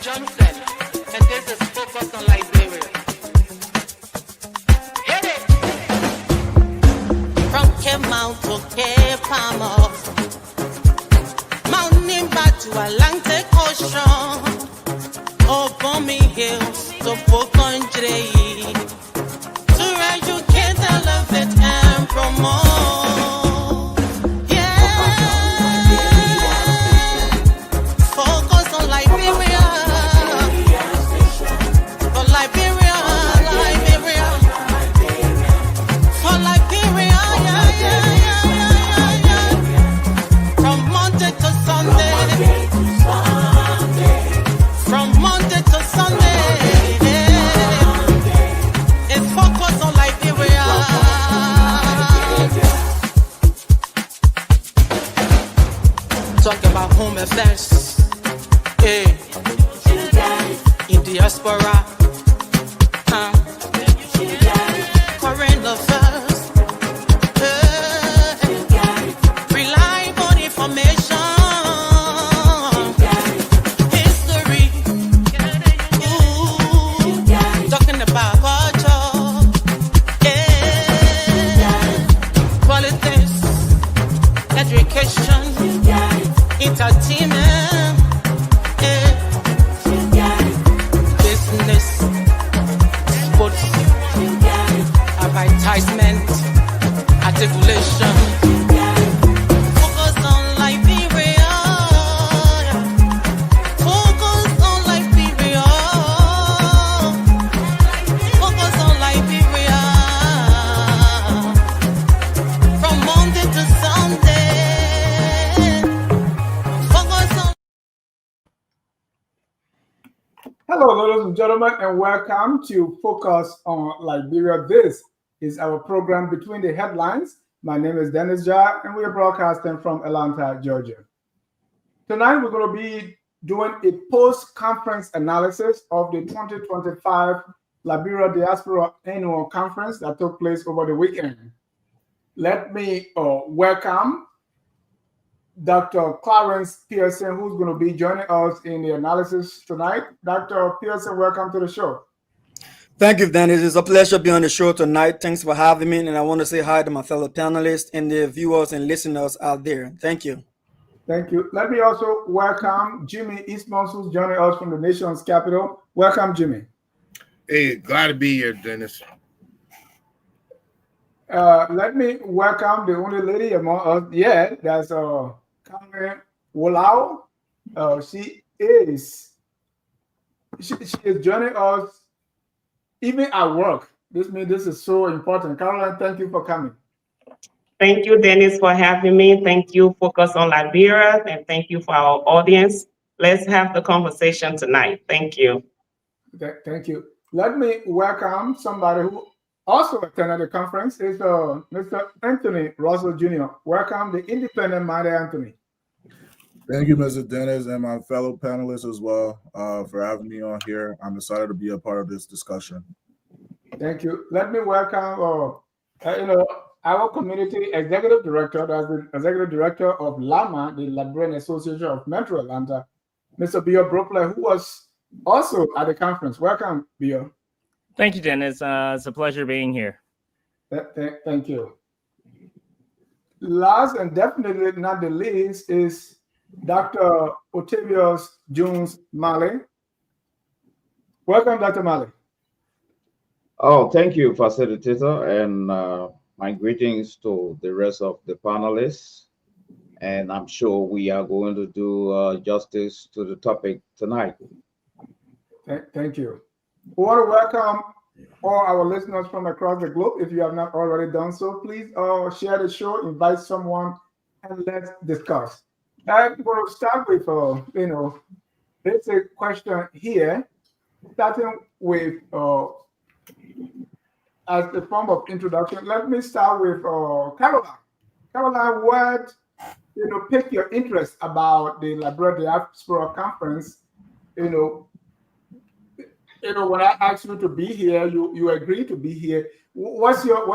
Johnson, and this is Focus on Liberia. Hit it! From Cape Mount to Cape Palmer, mountain back to Atlantic Ocean, over me hills to Pocondre, to educate, elevate, and promote. Talk about home affairs, hey, in diaspora, current affairs, reliable information, history, talking about culture, politics, education, entertainment, business, sports, advertisement, articulation. Focus on Liberia. Focus on Liberia. Focus on Liberia. From Monday to Sunday. Hello, ladies and gentlemen, and welcome to Focus on Liberia. This is our program Between the Headlines. My name is Dennis Jar, and we are broadcasting from Atlanta, Georgia. Tonight, we're going to be doing a post-conference analysis of the 2025 Liberia Diaspora Annual Conference that took place over the weekend. Let me welcome Dr. Clarence Pearson, who's going to be joining us in the analysis tonight. Dr. Pearson, welcome to the show. Thank you, Dennis. It's a pleasure to be on the show tonight. Thanks for having me, and I want to say hi to my fellow panelists and the viewers and listeners out there. Thank you. Thank you. Let me also welcome Jimmy Eastmans, who's joining us from the nation's capital. Welcome, Jimmy. Hey, glad to be here, Dennis. Let me welcome the only lady among us. Yeah, that's Karen Wolau. She is joining us even at work. This means this is so important. Caroline, thank you for coming. Thank you, Dennis, for having me. Thank you, Focus on Liberia, and thank you for our audience. Let's have the conversation tonight. Thank you. Thank you. Let me welcome somebody who also attended the conference. Is Mr. Anthony Russell Jr. Welcome, the independent-minded Anthony. Thank you, Mr. Dennis, and my fellow panelists as well for having me on here. I'm excited to be a part of this discussion. Thank you. Let me welcome, our community executive director, that's the executive director of LAMA, the Liberian Association of Metro Atlanta, Mr. Bio Brooklyn, who was also at the conference. Welcome, Bio. Thank you, Dennis. It's a pleasure being here. Thank you. Last and definitely not the least is Dr. Otavius Jones Malley. Welcome, Dr. Malley. Oh, thank you, facilitator, and my greetings to the rest of the panelists. And I'm sure we are going to do justice to the topic tonight. Thank you. We want to welcome all our listeners from across the globe. If you have not already done so, please share the show, invite someone, and let's discuss. I'm going to start with, there's a question here, starting with, as a form of introduction. Let me start with Caroline. Caroline, what piqued your interest about the Liberia Diaspora Conference? When I asked you to be here, you agreed to be here. What's your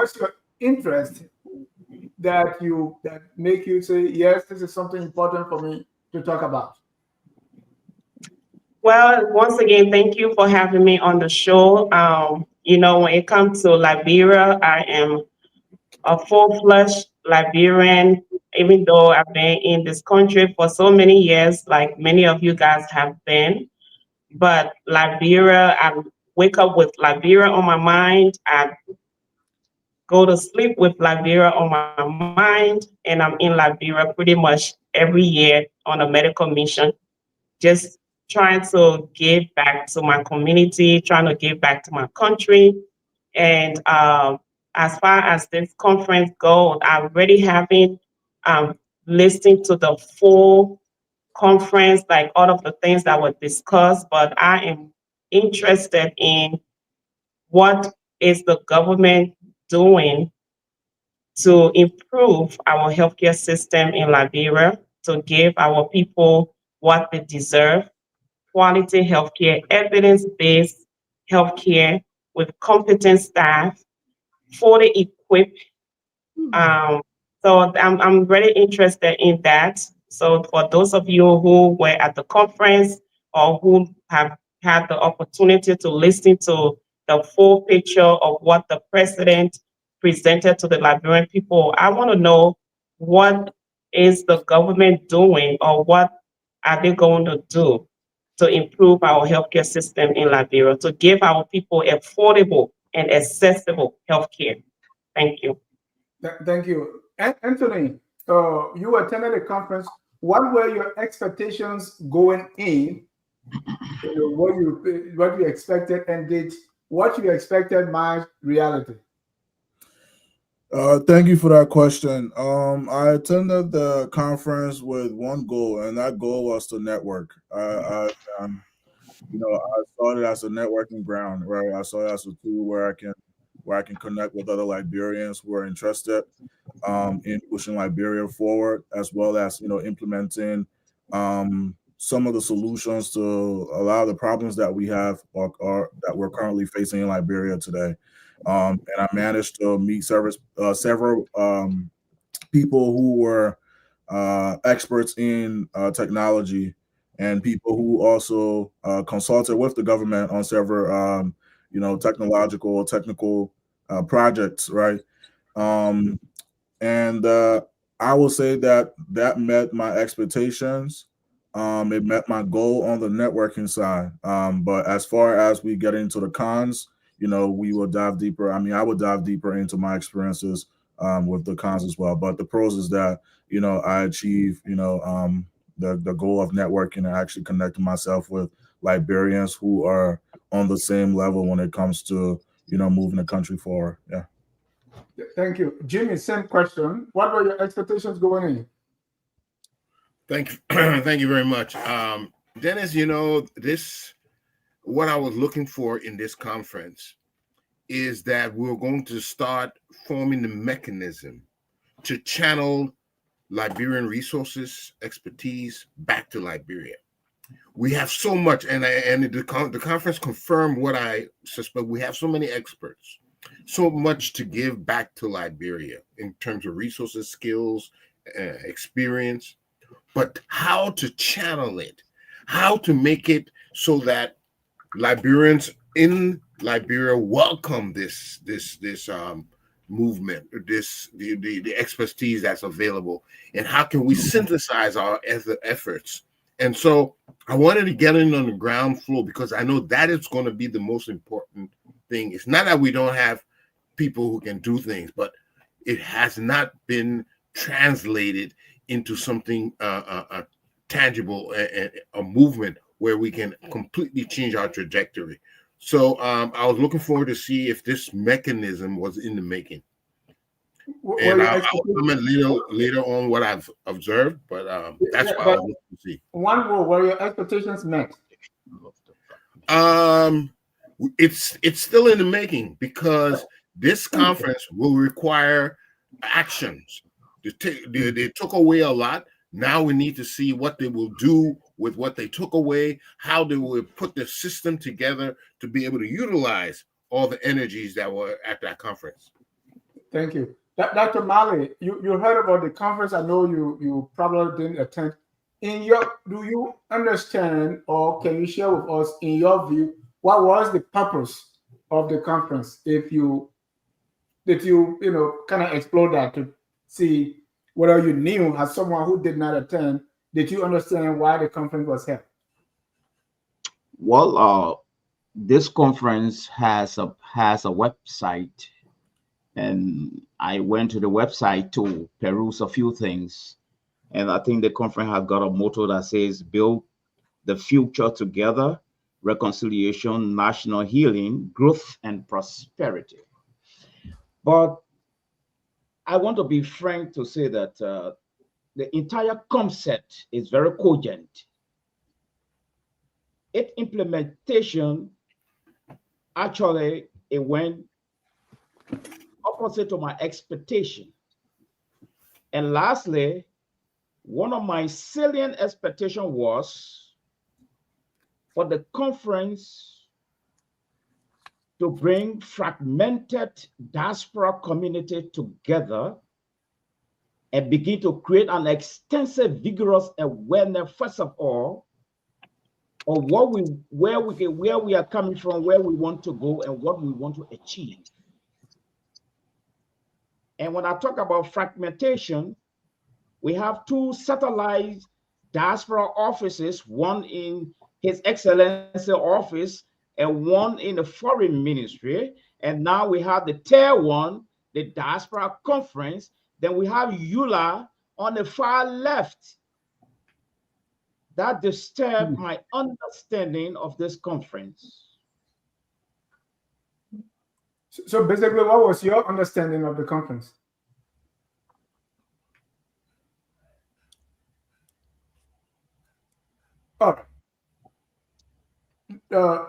interest that make you say, yes, this is something important for me to talk about? Well, once again, thank you for having me on the show. When it comes to Liberia, I am a full-fledged Liberian, even though I've been in this country for so many years, like many of you guys have been. But Liberia, I wake up with Liberia on my mind. I go to sleep with Liberia on my mind, and I'm in Liberia pretty much every year on a medical mission, just trying to give back to my community, trying to give back to my country. And as far as this conference goes, I already having listened to the full conference, like all of the things that were discussed, but I am interested in what is the government doing to improve our healthcare system in Liberia, to give our people what they deserve, quality healthcare, evidence-based healthcare with competent staff, fully equipped. So I'm very interested in that. So for those of you who were at the conference or who have had the opportunity to listen to the full picture of what the president presented to the Liberian people, I want to know, what is the government doing, or what are they going to do to improve our healthcare system in Liberia, to give our people affordable and accessible healthcare. Thank you. Thank you. Anthony, you attended the conference. What were your expectations going in? What you expected, and did what you expected match reality? Thank you for that question. I attended the conference with one goal, and that goal was to network. I saw it as a networking ground, right? I saw it as a tool where I can connect with other Liberians who are interested in pushing Liberia forward, as well as implementing some of the solutions to a lot of the problems that we have or that we're currently facing in Liberia today. And I managed to meet several people who were experts in technology, and people who also consulted with the government on several technical projects, right? And I will say that met my expectations. It met my goal on the networking side. But as far as we get into the cons, we will dive deeper. I mean, I would dive deeper into my experiences with the cons as well. But the pros is that, I achieve, the goal of networking and actually connecting myself with Liberians who are on the same level when it comes to, moving the country forward. Yeah. Thank you. Jimmy, same question. What were your expectations going in? Thank you. Thank you very much. Dennis, what I was looking for in this conference is that we're going to start forming the mechanism to channel Liberian resources, expertise back to Liberia. We have so much, and the conference confirmed what I suspect. We have so many experts, so much to give back to Liberia in terms of resources, skills, experience, but how to channel it, how to make it so that Liberians in Liberia welcome this movement, the expertise that's available, and how can we synthesize our efforts. And so I wanted to get in on the ground floor, because I know that is going to be the most important thing. It's not that we don't have people who can do things, but it has not been translated into something tangible, a movement where we can completely change our trajectory. So I was looking forward to see if this mechanism was in the making. And I'll comment later on what I've observed, but that's what I was looking to see. One more, were your expectations met? It's still in the making, because this conference will require actions. They took away a lot. Now we need to see what they will do with what they took away, how they will put the system together to be able to utilize all the energies that were at that conference. Thank you. Dr. Mali, you heard about the conference. I know you probably didn't attend. do you understand, or can you share with us, in your view, what was the purpose of the conference? If you did kind of explore that to see whether you knew, as someone who did not attend, did you understand why the conference was held? Well, this conference has a website, and I went to the website to peruse a few things. And I think the conference has got a motto that says, build the future together, reconciliation, national healing, growth, and prosperity. But I want to be frank to say that the entire concept is very cogent. Its implementation, actually, it went opposite to my expectation. And lastly, one of my salient expectations was for the conference to bring fragmented diaspora community together and begin to create an extensive, vigorous awareness, first of all, of where we are coming from, where we want to go, and what we want to achieve. And when I talk about fragmentation, we have two satellite diaspora offices, one in His Excellency office and one in the Foreign Ministry. And now we have the tier one, the Diaspora Conference. Then we have EULA on the far left. That disturbed my understanding of this conference. So basically, what was your understanding of the conference? Oh,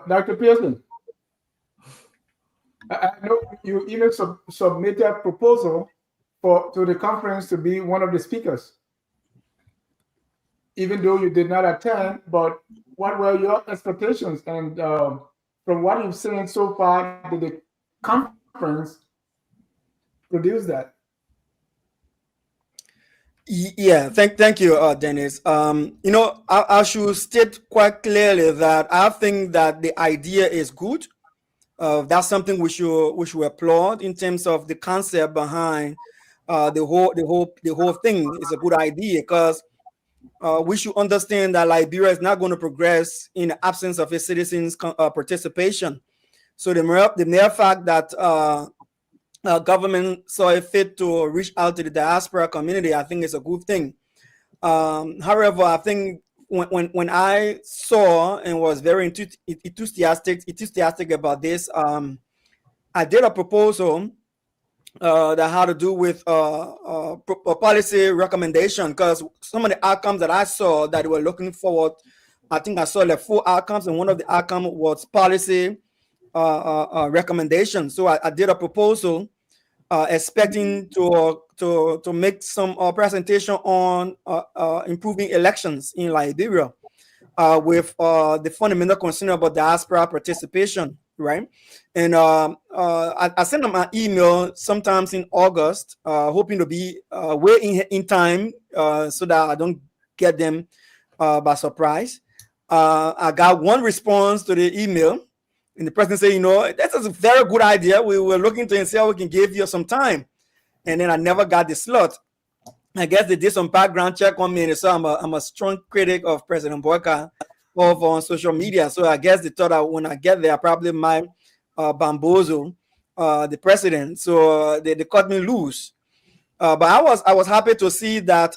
Dr. Pearson, I know you even submitted a proposal to the conference to be one of the speakers, even though you did not attend. But what were your expectations? And from what you've seen so far, did the conference produce that? Yeah, thank you, Dennis. I should state quite clearly that I think that the idea is good. That's something we should applaud in terms of the concept behind the whole thing. Is a good idea, because we should understand that Liberia is not going to progress in the absence of its citizens' participation. So the mere fact that government saw it fit to reach out to the diaspora community, I think is a good thing. However, I think when I saw and was very enthusiastic about this, I did a proposal that had to do with a policy recommendation, because some of the outcomes that I saw that were looking forward, I think I saw like 4 outcomes, and one of the outcomes was policy recommendation. So I did a proposal expecting to make some presentation on improving elections in Liberia with the fundamental concern about diaspora participation, right? And I sent them an email sometimes in August, hoping to be way in time so that I don't get them by surprise. I got one response to the email, and the president said, that is a very good idea. We were looking to see how we can give you some time. And then I never got the slot. I guess they did some background check on me, and so I'm a strong critic of President Boyka over on social media. So I guess they thought that when I get there, I probably might bamboozle the president. So they cut me loose. But I was happy to see that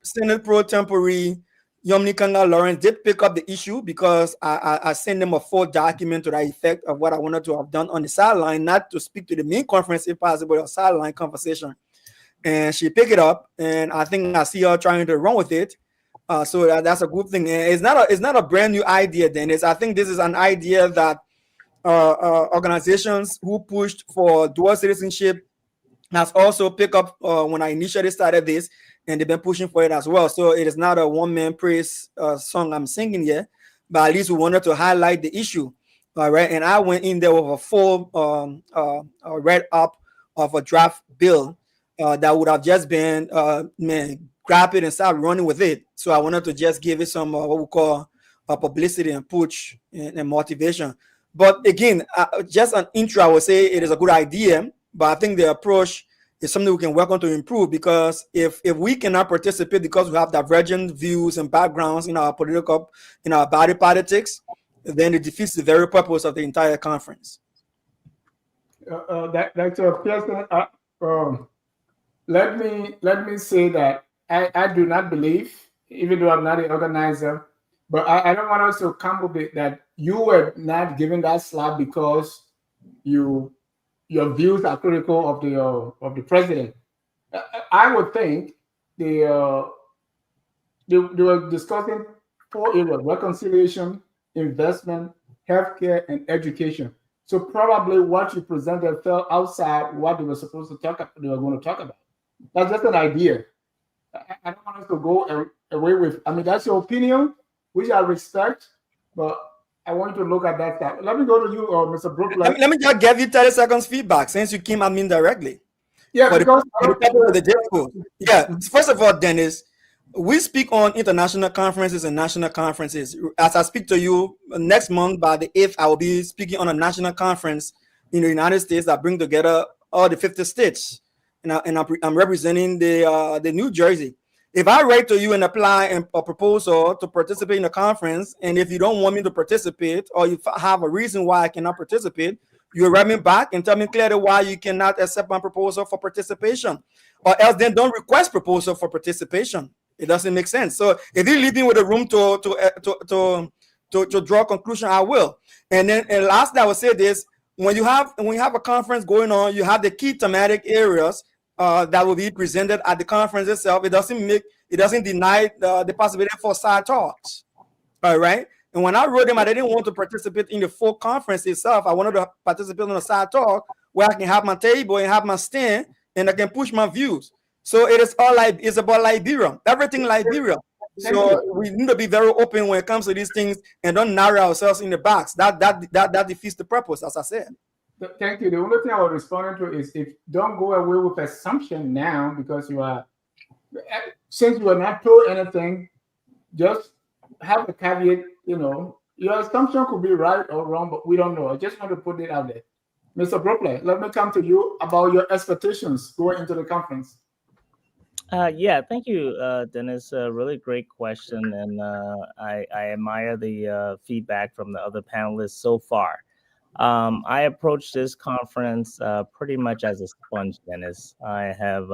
Senate Pro Tempore Yomni Kanga Lawrence did pick up the issue, because I sent them a full document to the effect of what I wanted to have done on the sideline, not to speak to the main conference if possible, a sideline conversation. And she picked it up, and I think I see her trying to run with it. So that's a good thing. And it's not a brand new idea, Dennis. I think this is an idea that organizations who pushed for dual citizenship has also picked up when I initially started this, and they've been pushing for it as well. So it is not a one-man praise song I'm singing here, but at least we wanted to highlight the issue. All right. And I went in there with a full write-up of a draft bill that would have just been grab it and start running with it. So I wanted to just give it some what we call publicity and push and motivation. But again, just an intro, I would say it is a good idea, but I think the approach is something we can work on to improve, because if we cannot participate because we have divergent views and backgrounds in our body politics, then it defeats the very purpose of the entire conference. Dr. Pearson, let me say that I do not believe, even though I'm not an organizer, but I don't want us to come with it that you were not given that slot because your views are critical of the president. I would think they were discussing 4 areas: reconciliation, investment, healthcare, and education. So probably what you presented fell outside what they were supposed to talk about. They were going to talk about. That's just an idea. I don't want us to go away with. I mean, that's your opinion, which I respect, but I want you to look at that stuff. Let me go to you, Mr. Brooklyn. Let me just give you 30 seconds feedback since you came at me directly. Yeah, because yeah. First of all, Dennis, we speak on international conferences and national conferences. As I speak to you next month, by the 8th, I will be speaking on a national conference in the United States that bring together all the 50 states, and I'm representing the New Jersey. If I write to you and apply a proposal to participate in a conference, and if you don't want me to participate, or you have a reason why I cannot participate, you write me back and tell me clearly why you cannot accept my proposal for participation, or else then don't request proposal for participation. It doesn't make sense. So if you leave me with a room to draw a conclusion, I will. And lastly, I will say this: when you have a conference going on, you have the key thematic areas that will be presented at the conference itself. It doesn't deny the possibility for side talks. All right. And when I wrote them, I didn't want to participate in the full conference itself. I wanted to participate in a side talk where I can have my table and have my stand, and I can push my views. So it's about Liberia, everything Liberia. So we need to be very open when it comes to these things and don't narrow ourselves in the box. That defeats the purpose, as I said. Thank you. The only thing I was responding to is, if don't go away with assumption now, because since you are not told anything, just have a caveat. Your assumption could be right or wrong, but we don't know. I just want to put it out there. Mr. Brooklyn, let me come to you about your expectations going into the conference. Yeah, thank you, Dennis. Really great question, and I admire the feedback from the other panelists so far. I approached this conference pretty much as a sponge, Dennis. I have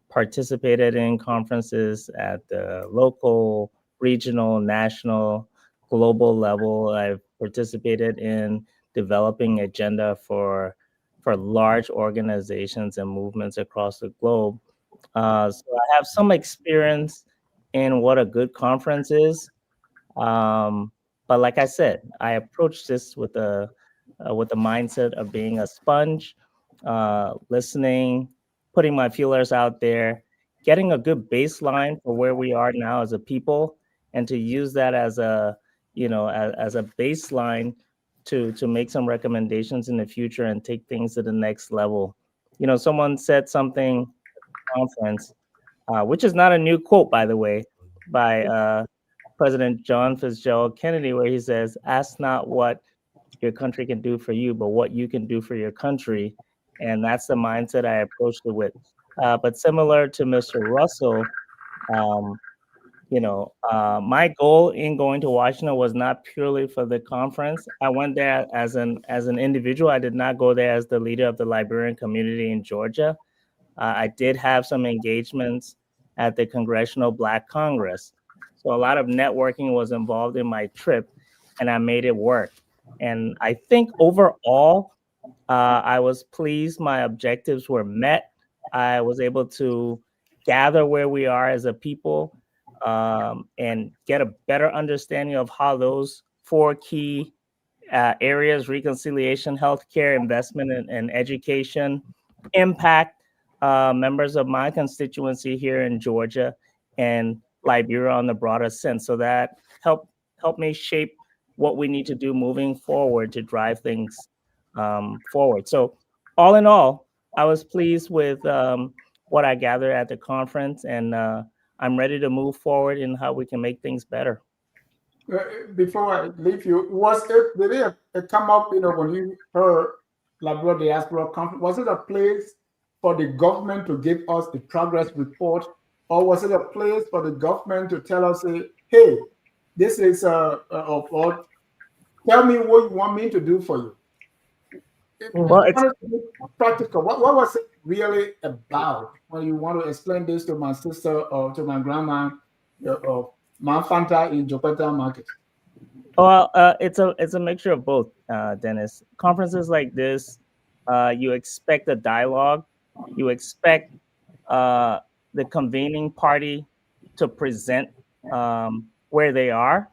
participated in conferences at the local, regional, national, global level. I've participated in developing agenda for large organizations and movements across the globe. So I have some experience in what a good conference is. But like I said, I approached this with the mindset of being a sponge, listening, putting my feelers out there, getting a good baseline for where we are now as a people, and to use that as a baseline to make some recommendations in the future and take things to the next level. Someone said something conference, which is not a new quote, by the way, by President John Fitzgerald Kennedy, where he says, "Ask not what your country can do for you, but what you can do for your country." And that's the mindset I approached it with. But similar to Mr. Russell, my goal in going to Washington was not purely for the conference. I went there as an individual. I did not go there as the leader of the Liberian community in Georgia. I did have some engagements at the Congressional Black Congress. So a lot of networking was involved in my trip, and I made it work. And I think overall, I was pleased. My objectives were met. I was able to gather where we are as a people, and get a better understanding of how those 4 key areas: reconciliation, healthcare, investment, and education, impact members of my constituency here in Georgia and Liberia on the broader sense. So that helped me shape what we need to do moving forward to drive things forward. So all in all, I was pleased with what I gathered at the conference, and I'm ready to move forward in how we can make things better. Before I leave you, did it come up, when you heard Liberia Diaspora Conference, was it a place for the government to give us the progress report, or was it a place for the government to tell us, hey, this is or tell me what you want me to do for you? Well, it's Practical. What was it really about when you want to explain this to my sister or to my grandma or Fanta in Jopeta Market? well, it's a mixture of both, Dennis. Conferences like this, you expect a dialogue, you expect the convening party to present where they are,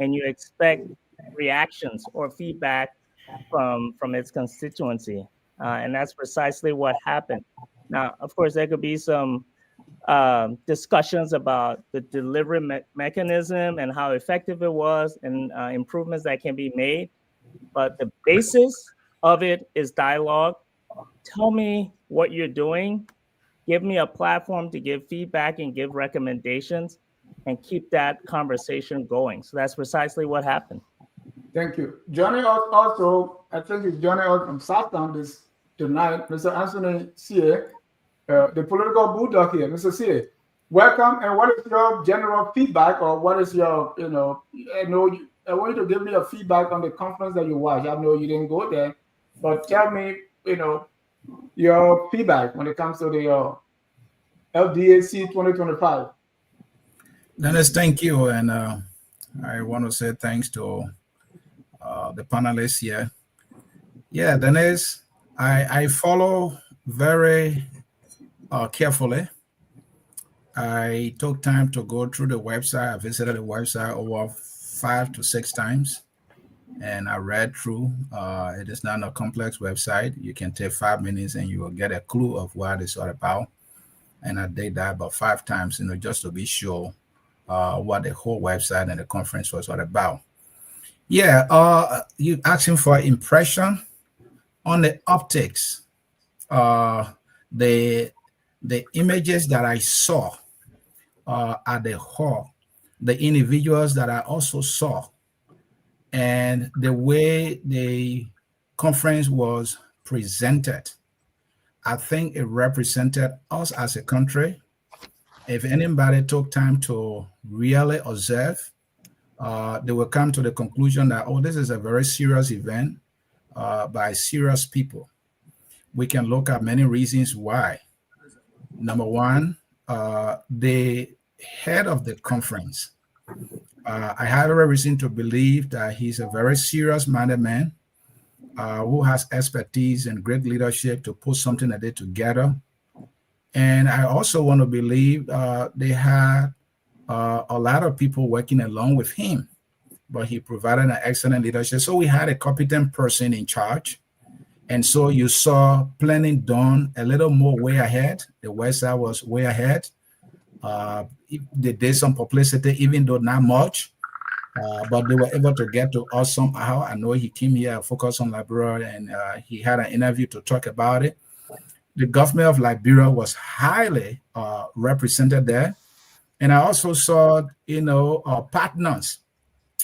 and you expect reactions or feedback from its constituency, and that's precisely what happened. Now, of course, there could be some discussions about the delivery mechanism and how effective it was, and improvements that can be made. But the basis of it is dialogue. Tell me what you're doing. Give me a platform to give feedback and give recommendations, and keep that conversation going. So that's precisely what happened. Thank you. Johnny also, I think it's Johnny out from Southtown this tonight, Mr. Anthony Sie, the political bulldog here. Mr. Sie, welcome. And what is your general feedback, or what is your, I want you to give me a feedback on the conference that you watched. I know you didn't go there, but tell me, your feedback when it comes to the LDAC 2025. Dennis, thank you. And I want to say thanks to the panelists here. Yeah, Dennis, I follow very carefully. I took time to go through the website. I visited the website over 5 to 6 times, and I read through. It is not a complex website. You can take 5 minutes and you will get a clue of what it's all about. And I did that about 5 times, just to be sure what the whole website and the conference was all about. Yeah, you asking for impression on the optics. The images that I saw at the hall, the individuals that I also saw, and the way the conference was presented, I think it represented us as a country. If anybody took time to really observe, they will come to the conclusion that, this is a very serious event by serious people. We can look at many reasons why. Number one, the head of the conference, I have every reason to believe that he's a very serious-minded man who has expertise and great leadership to put something like that together. And I also want to believe they had a lot of people working along with him, but he provided an excellent leadership. So we had a competent person in charge. And so you saw planning done a little more way ahead. The West Side was way ahead. They did some publicity, even though not much, but they were able to get to us somehow. I know he came here, focused on Liberia, and he had an interview to talk about it. The government of Liberia was highly represented there. And I also saw, partners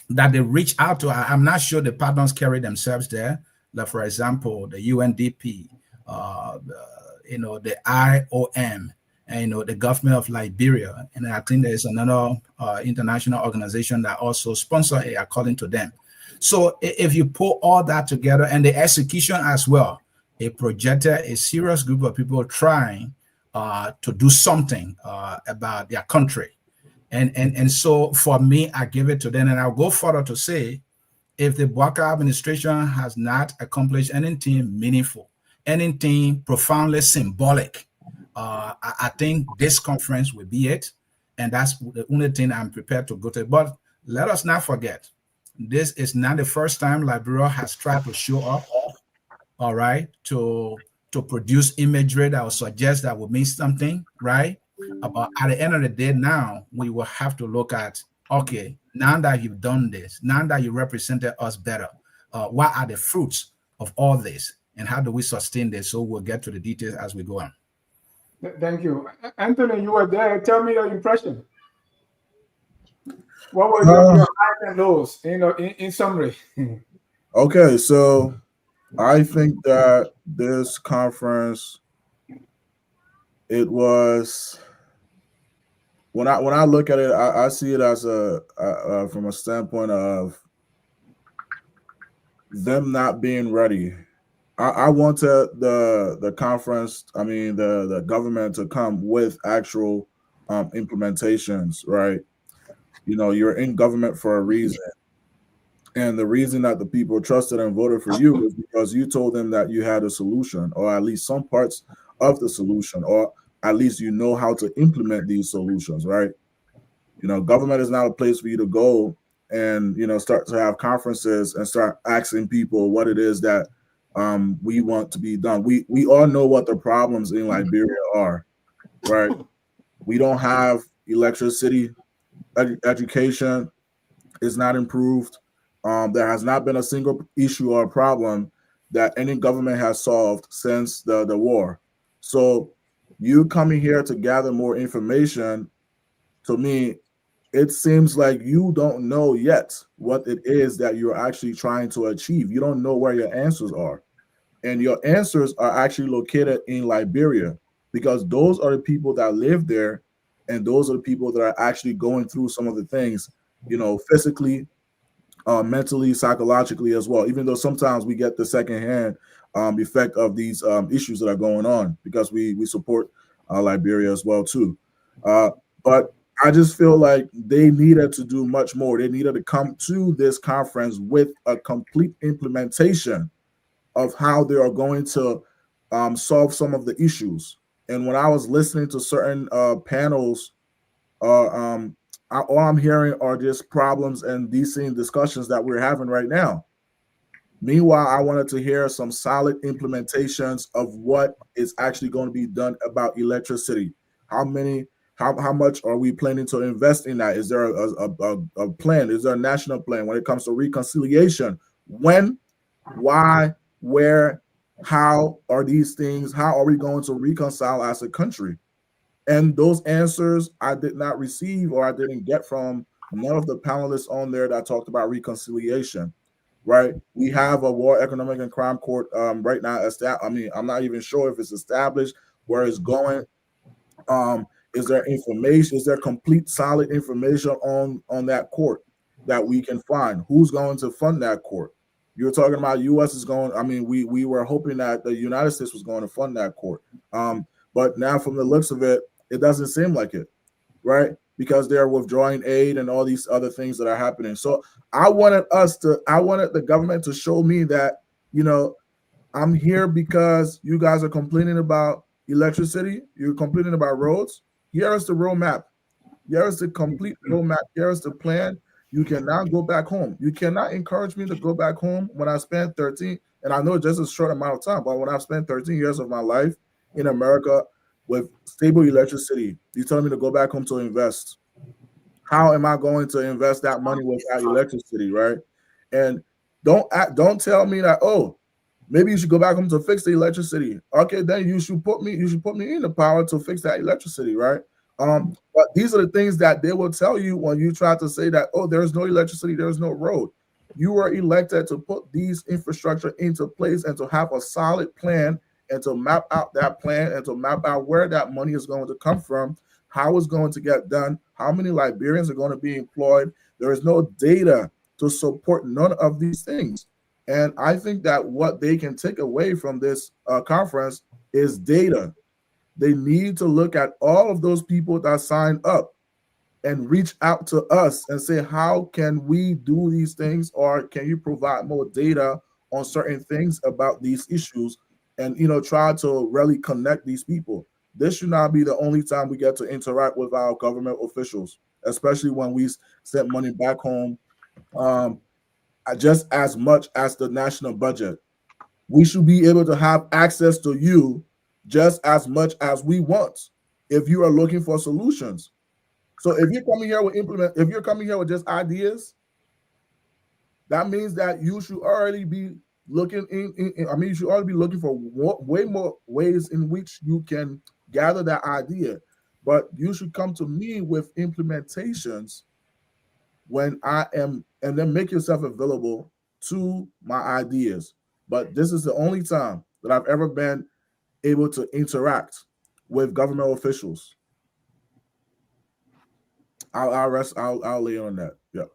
that they reached out to. I'm not sure the partners carry themselves there. Like, for example, the UNDP, the IOM, and, the government of Liberia. And I think there's another international organization that also sponsor it according to them. So if you put all that together, and the execution as well, it projected a serious group of people trying to do something about their country. And so for me, I give it to them. And I'll go further to say, if the Breakout administration has not accomplished anything meaningful, anything profoundly symbolic, I think this conference will be it. And that's the only thing I'm prepared to go to. But let us not forget, this is not the first time Liberia has tried to show up, all right, to produce imagery that will suggest that will mean something, right? But at the end of the day, now we will have to look at, okay, now that you've done this, now that you represented us better, what are the fruits of all this, and how do we sustain this? So we'll get to the details as we go on. Thank you. Anthony, you were there. Tell me your impression. What were your highs and lows, in summary? Okay, so I think that this conference, it was, when I look at it, I see it as from a standpoint of them not being ready. I wanted the conference, I mean the government, to come with actual implementations, right? You know, you're in government for a reason. And the reason that the people trusted and voted for you was because you told them that you had a solution, or at least some parts of the solution, or at least you know how to implement these solutions, right? You know, government is not a place for you to go and, you know, start to have conferences and start asking people what it is that we want to be done. We all know what the problems in Liberia are, right? We don't have electricity, education is not improved. There has not been a single issue or problem that any government has solved since the war. So you coming here to gather more information, to me, it seems like you don't know yet what it is that you're actually trying to achieve. You don't know where your answers are. And your answers are actually located in Liberia, because those are the people that live there, and those are the people that are actually going through some of the things, you know, physically, mentally, psychologically as well. Even though sometimes we get the secondhand effect of these issues that are going on, because we support Liberia as well too. But I just feel like they needed to do much more. They needed to come to this conference with a complete implementation of how they are going to solve some of the issues. And when I was listening to certain panels, uh, um, all I'm hearing are just problems and these same discussions that we're having right now. Meanwhile, I wanted to hear some solid implementations of what is actually going to be done about electricity. How many, how much are we planning to invest in that? Is there a plan? Is there a national plan when it comes to reconciliation? When, why, where, how are these things? How are we going to reconcile as a country? And those answers I did not receive, or I didn't get from none of the panelists on there that talked about reconciliation. Right? We have a War Economic and Crime Court right now. I mean, I'm not even sure if it's established, where it's going. Is there information? Is there complete, solid information on that court that we can find? Who's going to fund that court? You're talking about U.S. is going. I mean, we were hoping that the United States was going to fund that court. But now, from the looks of it, it doesn't seem like it, right? Because they're withdrawing aid and all these other things that are happening. So I wanted the government to show me that, you know, I'm here because you guys are complaining about electricity, you're complaining about roads. Here is the roadmap. Here is the complete roadmap. Here is the plan. You cannot go back home. You cannot encourage me to go back home when I spent 13, and I know just a short amount of time, but when I've spent 13 years of my life in America with stable electricity, you telling me to go back home to invest. How am I going to invest that money without electricity, right? And don't tell me that, oh, maybe you should go back home to fix the electricity. Okay, then you should put me in the power to fix that electricity, right? But these are the things that they will tell you when you try to say that, oh, there's no electricity, there's no road. You were elected to put these infrastructure into place and to have a solid plan and to map out that plan and to map out where that money is going to come from, how it's going to get done, how many Liberians are going to be employed. There is no data to support none of these things. And I think that what they can take away from this conference is data. They need to look at all of those people that signed up and reach out to us and say, how can we do these things? Or can you provide more data on certain things about these issues? And, you know, try to really connect these people. This should not be the only time we get to interact with our government officials, especially when we send money back home. Just as much as the national budget, we should be able to have access to you just as much as we want if you are looking for solutions. So if you're coming here with just ideas, that means that you should already be looking you should already be looking for way more ways in which you can gather that idea, but you should come to me with implementations when I am, and then make yourself available to my ideas. But this is the only time that I've ever been able to interact with government officials. I'll lay on that. Yeah.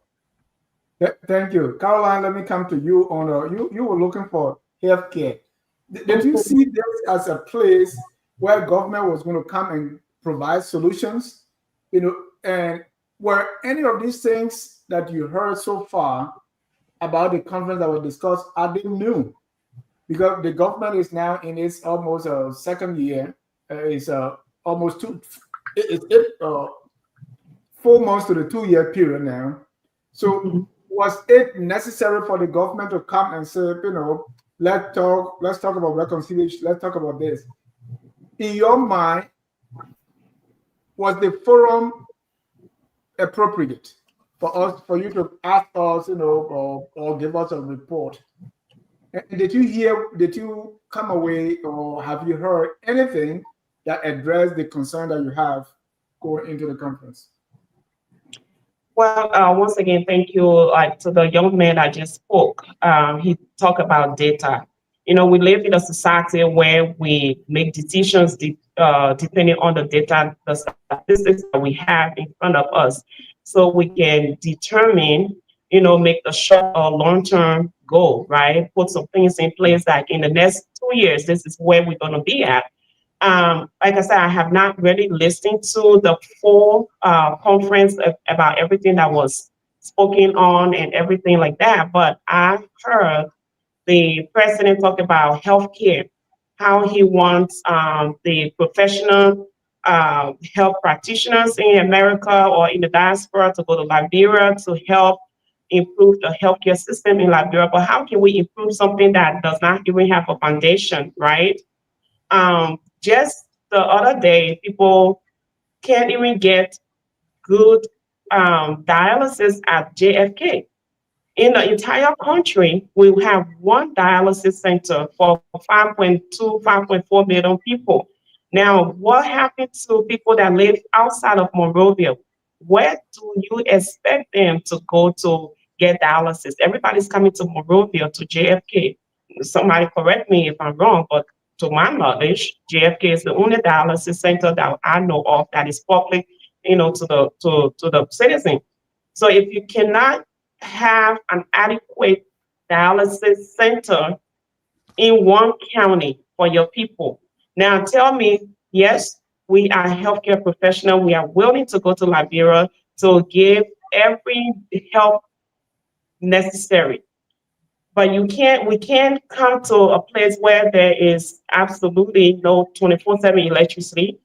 Thank you. Caroline, let me come to you on you were looking for healthcare. Did you see this as a place where government was going to come and provide solutions? And were any of these things that you heard so far about the conference that was discussed, are they new? Because the government is now in its almost second year. It's almost 4 months to the 2-year period now. So was it necessary for the government to come and say, let's talk about reconciliation, let's talk about this? In your mind, was the forum appropriate for you to ask us, or give us a report? And did you come away, or have you heard anything that addressed the concern that you have going into the conference? Well, once again, thank you. To the young man I just spoke, he talked about data. We live in a society where we make decisions depending on the data, the statistics that we have in front of us, so we can determine, make a short or long-term goal, right? Put some things in place like in the next 2 years, this is where we're going to be at. Like I said, I have not really listened to the full conference about everything that was spoken on and everything like that, but I heard the president talk about healthcare, how he wants the professional health practitioners in America or in the diaspora to go to Liberia to help improve the healthcare system in Liberia. But how can we improve something that does not even have a foundation, right? Just the other day, people can't even get good dialysis at JFK. In the entire country, we have one dialysis center for 5.2, 5.4 million people. Now, what happens to people that live outside of Monrovia? Where do you expect them to go to get dialysis? Everybody's coming to Monrovia, to JFK. Somebody correct me if I'm wrong, but to my knowledge, JFK is the only dialysis center that I know of that is public, to the citizen. So if you cannot have an adequate dialysis center in one county for your people, now tell me, yes, we are healthcare professionals. We are willing to go to Liberia to give every help necessary. But we can't come to a place where there is absolutely no 24/7 electricity.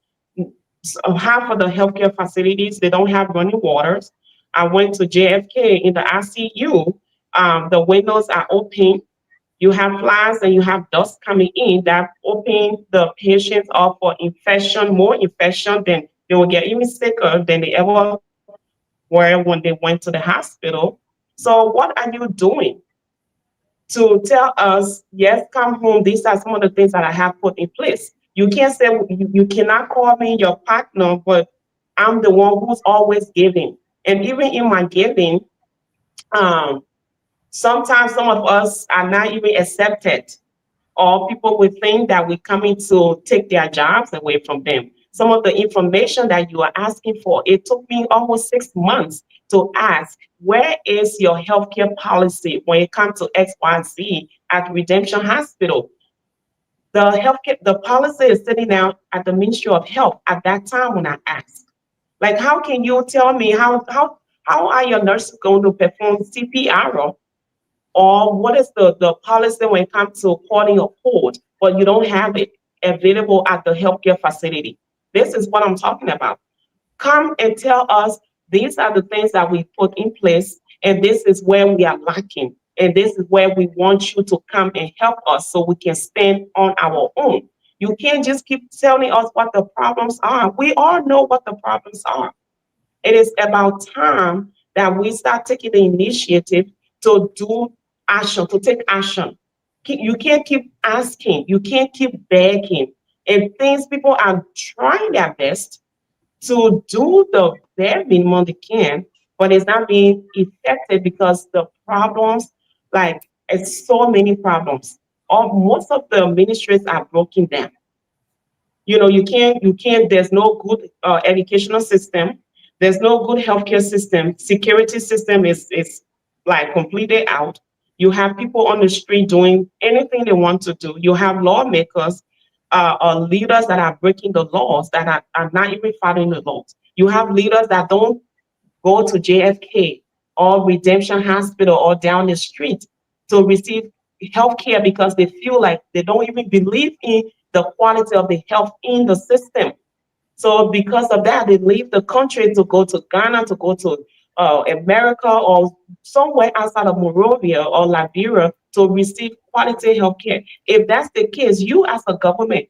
So half of the healthcare facilities, they don't have running waters. I went to JFK in the ICU. The windows are open. You have flies and you have dust coming in that open the patients up for infection, more infection, then they will get even sicker than they ever were when they went to the hospital. So what are you doing to tell us, yes, come home, these are some of the things that I have put in place? You can't say, you cannot call me your partner, but I'm the one who's always giving. And even in my giving, sometimes some of us are not even accepted, or people will think that we're coming to take their jobs away from them. Some of the information that you are asking for, it took me almost 6 months to ask, where is your healthcare policy when it comes to XYZ at Redemption Hospital? The policy is sitting down at the Ministry of Health at that time when I asked. Like, how can you tell me how are your nurses going to perform CPR? Or what is the policy when it comes to calling a code, but you don't have it available at the healthcare facility? This is what I'm talking about. Come and tell us, these are the things that we put in place, and this is where we are lacking. And this is where we want you to come and help us so we can stand on our own. You can't just keep telling us what the problems are. We all know what the problems are. It is about time that we start taking the initiative to do action, to take action. You can't keep asking, you can't keep begging, And things people are trying their best to do the bare minimum they can, but it's not being effective because the problems, like it's so many problems. Most of the ministries are broken down. You can't, there's no good educational system. There's no good healthcare system. Security system is like completely out. You have people on the street doing anything they want to do. You have lawmakers or leaders that are breaking the laws, that are not even following the laws. You have leaders that don't go to JFK or Redemption Hospital or down the street to receive health care because they feel like they don't even believe in the quality of the health in the system. So because of that, they leave the country to go to Ghana, to go to America or somewhere outside of Monrovia or Liberia to receive quality health care. If that's the case, you as a government,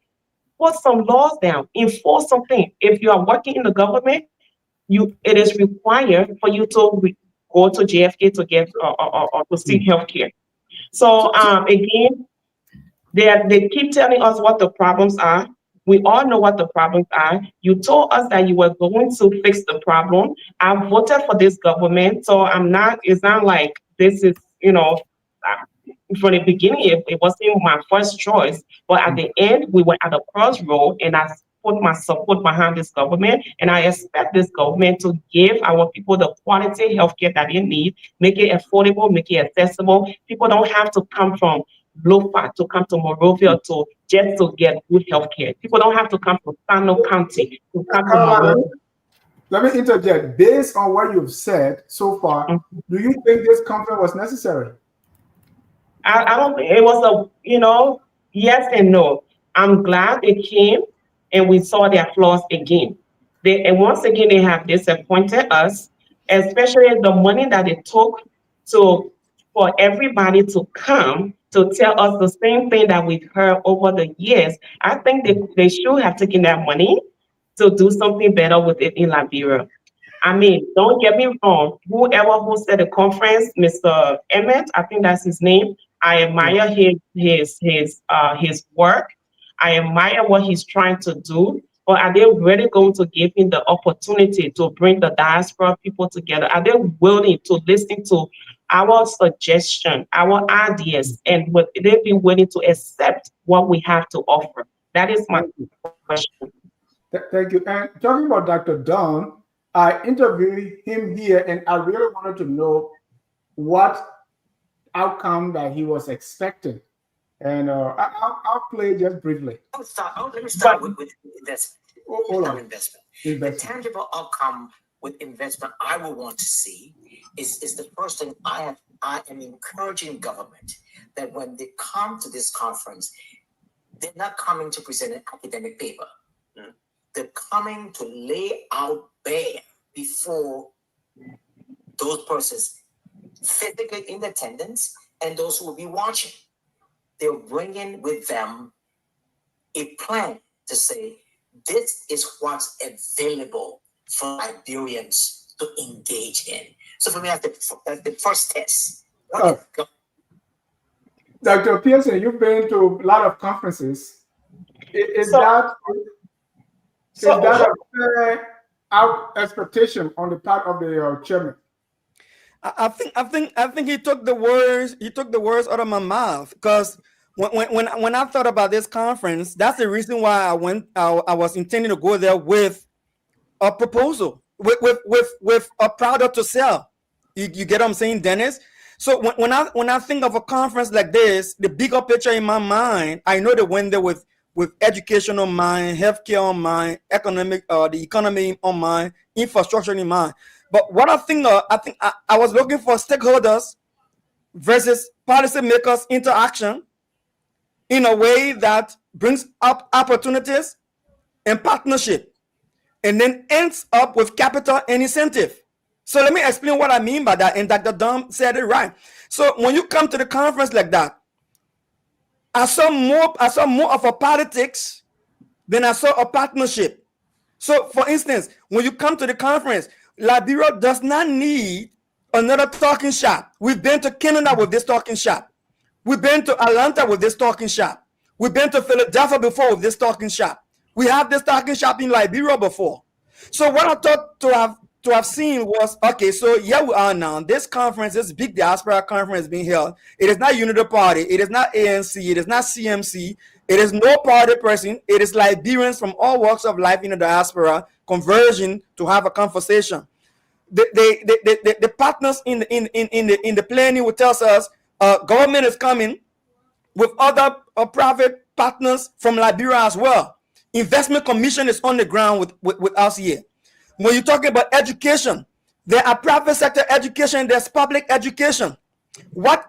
put some laws down, enforce something. If you are working in the government, it is required for you to go to JFK to get or to seek health care. So again, they keep telling us what the problems are. We all know what the problems are. You told us that you were going to fix the problem. I voted for this government, so it's not like this is, from the beginning, it wasn't my first choice. But at the end, we were at a crossroad, and I put my support behind this government. And I expect this government to give our people the quality healthcare that they need, make it affordable, make it accessible. People don't have to come from Lofa to come to Monrovia just to get good healthcare. People don't have to come to Sano County to come to Monrovia. Let me interject. Based on what you've said so far, do you think this conference was necessary? I don't think it was yes and no. I'm glad they came and we saw their flaws again. And once again, they have disappointed us, especially the money that they took for everybody to come to tell us the same thing that we've heard over the years. I think they should have taken that money to do something better with it in Liberia. I mean, don't get me wrong. Whoever hosted the conference, Mr. Emmett, I think that's his name. I admire his work. I admire what he's trying to do. But are they really going to give him the opportunity to bring the diaspora people together? Are they willing to listen to our suggestion, our ideas, and would they be willing to accept what we have to offer? That is my question. Thank you. And talking about Dr. Dunn, I interviewed him here, and I really wanted to know what outcome that he was expecting. And I'll play just briefly. Let me start with investment. Hold on. Investment. The tangible outcome with investment I will want to see is the first thing I am encouraging government that when they come to this conference, they're not coming to present an academic paper. They're coming to lay out bare before those persons physically in attendance and those who will be watching. They're bringing with them a plan to say, this is what's available for Liberians to engage in. So for me, that's the first test. Dr. Pearson, you've been to a lot of conferences. Is that a fair expectation on the part of the chairman? I think he took the words out of my mouth, because when I thought about this conference, that's the reason why I was intending to go there with a proposal, with a product to sell. You get what I'm saying, Dennis? So when I think of a conference like this, the bigger picture in my mind, I know they went there with education on mind, healthcare on mind, the economy on mind, infrastructure in mind. But what I think I was looking for stakeholders versus policymakers interaction in a way that brings up opportunities and partnership, and then ends up with capital and incentive. So let me explain what I mean by that. And Dr. Dunn said it right. So when you come to the conference like that, I saw more of a politics than I saw a partnership. So for instance, when you come to the conference, Liberia does not need another talking shop. We've been to Canada with this talking shop. We've been to Atlanta with this talking shop. We've been to Philadelphia before with this talking shop. We have this talking shop in Liberia before. So what I thought to have seen was, okay, so here we are now. This conference, this big diaspora conference being held. It is not Unity Party. It is not ANC. It is not CMC. It is no party person. It is Liberians from all walks of life in the diaspora converging to have a conversation. The partners in the planning will tell us government is coming with other private partners from Liberia as well. Investment Commission is on the ground with us here. When you're talking about education, there are private sector education, there's public education. What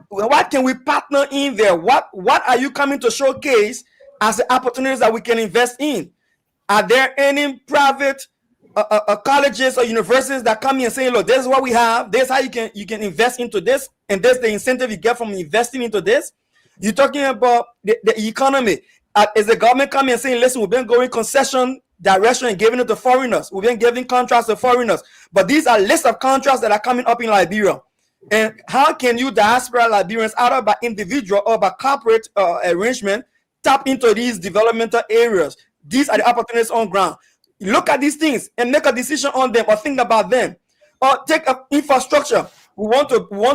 can we partner in there? What are you coming to showcase as the opportunities that we can invest in? Are there any private colleges or universities that come in and say, look, this is what we have, this is how you can invest into this, and this is the incentive you get from investing into this? You're talking about the economy. Is the government coming and saying, listen, we've been going concession direction and giving it to foreigners. We've been giving contracts to foreigners. But these are lists of contracts that are coming up in Liberia. And how can you diaspora Liberians, either by individual or by corporate arrangement, tap into these developmental areas? These are the opportunities on ground. Look at these things and make a decision on them or think about them. Or take up infrastructure. We want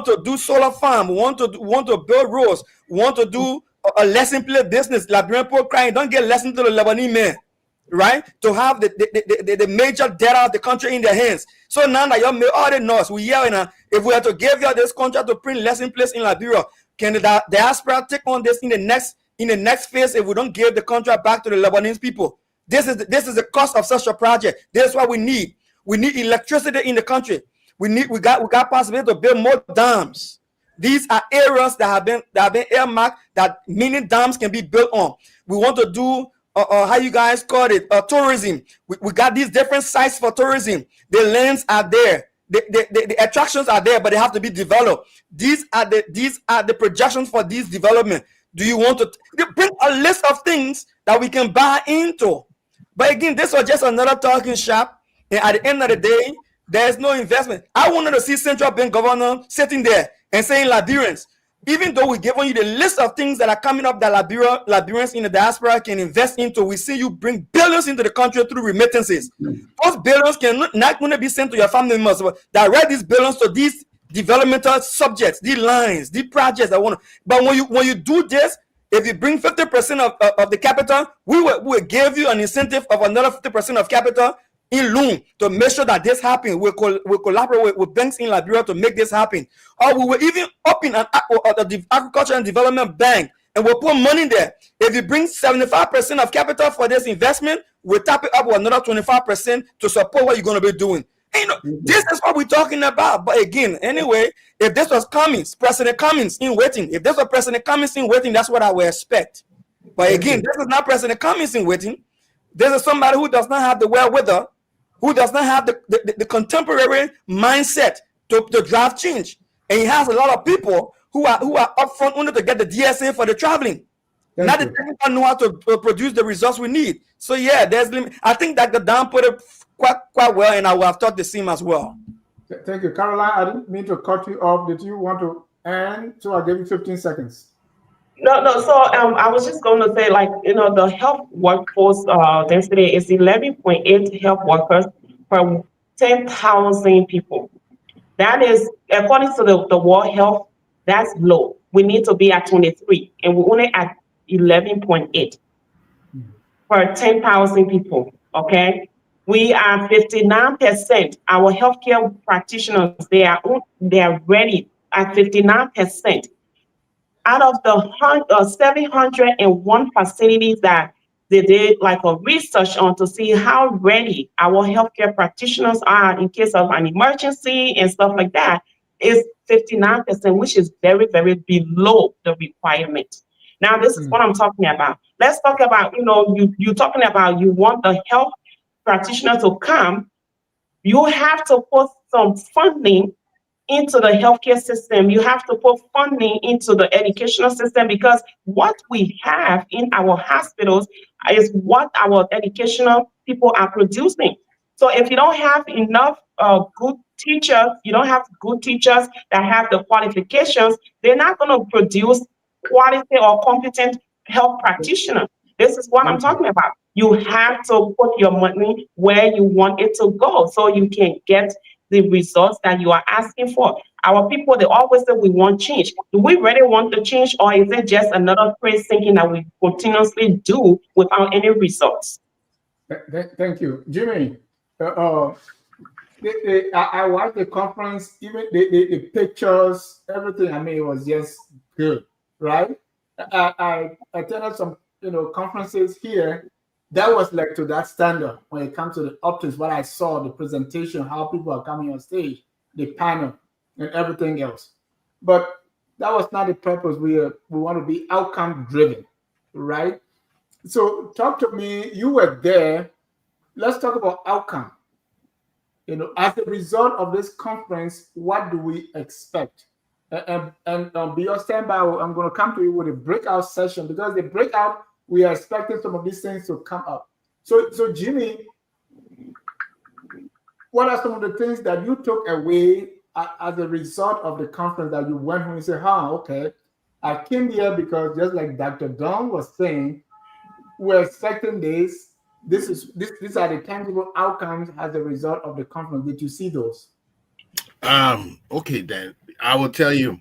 to do solar farm. We want to build roads. We want to do a lesson play business. Liberian poor crying, don't get lesson to the Lebanese man, right? To have the major data of the country in their hands. So now that you already know us, we hear if we have to give you this contract to print lesson place in Liberia, can the diaspora take on this in the next phase if we don't give the contract back to the Lebanese people? This is the cost of such a project. This is what we need. We need electricity in the country. We got possibility to build more dams. These are areas that have been earmarked that many dams can be built on. We want to do how you guys call it, tourism. We got these different sites for tourism. The lands are there. The attractions are there, but they have to be developed. These are the projections for these development. Do you want to bring a list of things that we can buy into? But again, this was just another talking shop. And at the end of the day, there's no investment. I wanted to see central bank governor sitting there and saying, Liberians, even though we're giving you the list of things that are coming up that Liberians in the diaspora can invest into, we see you bring billions into the country through remittances. Those billions not going to be sent to your family members, but direct these billions to these developmental subjects, these lines, these projects that want to. But when you do this, if you bring 50% of the capital, we will give you an incentive of another 50% of capital in loan to make sure that this happens. We'll collaborate with banks in Liberia to make this happen. Or we will even open the Agriculture and Development Bank and we'll put money there. If you bring 75% of capital for this investment, we'll tap it up with another 25% to support what you're going to be doing. And, this is what we're talking about. But again, anyway, if this was Cummings, President Cummings in waiting, if this was President Cummings in waiting, that's what I would expect. But again, this is not President Cummings in waiting. This is somebody who does not have the wherewithal, who does not have the contemporary mindset to drive change. And he has a lot of people who are up front only to get the DSA for the traveling. Not the technical know how to produce the results we need. So yeah, there's limit. I think that the Dan put it quite well, and I will have taught the same as well. Thank you, Caroline. I didn't mean to cut you off. Did you want to end? So I'll give you 15 seconds. No. So I was just going to say, the health workforce density is 11.8 health workers per 10,000 people. That is, according to the World Health, that's low. We need to be at 23, and we're only at 11.8 per 10,000 people. Okay, we are 59%. Our healthcare practitioners, they are ready at 59%. Out of the 701 facilities that they did like a research on to see how ready our healthcare practitioners are in case of an emergency and stuff like that, is 59%, which is very, very below the requirement. Now, this is what I'm talking about. Let's talk about, you're talking about you want the health practitioner to come. You have to put some funding into the healthcare system. You have to put funding into the educational system, because what we have in our hospitals is what our educational people are producing. So if you don't have enough good teachers, you don't have good teachers that have the qualifications, they're not going to produce quality or competent health practitioner. This is what I'm talking about. You have to put your money where you want it to go so you can get the results that you are asking for. Our people, they always say we want change. Do we really want the change, or is it just another crazy thinking that we continuously do without any results? Thank you. Jimmy, I watched the conference, even the pictures, everything. I mean, it was just good, right? I attended some, conferences here. That was like to that standard when it comes to the optics, what I saw, the presentation, how people are coming on stage, the panel, and everything else. But that was not the purpose. We want to be outcome driven, right? So talk to me. You were there. Let's talk about outcome. As a result of this conference, what do we expect? And be on standby. I'm going to come to you with a breakout session, because the breakout, we are expecting some of these things to come up. So Jimmy, what are some of the things that you took away as a result of the conference, that you went home and said, okay, I came here because, just like Dr. Don was saying, we're expecting this. These are the tangible outcomes as a result of the conference. Did you see those? Okay, Dan. I will tell you.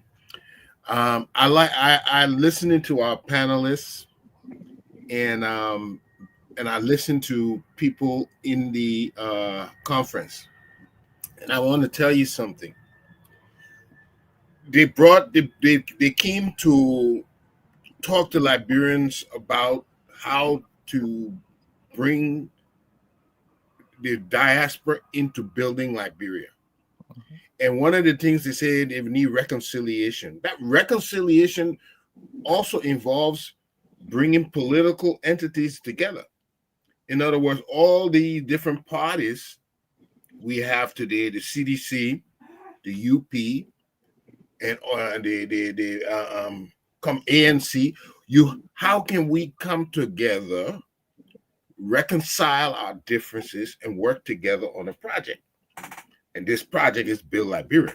I listening to our panelists, and I listened to people in the conference, and I want to tell you something. They came to talk to Liberians about how to bring the diaspora into building Liberia. And one of the things they said, they need reconciliation. That reconciliation also involves bringing political entities together. In other words, all the different parties we have today, the CDC, the UP, and the ANC. How can we come together, reconcile our differences, and work together on a project? And this project is Build Liberia.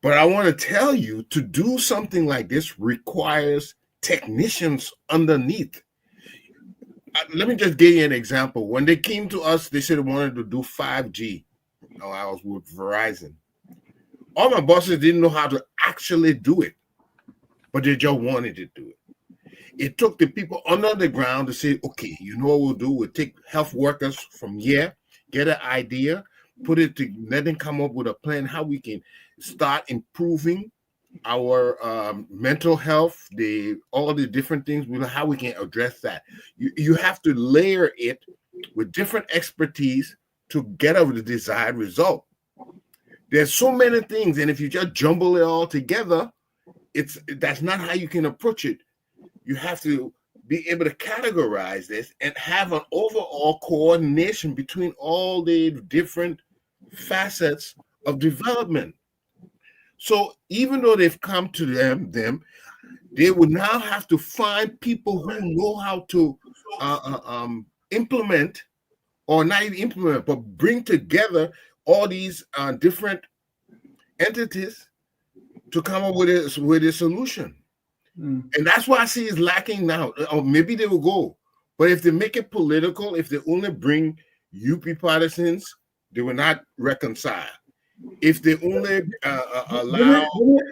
But I want to tell you, to do something like this requires technicians underneath. Let me just give you an example. When they came to us, they said they wanted to do 5G. I was with Verizon. All my bosses didn't know how to actually do it, but they just wanted to do it. It took the people under the ground to say, okay, you know what we'll do? We'll take health workers from here, get an idea, put it to, let them come up with a plan how we can start improving our mental health, all the different things, how we can address that. You have to layer it with different expertise to get over the desired result. There's so many things, and if you just jumble it all together, that's not how you can approach it. You have to be able to categorize this and have an overall coordination between all the different facets of development. So even though they've come to them, they would now have to find people who know how to implement, or not even implement, but bring together all these different entities to come up with a solution. And that's why I see it's lacking now. Or maybe they will go. But if they make it political, if they only bring UP partisans, they will not reconcile. If they only allow...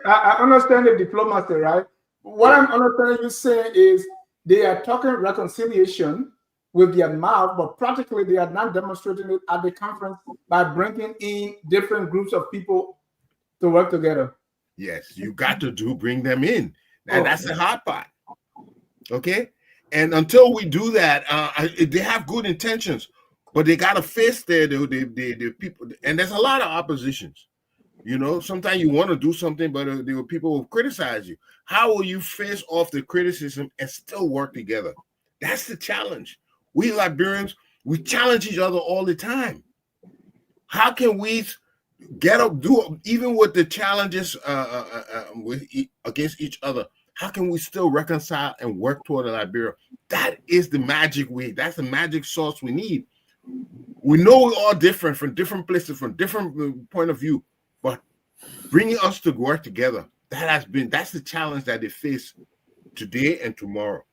I understand the diplomacy, right? What I'm understanding you say is they are talking reconciliation with their mouth, but practically they are not demonstrating it at the conference by bringing in different groups of people to work together. Yes, you got to bring them in. And that's the hard part. Okay? And until we do that, they have good intentions, but they got to face the people. And there's a lot of oppositions. Sometimes you want to do something, but there were people who criticize you. How will you face off the criticism and still work together? That's the challenge. We Liberians, we challenge each other all the time. How can we get up, even with the challenges against each other? How can we still reconcile and work toward a Liberia? That is the magic that's the magic sauce we need. We know we're all different from different places, from different point of view, but bringing us to work together, that's the challenge that they face today and tomorrow.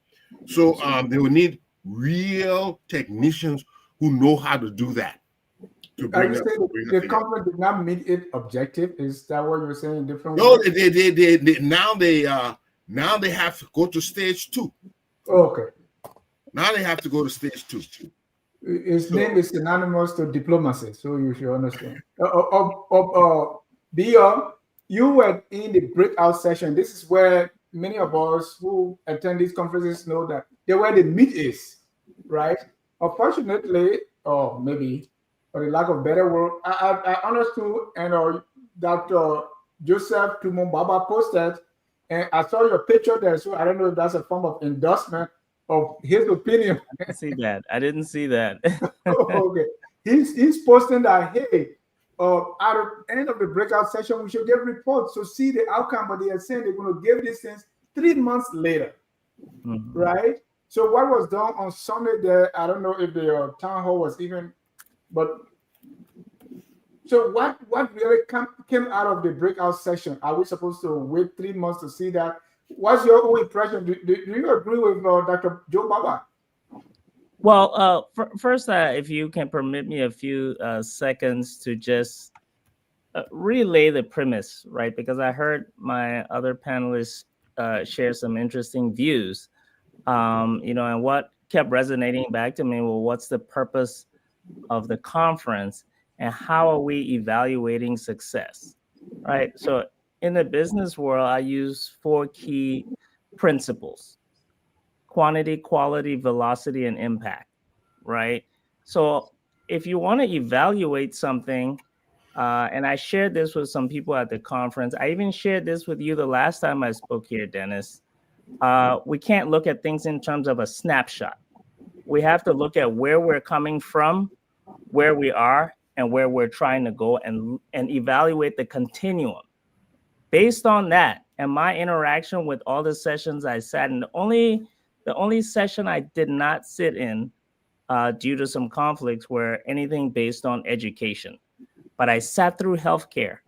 So they will need real technicians who know how to do that. To Are bring you up, saying bring up the together. conference did not meet its objective? Is that what you're saying? Different No, ways? now they have to go to stage 2. Okay. Now they have to go to stage 2. His name is synonymous to diplomacy, so you should understand. Beyond, you were in the breakout session. This is where many of us who attend these conferences know that they where the meat is, right? Unfortunately, or maybe for the lack of better word, I understood, and Dr. Joseph Tumumbaba posted, and I saw your picture there, so I don't know if that's a form of endorsement of his opinion. I didn't see that. I didn't see that. Okay, he's posting that, hey, at the end of the breakout session, we should get reports to see the outcome, but they are saying they're going to give these things 3 months later, right? So what was done on Summit there, I don't know if the town hall was even, but so what really came out of the breakout session? Are we supposed to wait 3 months to see that? What's your own impression? Do you agree with Dr. Joe Baba? Well, first, if you can permit me a few seconds to just relay the premise, right? Because I heard my other panelists share some interesting views, and what kept resonating back to me, well, what's the purpose of the conference and how are we evaluating success, right? So in the business world, I use 4 key principles: quantity, quality, velocity, and impact, right? So if you want to evaluate something, and I shared this with some people at the conference, I even shared this with you the last time I spoke here, Dennis. We can't look at things in terms of a snapshot. We have to look at where we're coming from, where we are, and where we're trying to go, and evaluate the continuum. Based on that and my interaction with all the sessions I sat in, the only session I did not sit in due to some conflicts were anything based on education. But I sat through healthcare.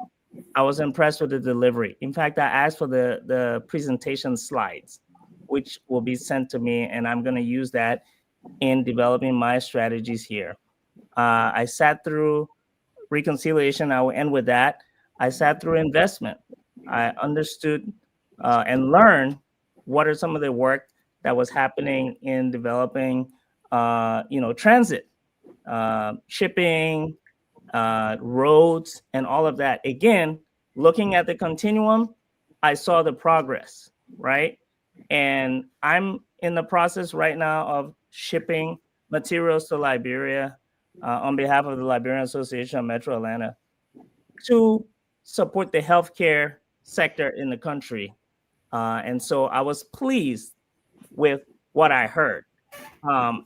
I was impressed with the delivery. In fact, I asked for the presentation slides, which will be sent to me, and I'm going to use that in developing my strategies here. I sat through reconciliation. I will end with that. I sat through investment. I understood and learned what are some of the work that was happening in developing, transit, shipping, roads, and all of that. Again, looking at the continuum, I saw the progress, right? And I'm in the process right now of shipping materials to Liberia on behalf of the Liberian Association of Metro Atlanta to support the healthcare sector in the country. And so I was pleased with what I heard.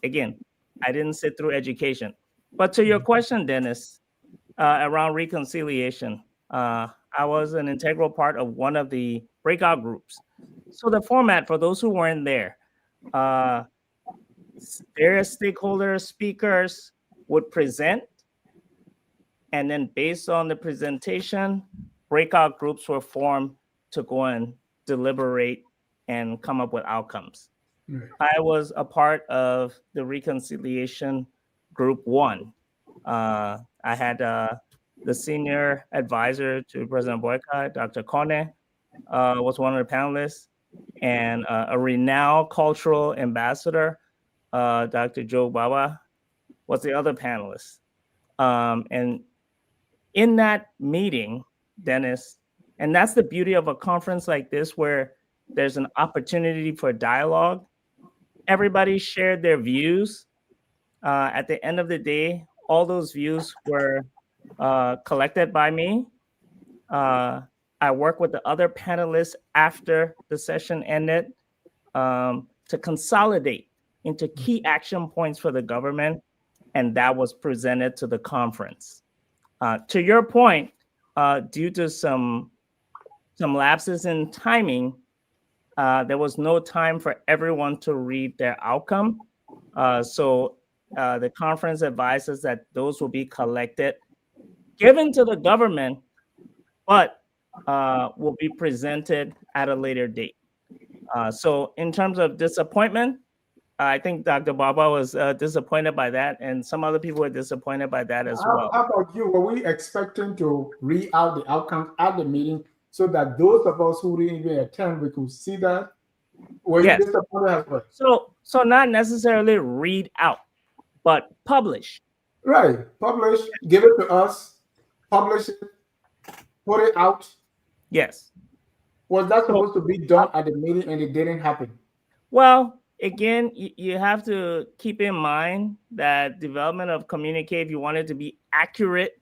Again, I didn't sit through education. But to your question, Dennis, around reconciliation, I was an integral part of one of the breakout groups. So the format, for those who weren't there, various stakeholders, speakers would present, and then based on the presentation, breakout groups were formed to go and deliberate and come up with outcomes. I was a part of the reconciliation group 1. I had the senior advisor to President Boycott, Dr. Kone, was one of the panelists, and a renowned cultural ambassador, Dr. Joe Baba, was the other panelist. And in that meeting, Dennis, and that's the beauty of a conference like this, where there's an opportunity for dialogue. Everybody shared their views. At the end of the day, all those views were collected by me. I worked with the other panelists after the session ended to consolidate into key action points for the government, and that was presented to the conference. To your point, due to some lapses in timing, there was no time for everyone to read their outcome. So the conference advises that those will be collected, given to the government, but will be presented at a later date. So in terms of disappointment, I think Dr. Baba was disappointed by that, and some other people were disappointed by that as well. How about you? Were we expecting to read out the outcomes at the meeting so that those of us who didn't even attend, we could see that? Were Yes. you disappointed as well? So not necessarily read out, but publish. Right. Publish, give it to us, publish it, put it out. Yes. Was that supposed to be done at the meeting and it didn't happen? Well, again, you have to keep in mind that development of communique, if you want it to be accurate,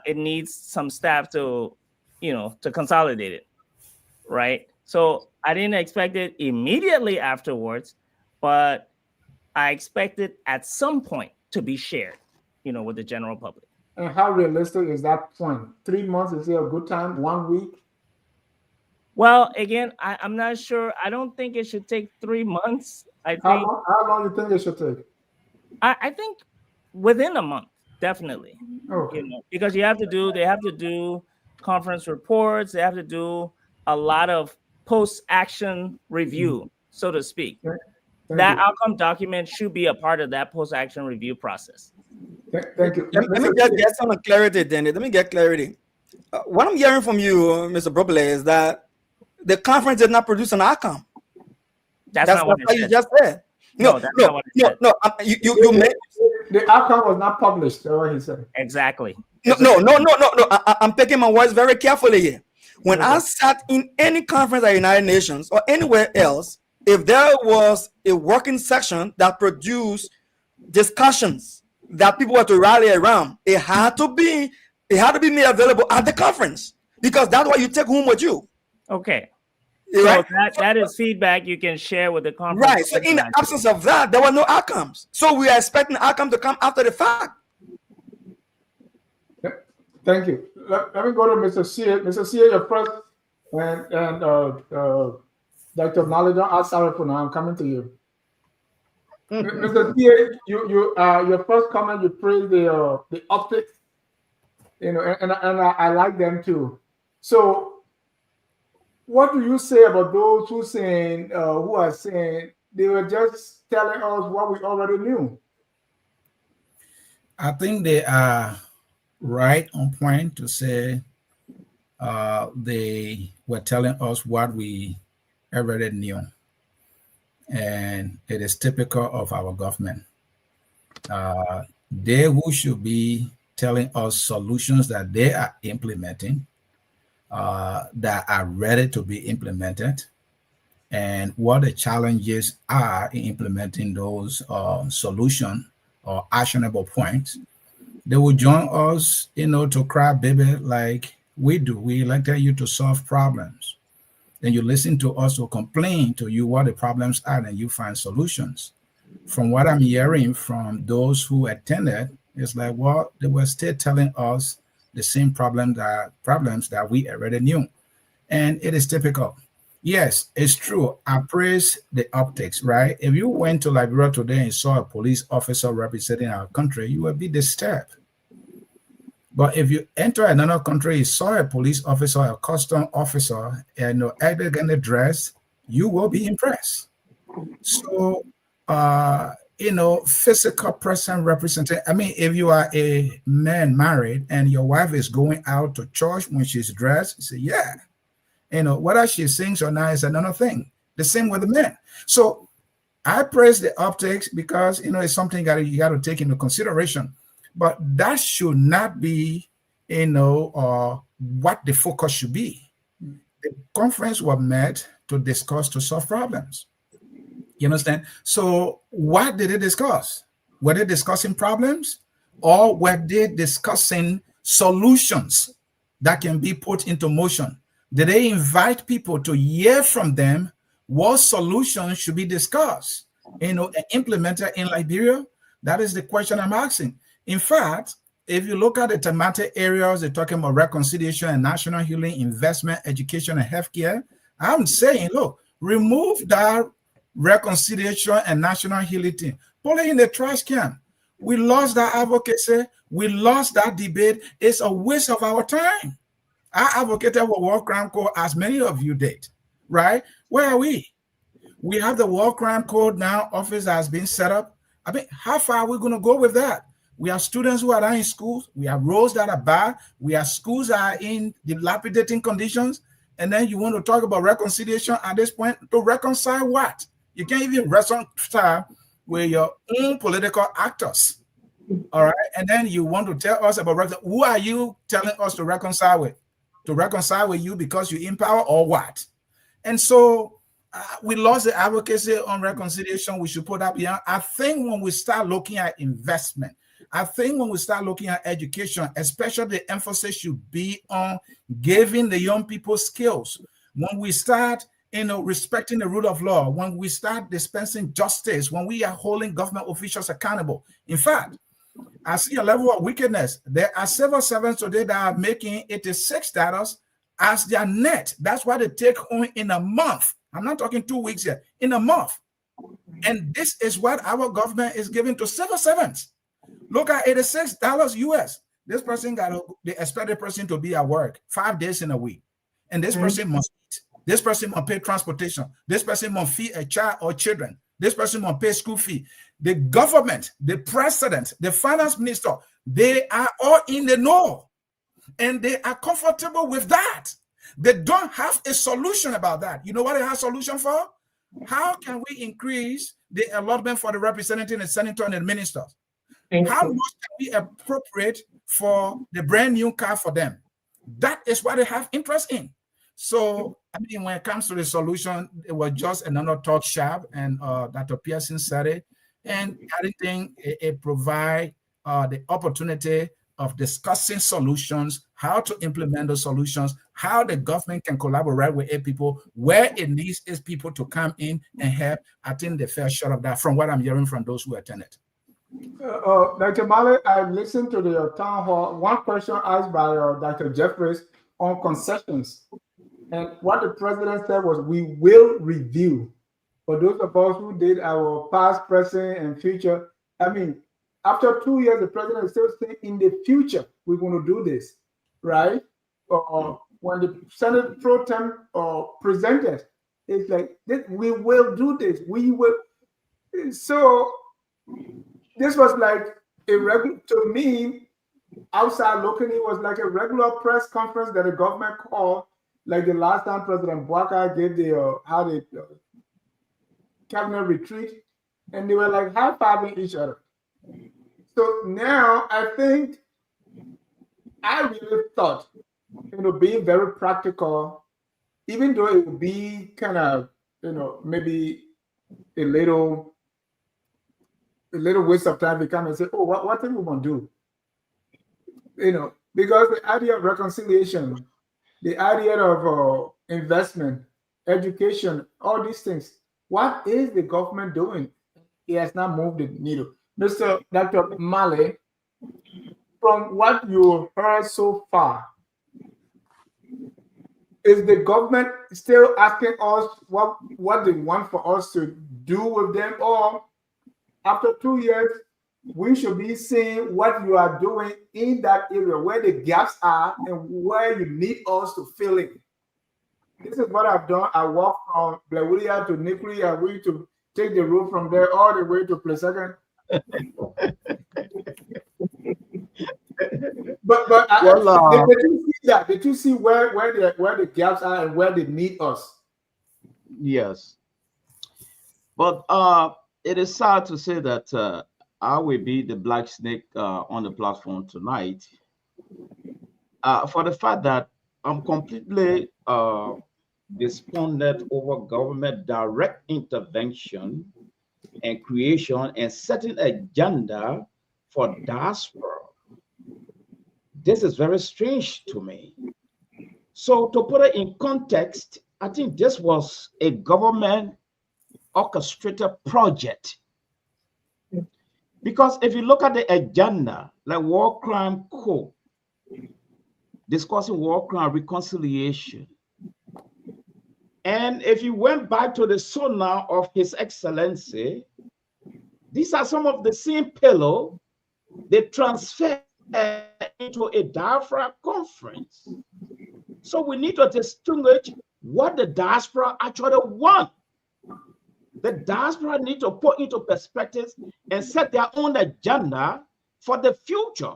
it needs some staff to, to consolidate it, right? So I didn't expect it immediately afterwards, but I expect it at some point to be shared, with the general public. And how realistic is that point? 3 months, is it a good time? 1 week? Well, again, I'm not sure. I don't think it should take 3 months. How long do you think it should take? I think within a month, definitely. Okay. Because they have to do conference reports. They have to do a lot of post-action review, so to speak. That outcome document should be a part of that post-action review process. Thank you. Let me get some clarity, Danny. Let me get clarity. What I'm hearing from you, Mr. Broble, is that the conference did not produce an outcome. That's not what you just said. No, that's not what I said. You made the outcome was not published. That's what he said. Exactly. No. I'm picking my words very carefully here. When I sat in any conference at United Nations or anywhere else, if there was a working section that produced discussions that people were to rally around, it had to be made available at the conference, because that's what you take home with you. Okay. Right? So that is feedback you can share with the conference. Right. So in the absence of that, there were no outcomes. So we are expecting outcomes to come after the fact. Thank you. Let me go to Mr. Sear. Mr. Sear, your first, and Dr. Knowledge, I'm sorry for now. I'm coming to you. Mr. Sear, your first comment, you praised the optics, and I like them too. So, what do you say about those who are saying they were just telling us what we already knew? I think they are right on point to say they were telling us what we already knew. And it is typical of our government. They who should be telling us solutions that they are implementing, that are ready to be implemented, and what the challenges are in implementing those solutions or actionable points. They will join us, to cry baby like we do. We elected you to solve problems. Then you listen to us or complain to you what the problems are, and you find solutions. From what I'm hearing from those who attended, it's like, well, they were still telling us the same problems that we already knew. And it is typical. Yes, it's true. I praise the optics, right? If you went to Liberia today and saw a police officer representing our country, you would be disturbed. But if you enter another country, you saw a police officer, a custom officer, and elegantly dressed, you will be impressed. So, physical person representing. I mean, if you are a man married and your wife is going out to church when she's dressed, you say, yeah. Whether she sings or not is another thing. The same with the men. So I praise the optics because, it's something that you got to take into consideration. But that should not be, what the focus should be. The conference was met to discuss, to solve problems. You understand? So what did they discuss? Were they discussing problems, or were they discussing solutions that can be put into motion? Did they invite people to hear from them what solutions should be discussed, and implemented in Liberia? That is the question I'm asking. In fact, if you look at the thematic areas, they're talking about reconciliation and national healing, investment, education, and healthcare. I'm saying, look, remove that reconciliation and national healing thing. Put it in the trash can. We lost that advocacy. We lost that debate. It's a waste of our time. I advocated for World Crime Court, as many of you did. right? Where are we? We have the War Crime Code now, office has been set up. I mean, how far are we going to go with that? We have students who are not in schools. We have roads that are bad. We have schools that are in dilapidating conditions. And then you want to talk about reconciliation at this point? To reconcile what? You can't even reconcile with your own political actors. All right. And then you want to tell us about who are you telling us to reconcile with? To reconcile with you because you're in power or what? And so we lost the advocacy on reconciliation. We should put up here. I think when we start looking at investment, I think when we start looking at education, especially the emphasis should be on giving the young people skills. When we start, respecting the rule of law, when we start dispensing justice, when we are holding government officials accountable. In fact, I see a level of wickedness. There are civil servants today that are making $86 as their net. That's what they take home in a month. I'm not talking 2 weeks here, in a month. And this is what our government is giving to civil servants. Look at $86 US. This person they expect the person to be at work 5 days in a week. And this person must eat. This person must pay transportation. This person must feed a child or children. This person must pay school fee. The government, the president, the finance minister, they are all in the know. And they are comfortable with that. They don't have a solution about that. You know what they have a solution for? How can we increase the allotment for the representative, the senator, and the ministers? How much can we appropriate for the brand new car for them? That is what they have interest in. So, I mean, when it comes to the solution, it was just another talk shop, and Dr. Pearson said it. And I think it provides the opportunity of discussing solutions, how to implement those solutions, how the government can collaborate with people, where it needs its people to come in and help. I think the fair share of that from what I'm hearing from those who attended. Dr. Malley, I listened to the town hall. One question asked by Dr. Jeffries on concessions. And what the president said was, we will review. For those of us who did our past, present, and future, I mean, after 2 years, the president is still saying, in the future, we're going to do this, right? When the Senate pro tem presented, it's like, we will do this. We will. So this was like a regular, to me, outside looking, it was like a regular press conference that the government called, like the last time President Bwaka gave the cabinet retreat, and they were like high-fiving each other. So now I think I really thought, being very practical, even though it would be kind of, maybe a little waste of time to come and say, oh, what thing we want to do? Because the idea of reconciliation, the idea of investment, education, all these things, what is the government doing? It has not moved the needle. Dr. Malley, from what you heard so far, is the government still asking us what they want for us to do with them? Or after 2 years, we should be seeing what you are doing in that area, where the gaps are and where you need us to fill in? This is what I've done. I walked from Liberia to Nikri. I'm going to take the road from there all the way to Pleasant. but did you see that? Did you see where the gaps are and where they need us? Yes. But it is sad to say that I will be the black snake on the platform tonight for the fact that I'm completely despondent over government direct intervention and creation and setting agenda for diaspora. This is very strange to me. So to put it in context, I think this was a government orchestrated project. Because if you look at the agenda, like War Crime Code, discussing war crime reconciliation, and if you went back to the sonar of His Excellency, these are some of the same pillow they transfer into a diaspora conference. So we need to distinguish what the diaspora actually want. The diaspora need to put into perspective and set their own agenda for the future.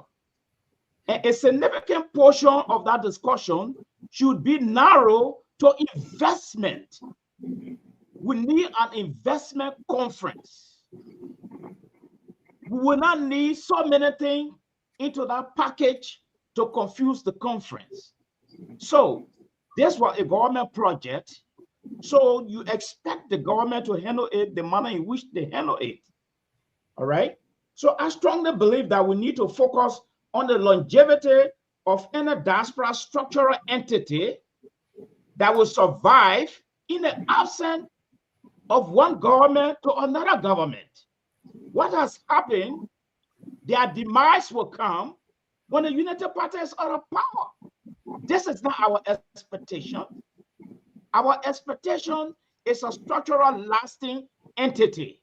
And a significant portion of that discussion should be narrow to investment. We need an investment conference. We will not need so many things into that package to confuse the conference. So this was a government project. So you expect the government to handle it the manner in which they handle it. All right. So I strongly believe that we need to focus on the longevity of any diaspora structural entity that will survive in the absence of one government to another government. What has happened, their demise will come when the United Party is out of power. This is not our expectation. Our expectation is a structural lasting entity.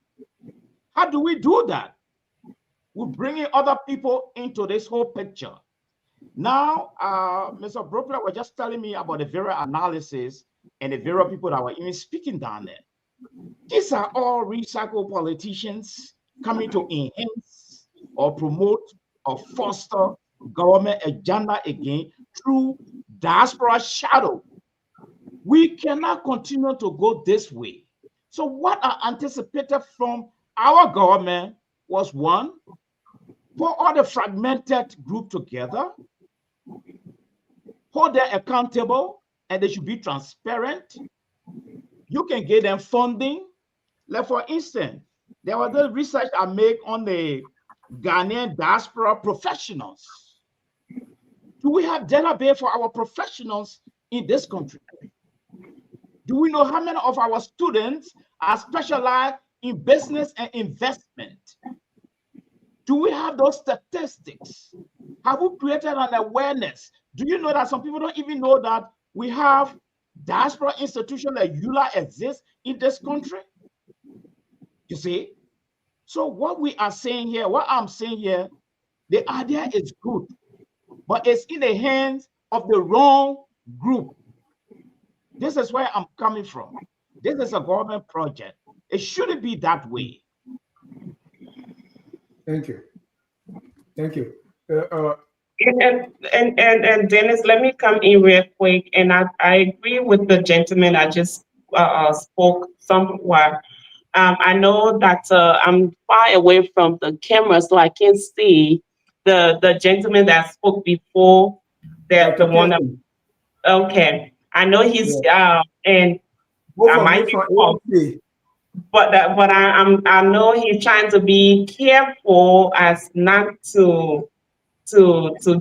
How do we do that? We're bringing other people into this whole picture. Now, Mr. Brooklyn was just telling me about the very analysis and the very people that were even speaking down there. These are all recycled politicians coming to enhance or promote or foster government agenda again through diaspora shadow. We cannot continue to go this way. So what I anticipated from our government was, one, put all the fragmented group together, hold them accountable, and they should be transparent. You can get them funding. Like for instance, there was the research I made on the Ghanaian diaspora professionals. Do we have database for our professionals in this country? Do we know how many of our students are specialized in business and investment? Do we have those statistics? Have we created an awareness? Do you know that some people don't even know that we have diaspora institutions like EULA exists in this country? You see? So what we are saying here, what I'm saying here, the idea is good, but it's in the hands of the wrong group. This is where I'm coming from. This is a government project. It shouldn't be that way. Thank you. Thank you. And Dennis, let me come in real quick. And I agree with the gentleman I just spoke somewhat. I know that I'm far away from the camera, so I can't see the gentleman that spoke before. That the one that, okay. I know he's and I might be wrong, but I know he's trying to be careful as not to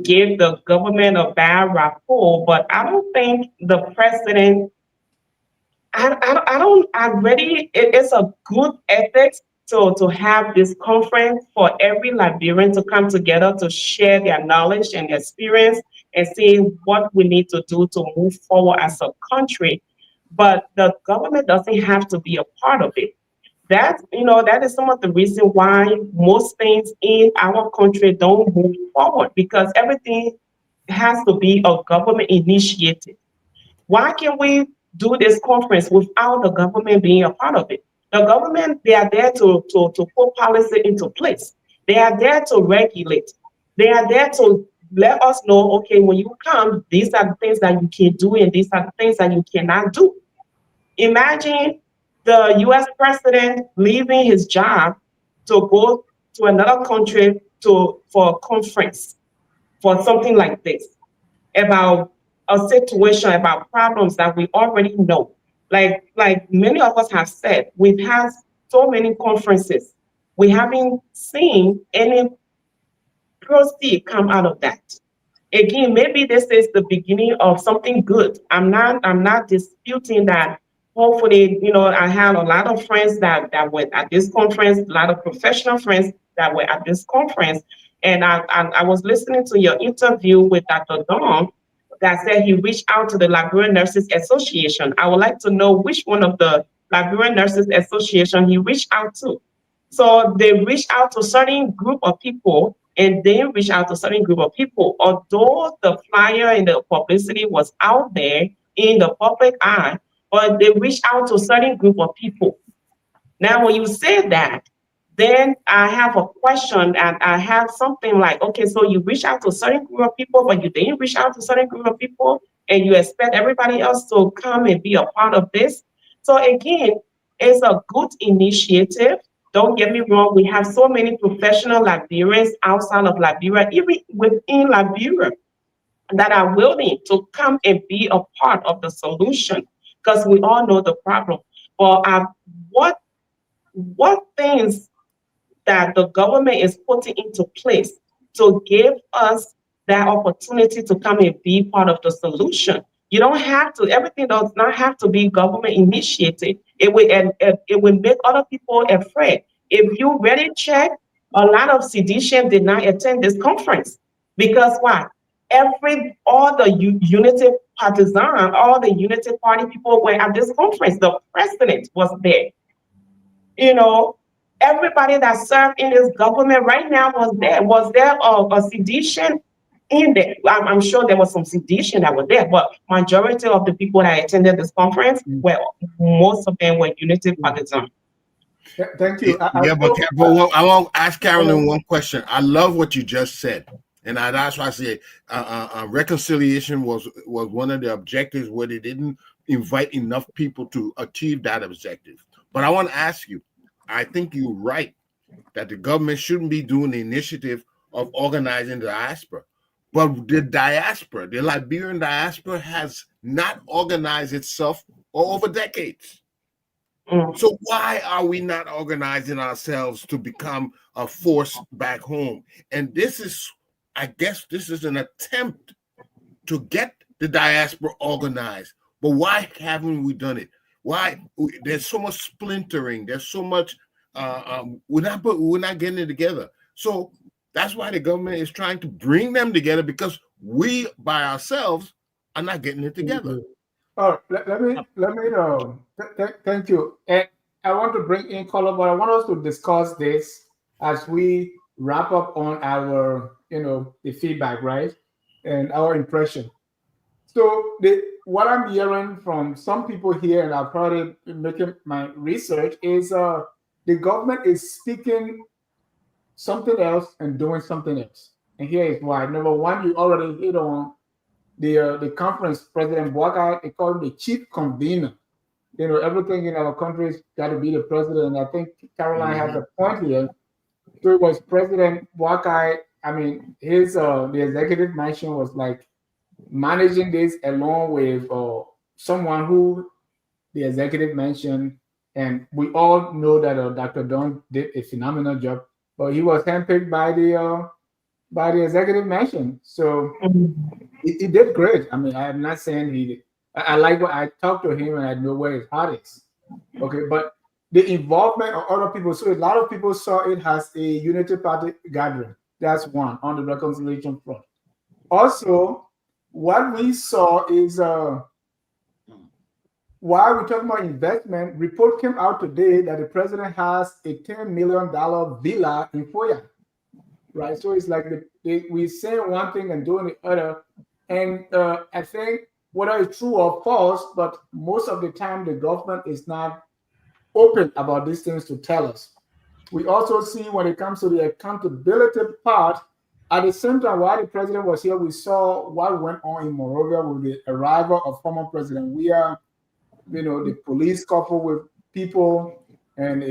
give the government a bad rapport. But I don't think the president. It's a good ethics to have this conference for every Liberian to come together to share their knowledge and experience and see what we need to do to move forward as a country. But the government doesn't have to be a part of it. That is some of the reason why most things in our country don't move forward, because everything has to be a government initiative. Why can't we do this conference without the government being a part of it? The government, they are there to put policy into place. They are there to regulate. They are there to let us know, okay, when you come, these are the things that you can do and these are the things that you cannot do. Imagine the US president leaving his job to go to another country for a conference for something like this, about a situation, about problems that we already know. Like many of us have said, we've had so many conferences. We haven't seen any proceed come out of that. Again, maybe this is the beginning of something good. I'm not disputing that. Hopefully, I have a lot of friends that were at this conference, a lot of professional friends that were at this conference. And I was listening to your interview with Dr. Don that said he reached out to the Liberian Nurses Association. I would like to know which one of the Liberian Nurses Association he reached out to. So they reached out to a certain group of people, and they reached out to a certain group of people. Although the flyer and the publicity was out there, in the public eye, but they reach out to a certain group of people. Now, when you say that, then I have a question and I have something like, okay, so you reach out to a certain group of people, but you didn't reach out to a certain group of people, and you expect everybody else to come and be a part of this. So again, it's a good initiative. Don't get me wrong, we have so many professional Liberians outside of Liberia, even within Liberia, that are willing to come and be a part of the solution, because we all know the problem. But what things that the government is putting into place to give us that opportunity to come and be part of the solution? You don't have to, everything does not have to be government initiated. It will make other people afraid. If you really check, a lot of sedition did not attend this conference. Because why? All the unity partisan, all the unity party people were at this conference. The president was there. You know, everybody that served in this government right now was there. Was there a sedition in there? I'm sure there was some sedition that was there, but majority of the people that attended this conference, well, most of them were unity partisan. Thank you. I want to ask Carolyn one question. I love what you just said. And that's why I say reconciliation was one of the objectives where they didn't invite enough people to achieve that objective. But I want to ask you, I think you're right that the government shouldn't be doing the initiative of organizing the diaspora. But the diaspora, the Liberian diaspora, has not organized itself over decades. So why are we not organizing ourselves to become a force back home? And I guess this is an attempt to get the diaspora organized. But why haven't we done it? Why? There's so much splintering. There's so much. We're not getting it together. So that's why the government is trying to bring them together, because we by ourselves are not getting it together. Oh, let me thank you. And I want to bring in Color, but I want us to discuss this as we wrap up on our, the feedback, right? And our impression. So what I'm hearing from some people here, and I've probably been making my research, is the government is speaking something else and doing something else. And here is why. Number one, you already hit on the conference. President Breakout, they call him the chief convener. Everything in our country's got to be the president. And I think Caroline has a point here. So it was President Breakout. I mean, his the executive mansion was like managing this along with someone who the executive mentioned, and we all know that Dr. Don did a phenomenal job, but he was handpicked by the executive mansion. So he did great. I mean, I'm not saying he did. I like what I talked to him and I know where his heart is. Okay, but the involvement of other people. So a lot of people saw it as a unity party gathering. That's one on the reconciliation front. Also, what we saw is while we're talking about investment, report came out today that the president has a $10 million villa in Foya, right? So it's like we're saying one thing and doing the other. And I think whether it's true or false, but most of the time the government is not open about these things to tell us. We also see when it comes to the accountability part, at the same time, while the president was here, we saw what went on in Monrovia with the arrival of former President Weah, the police coupled with people, and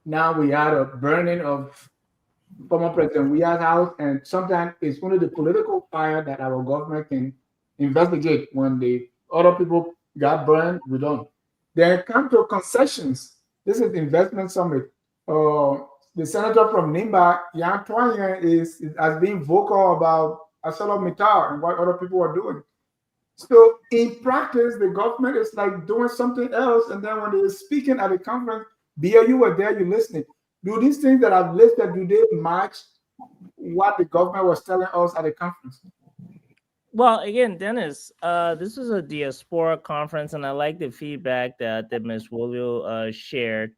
now we had a burning of former President Weah's house. And sometimes it's only the political fire that our government can investigate. When the other people got burned, we don't. Then come to concessions. This is the investment summit. The senator from Nimba, Yan Twanya, has been vocal about ArcelorMittal and what other people are doing. So in practice, the government is like doing something else. And then when they're speaking at the conference, you were there, you listening. Do these things that I've listed, do they match what the government was telling us at the conference? Well, again, Dennis, this is a diaspora conference, and I like the feedback that Ms. Wolio shared,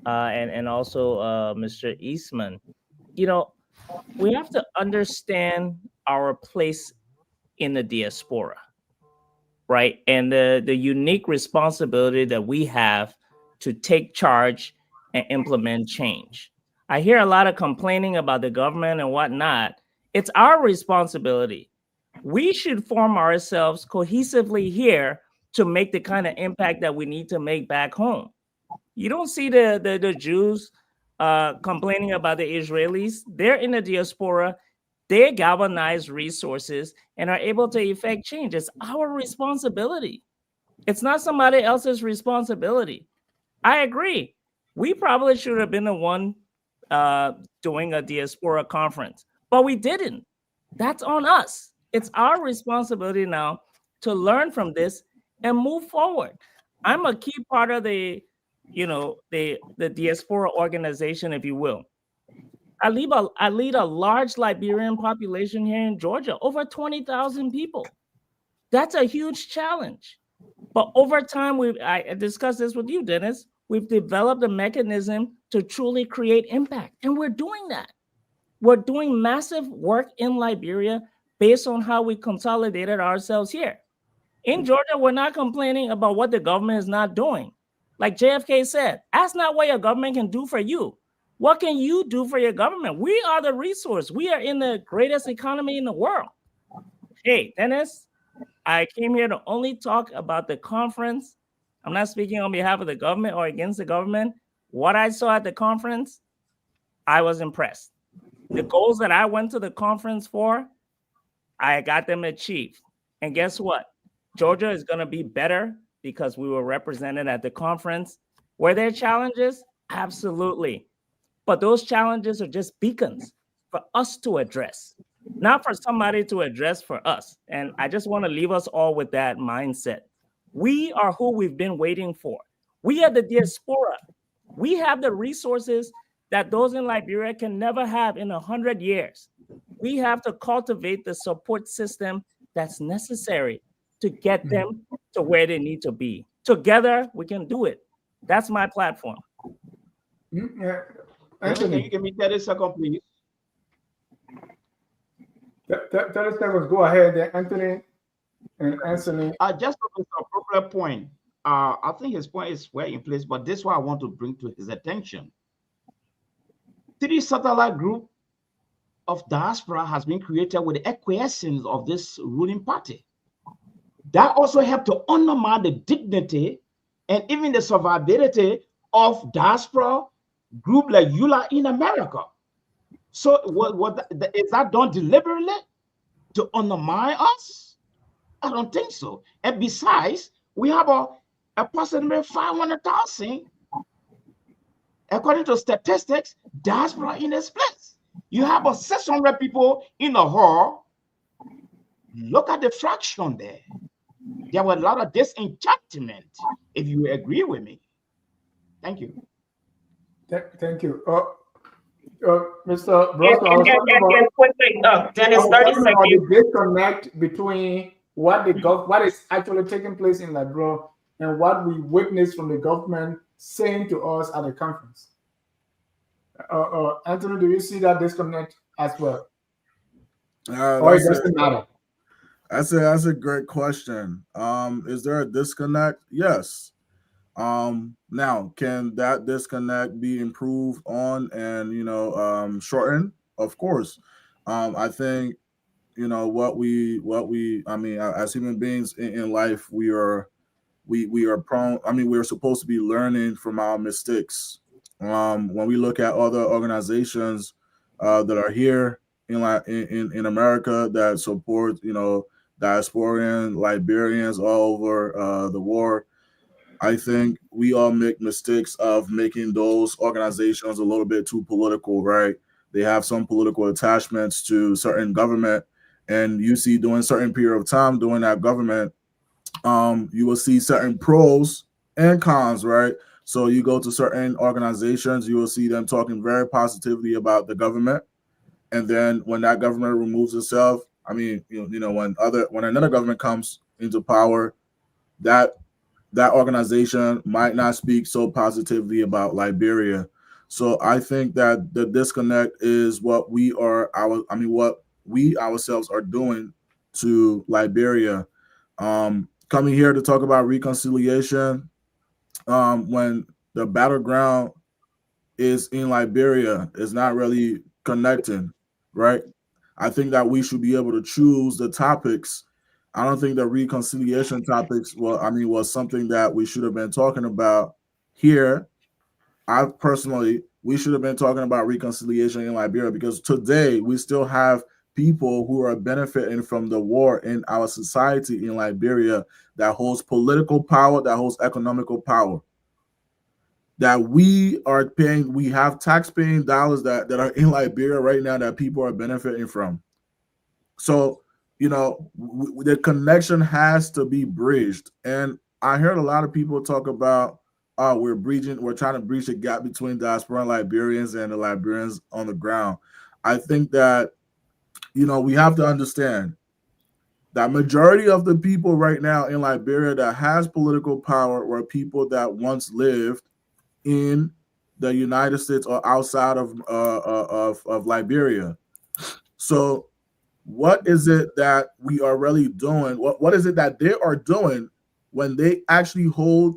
and also Mr. Eastman. We have to understand our place in the diaspora. right? And the unique responsibility that we have to take charge and implement change. I hear a lot of complaining about the government and whatnot. It's our responsibility. We should form ourselves cohesively here to make the kind of impact that we need to make back home. You don't see the Jews complaining about the Israelis. They're in the diaspora. They galvanize resources and are able to effect change. It's our responsibility. It's not somebody else's responsibility. I agree. We probably should have been the one doing a diaspora conference, but we didn't. That's on us. It's our responsibility now to learn from this and move forward. I'm a key part of the diaspora organization, if you will. I lead a large Liberian population here in Georgia, over 20,000 people. That's a huge challenge. But over time, I discussed this with you, Dennis. We've developed a mechanism to truly create impact, and we're doing that. We're doing massive work in Liberia based on how we consolidated ourselves here. In Georgia, we're not complaining about what the government is not doing. Like JFK said, ask not what your government can do for you. What can you do for your government? We are the resource. We are in the greatest economy in the world. Hey, Dennis, I came here to only talk about the conference. I'm not speaking on behalf of the government or against the government. What I saw at the conference, I was impressed. The goals that I went to the conference for, I got them achieved. And guess what? Georgia is going to be better because we were represented at the conference. Were there challenges? Absolutely. But those challenges are just beacons for us to address, not for somebody to address for us. And I just want to leave us all with that mindset. We are who we've been waiting for. We are the diaspora. We have the resources that those in Liberia can never have in 100 years. We have to cultivate the support system that's necessary to get them to where they need to be. Together, we can do it. That's my platform. Anthony, can you give me 30 seconds, please? 30 seconds. Go ahead, Anthony. And Anthony. Just to make an appropriate point. I think his point is well in place, but this is what I want to bring to his attention. 3 satellite group of diaspora has been created with the acquiescence of this ruling party. That also helped to undermine the dignity and even the survivability of diaspora group like EULA in America. So is that done deliberately to undermine us? I don't think so. And besides, we have approximately 500,000, according to statistics, diaspora in this place. You have 600 people in the hall. Look at the fraction there. There were a lot of disenchantment, if you agree with me. Thank you. Thank you. Mr. Brosso, Dennis, 30 seconds. The disconnect between what is actually taking place in Liberia and what we witnessed from the government saying to us at the conference. Anthony, do you see that disconnect as well? Or it doesn't matter? That's a great question. Is there a disconnect? Yes. Now, can that disconnect be improved on and shortened? Of course. I think what we as human beings in life, we are prone. We're supposed to be learning from our mistakes. When we look at other organizations that are here in America that support diasporan Liberians all over the world, I think we all make mistakes of making those organizations a little bit too political, right? They have some political attachments to certain government, and you see during certain period of time during that government, you will see certain pros and cons, right? So you go to certain organizations, you will see them talking very positively about the government, and then when that government removes itself, when another government comes into power, that organization might not speak so positively about Liberia. So I think that the disconnect is what we ourselves are doing to Liberia. coming here to talk about reconciliation when the battleground is in Liberia is not really connecting, right? I think that we should be able to choose the topics. I don't think the reconciliation topics, was something that we should have been talking about here. We should have been talking about reconciliation in Liberia because today we still have people who are benefiting from the war in our society in Liberia that holds political power, that holds economical power. That we are paying, we have tax-paying dollars that are in Liberia right now that people are benefiting from. So, the connection has to be bridged. And I heard a lot of people talk about, we're trying to bridge the gap between diaspora Liberians and the Liberians on the ground. I think that, we have to understand that majority of the people right now in Liberia that has political power were people that once lived in the United States or outside of Liberia. So what is it that we are really doing? What is it that they are doing when they actually hold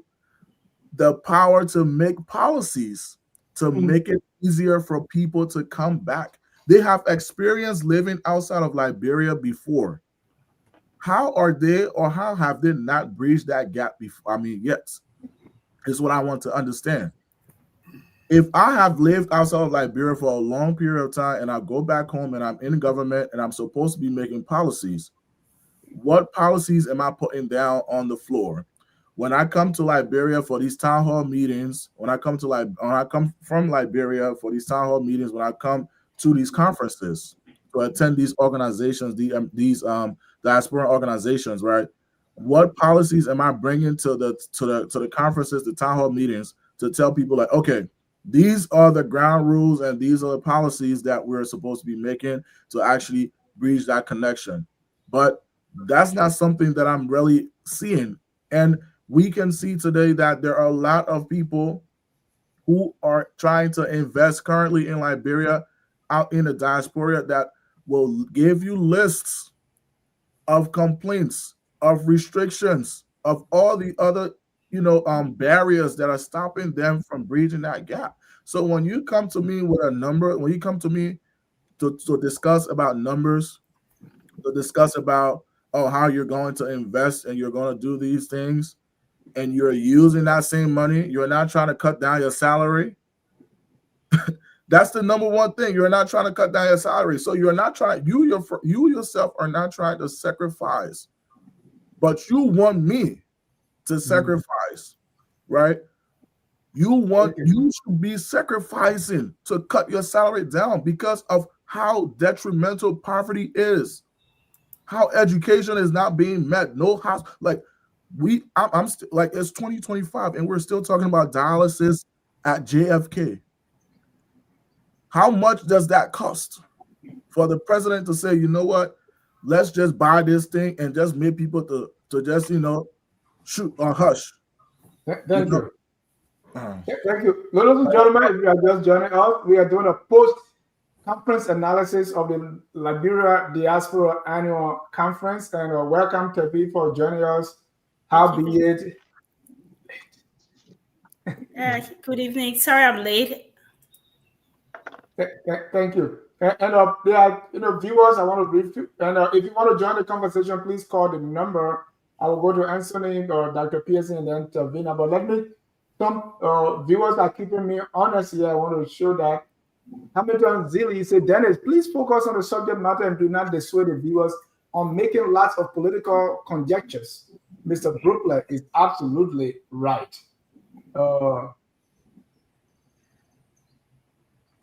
the power to make policies to make it easier for people to come back? They have experience living outside of Liberia before. How are they, or how have they not bridged that gap before? Yet is what I want to understand. If I have lived outside of Liberia for a long period of time and I go back home and I'm in government and I'm supposed to be making policies, what policies am I putting down on the floor? When I come to Liberia for these town hall meetings, when I come from Liberia for these town hall meetings, when I come to these conferences to attend these organizations, these diaspora organizations, right? What policies am I bringing to the conferences, the town hall meetings, to tell people like, okay, these are the ground rules and these are the policies that we're supposed to be making to actually bridge that connection? But that's not something that I'm really seeing. And we can see today that there are a lot of people who are trying to invest currently in Liberia out in the diaspora that will give you lists of complaints, of restrictions, of all the other barriers that are stopping them from bridging that gap. So when you come to me with a number, when you come to me to discuss about numbers, to discuss about how you're going to invest and you're going to do these things, and you're using that same money, you're not trying to cut down your salary. That's the number one thing. You're not trying to cut down your salary. So you're not trying, you yourself are not trying to sacrifice, but you want me to sacrifice, right? You should be sacrificing to cut your salary down because of how detrimental poverty is, how education is not being met. No house, like I'm still like, it's 2025 and we're still talking about dialysis at JFK. How much does that cost for the president to say, you know what, let's just buy this thing and just make people to just shoot or hush? Thank you. Thank you. Ladies and gentlemen, if you are just joining us, we are doing a post-conference analysis of the Liberia Diaspora Annual Conference, and welcome to people for joining us. How be it? Good evening. Sorry I'm late. Thank you. And there are viewers I want to brief you. And if you want to join the conversation, please call the number. I will go to Anthony or Dr. Pearson and then to Vina. But some viewers are keeping me honest here. I want to show that. Hamilton Zilli said, Dennis, please focus on the subject matter and do not dissuade the viewers on making lots of political conjectures. Mr. Brookler is absolutely right.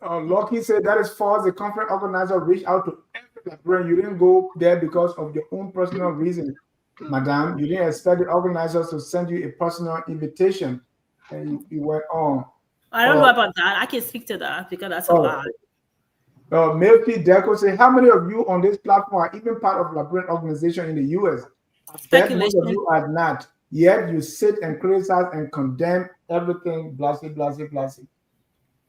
Loki said that is false. The conference organizer reached out to every Liberian. You didn't go there because of your own personal reason, madam. You didn't expect the organizers to send you a personal invitation, and you went on. I don't know about that. I can speak to that because that's a lie. Melfi Deco said, how many of you on this platform are even part of Liberian organization in the U.S.? That most of you are not. Yet you sit and criticize and condemn everything, blasé, blasé, blasé.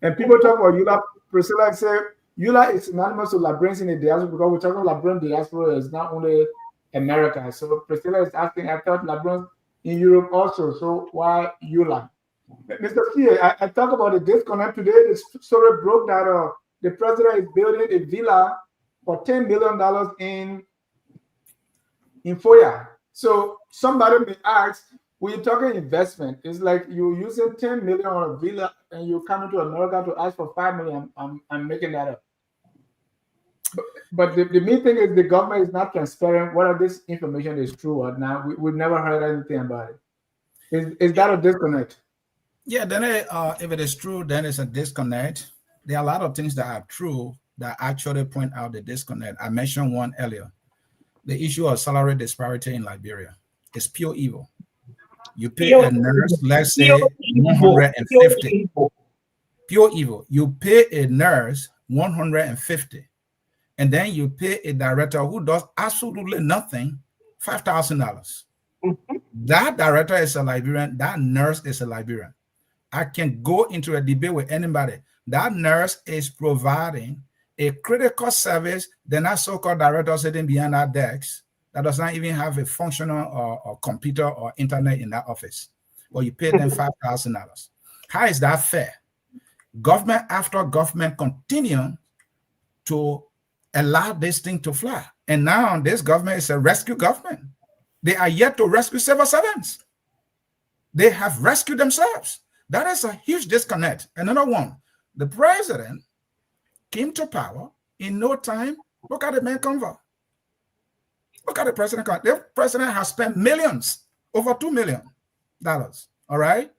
And people talk about Eula. Priscilla said, Eula is synonymous to Liberians in the diaspora because we're talking Liberian diaspora is not only America. So Priscilla is asking, I thought LeBron's in Europe also, so why EULA? Mr. C, I talked about the disconnect today. The story broke that the president is building a villa for $10 billion in Foya. So somebody may ask, when you're talking investment, it's like you're using 10 million on a villa and you're coming to America to ask for 5 million. I'm making that up. But the main thing is the government is not transparent whether this information is true or not. We've never heard anything about it. Is that a disconnect? Yeah, then if it is true, then it's a disconnect. There are a lot of things that are true that actually point out the disconnect. I mentioned one earlier. The issue of salary disparity in Liberia is pure evil. You pay a nurse, let's say 150. Pure evil. You pay a nurse 150, and then you pay a director who does absolutely nothing $5,000. That director is a Liberian. That nurse is a Liberian. I can go into a debate with anybody. That nurse is providing a critical service than that so-called director sitting behind that desk that does not even have a functional or computer or internet in that office. Well, you pay them $5,000. How is that fair? Government after government continue to allow this thing to fly. And now this government is a rescue government. They are yet to rescue civil servants. They have rescued themselves. That is a huge disconnect. Another one, the president came to power in no time. Look at the man convo. Look at the president. The president has spent millions, over $2 million, all right,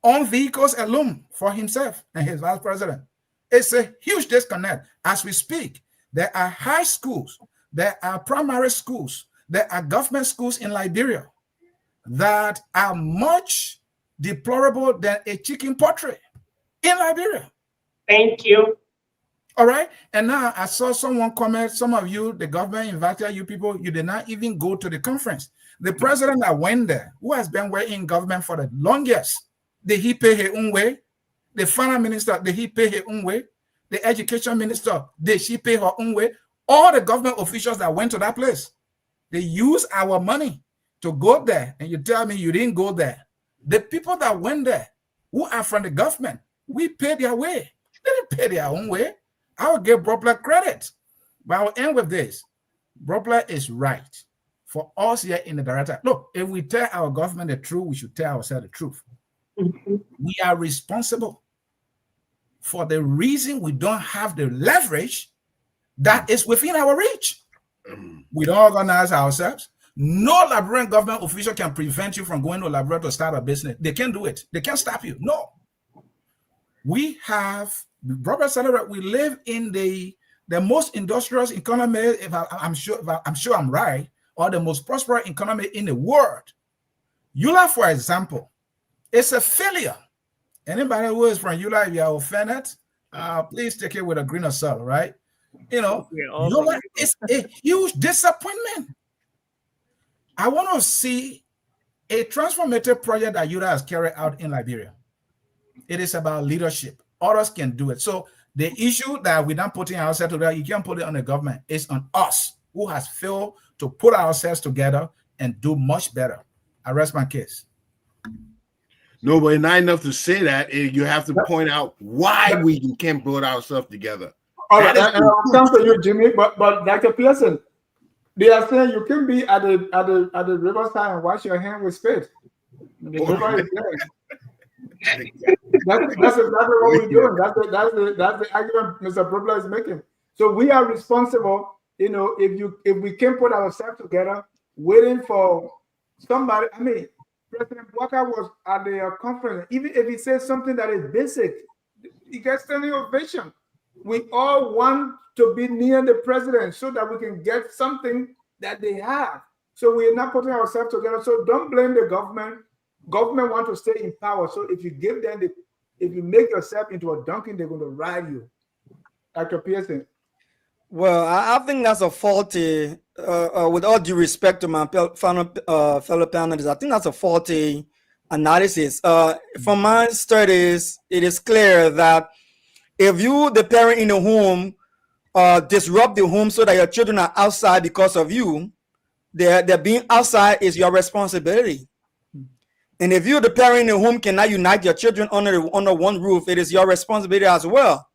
on vehicles alone for himself and his vice president. It's a huge disconnect. As we speak, there are high schools, there are primary schools, there are government schools in Liberia that are much deplorable than a chicken pottery in Liberia. Thank you. All right. And now I saw someone comment, some of you, the government invited you people, you did not even go to the conference. The president that went there, who has been working in government for the longest, did he pay his own way? The finance minister, did he pay his own way? The education minister, did she pay her own way? All the government officials that went to that place, they use our money to go there. And you tell me you didn't go there. The people that went there, who are from the government, we paid their way. They didn't pay their own way. I will give Bropler credit. But I'll end with this. Bropler is right. For us here in the director, look, if we tell our government the truth, we should tell ourselves the truth. We are responsible for the reason we don't have the leverage that is within our reach. We don't organize ourselves. No Liberian government official can prevent you from going to Liberia to start a business. They can't do it. They can't stop you. No. We have, Robert said that we live in the most industrious economy, I'm sure I'm right, or the most prosperous economy in the world. EULA, for example, is a failure. Anybody who is from EULA, if you are offended, please take it with a grain of salt, right? You know, EULA is a huge disappointment. I want to see a transformative project that EULA has carried out in Liberia. It is about leadership. Others can do it. So the issue that we're not putting ourselves together, you can't put it on the government. It's on us who has failed to put ourselves together and do much better. I rest my case. No, but not enough to say that. You have to point out why we can't put ourselves together. All right, I'll come to you, Jimmy. But Dr. Pearson, they are saying you can be at the riverside and wash your hand with spit. The river is there. That's exactly what we're doing. That's the argument Mr. Probler is making. So we are responsible. You know, if we can put ourselves together, waiting for somebody. I mean, President Walker was at the conference. Even if he says something that is basic, he gets standing ovation. We all want to be near the president so that we can get something that they have. So we are not putting ourselves together. So don't blame the government. Government want to stay in power. So if you give them if you make yourself into a donkey, they're going to ride you. Dr. Pearson. Well, I think that's a faulty, with all due respect to my fellow panelists, I think that's a faulty analysis. From my studies, it is clear that if you, the parent in the home, disrupt the home so that your children are outside because of you, Their being outside is your responsibility. And if you, the parent in the home, cannot unite your children under one roof, it is your responsibility as well.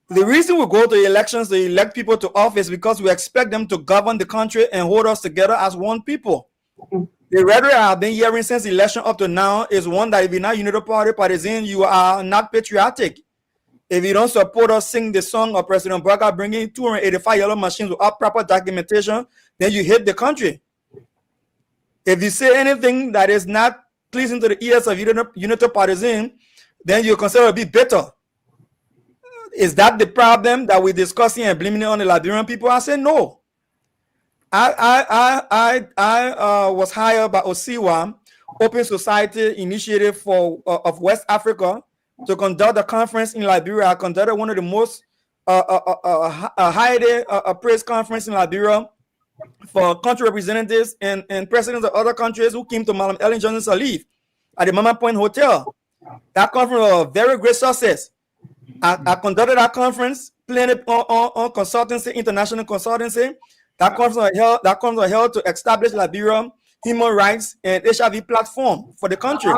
The reason we go to elections to elect people to office because we expect them to govern the country and hold us together as one people. The rhetoric I've been hearing since the election up to now is one that if you're not Unity Party partisan, you are not patriotic. If you don't support us sing the song of President Breakout bringing 285 yellow machines without proper documentation, then you hate the country. If you say anything that is not pleasing to the ears of Unity partisan, then you're considered to be bitter. Is that the problem that we're discussing and blaming it on the Liberian people? I say no. I was hired by OSIWA, Open Society Initiative of West Africa, to conduct a conference in Liberia. I conducted one of the most highly praised conference in Liberia for country representatives and presidents of other countries who came to Madam Ellen Johnson Sirleaf at the Mama Point Hotel. That conference was a very great success. I conducted that conference, playing it on consultancy, international consultancy. That conference was held to establish Liberia human rights and HIV platform for the country.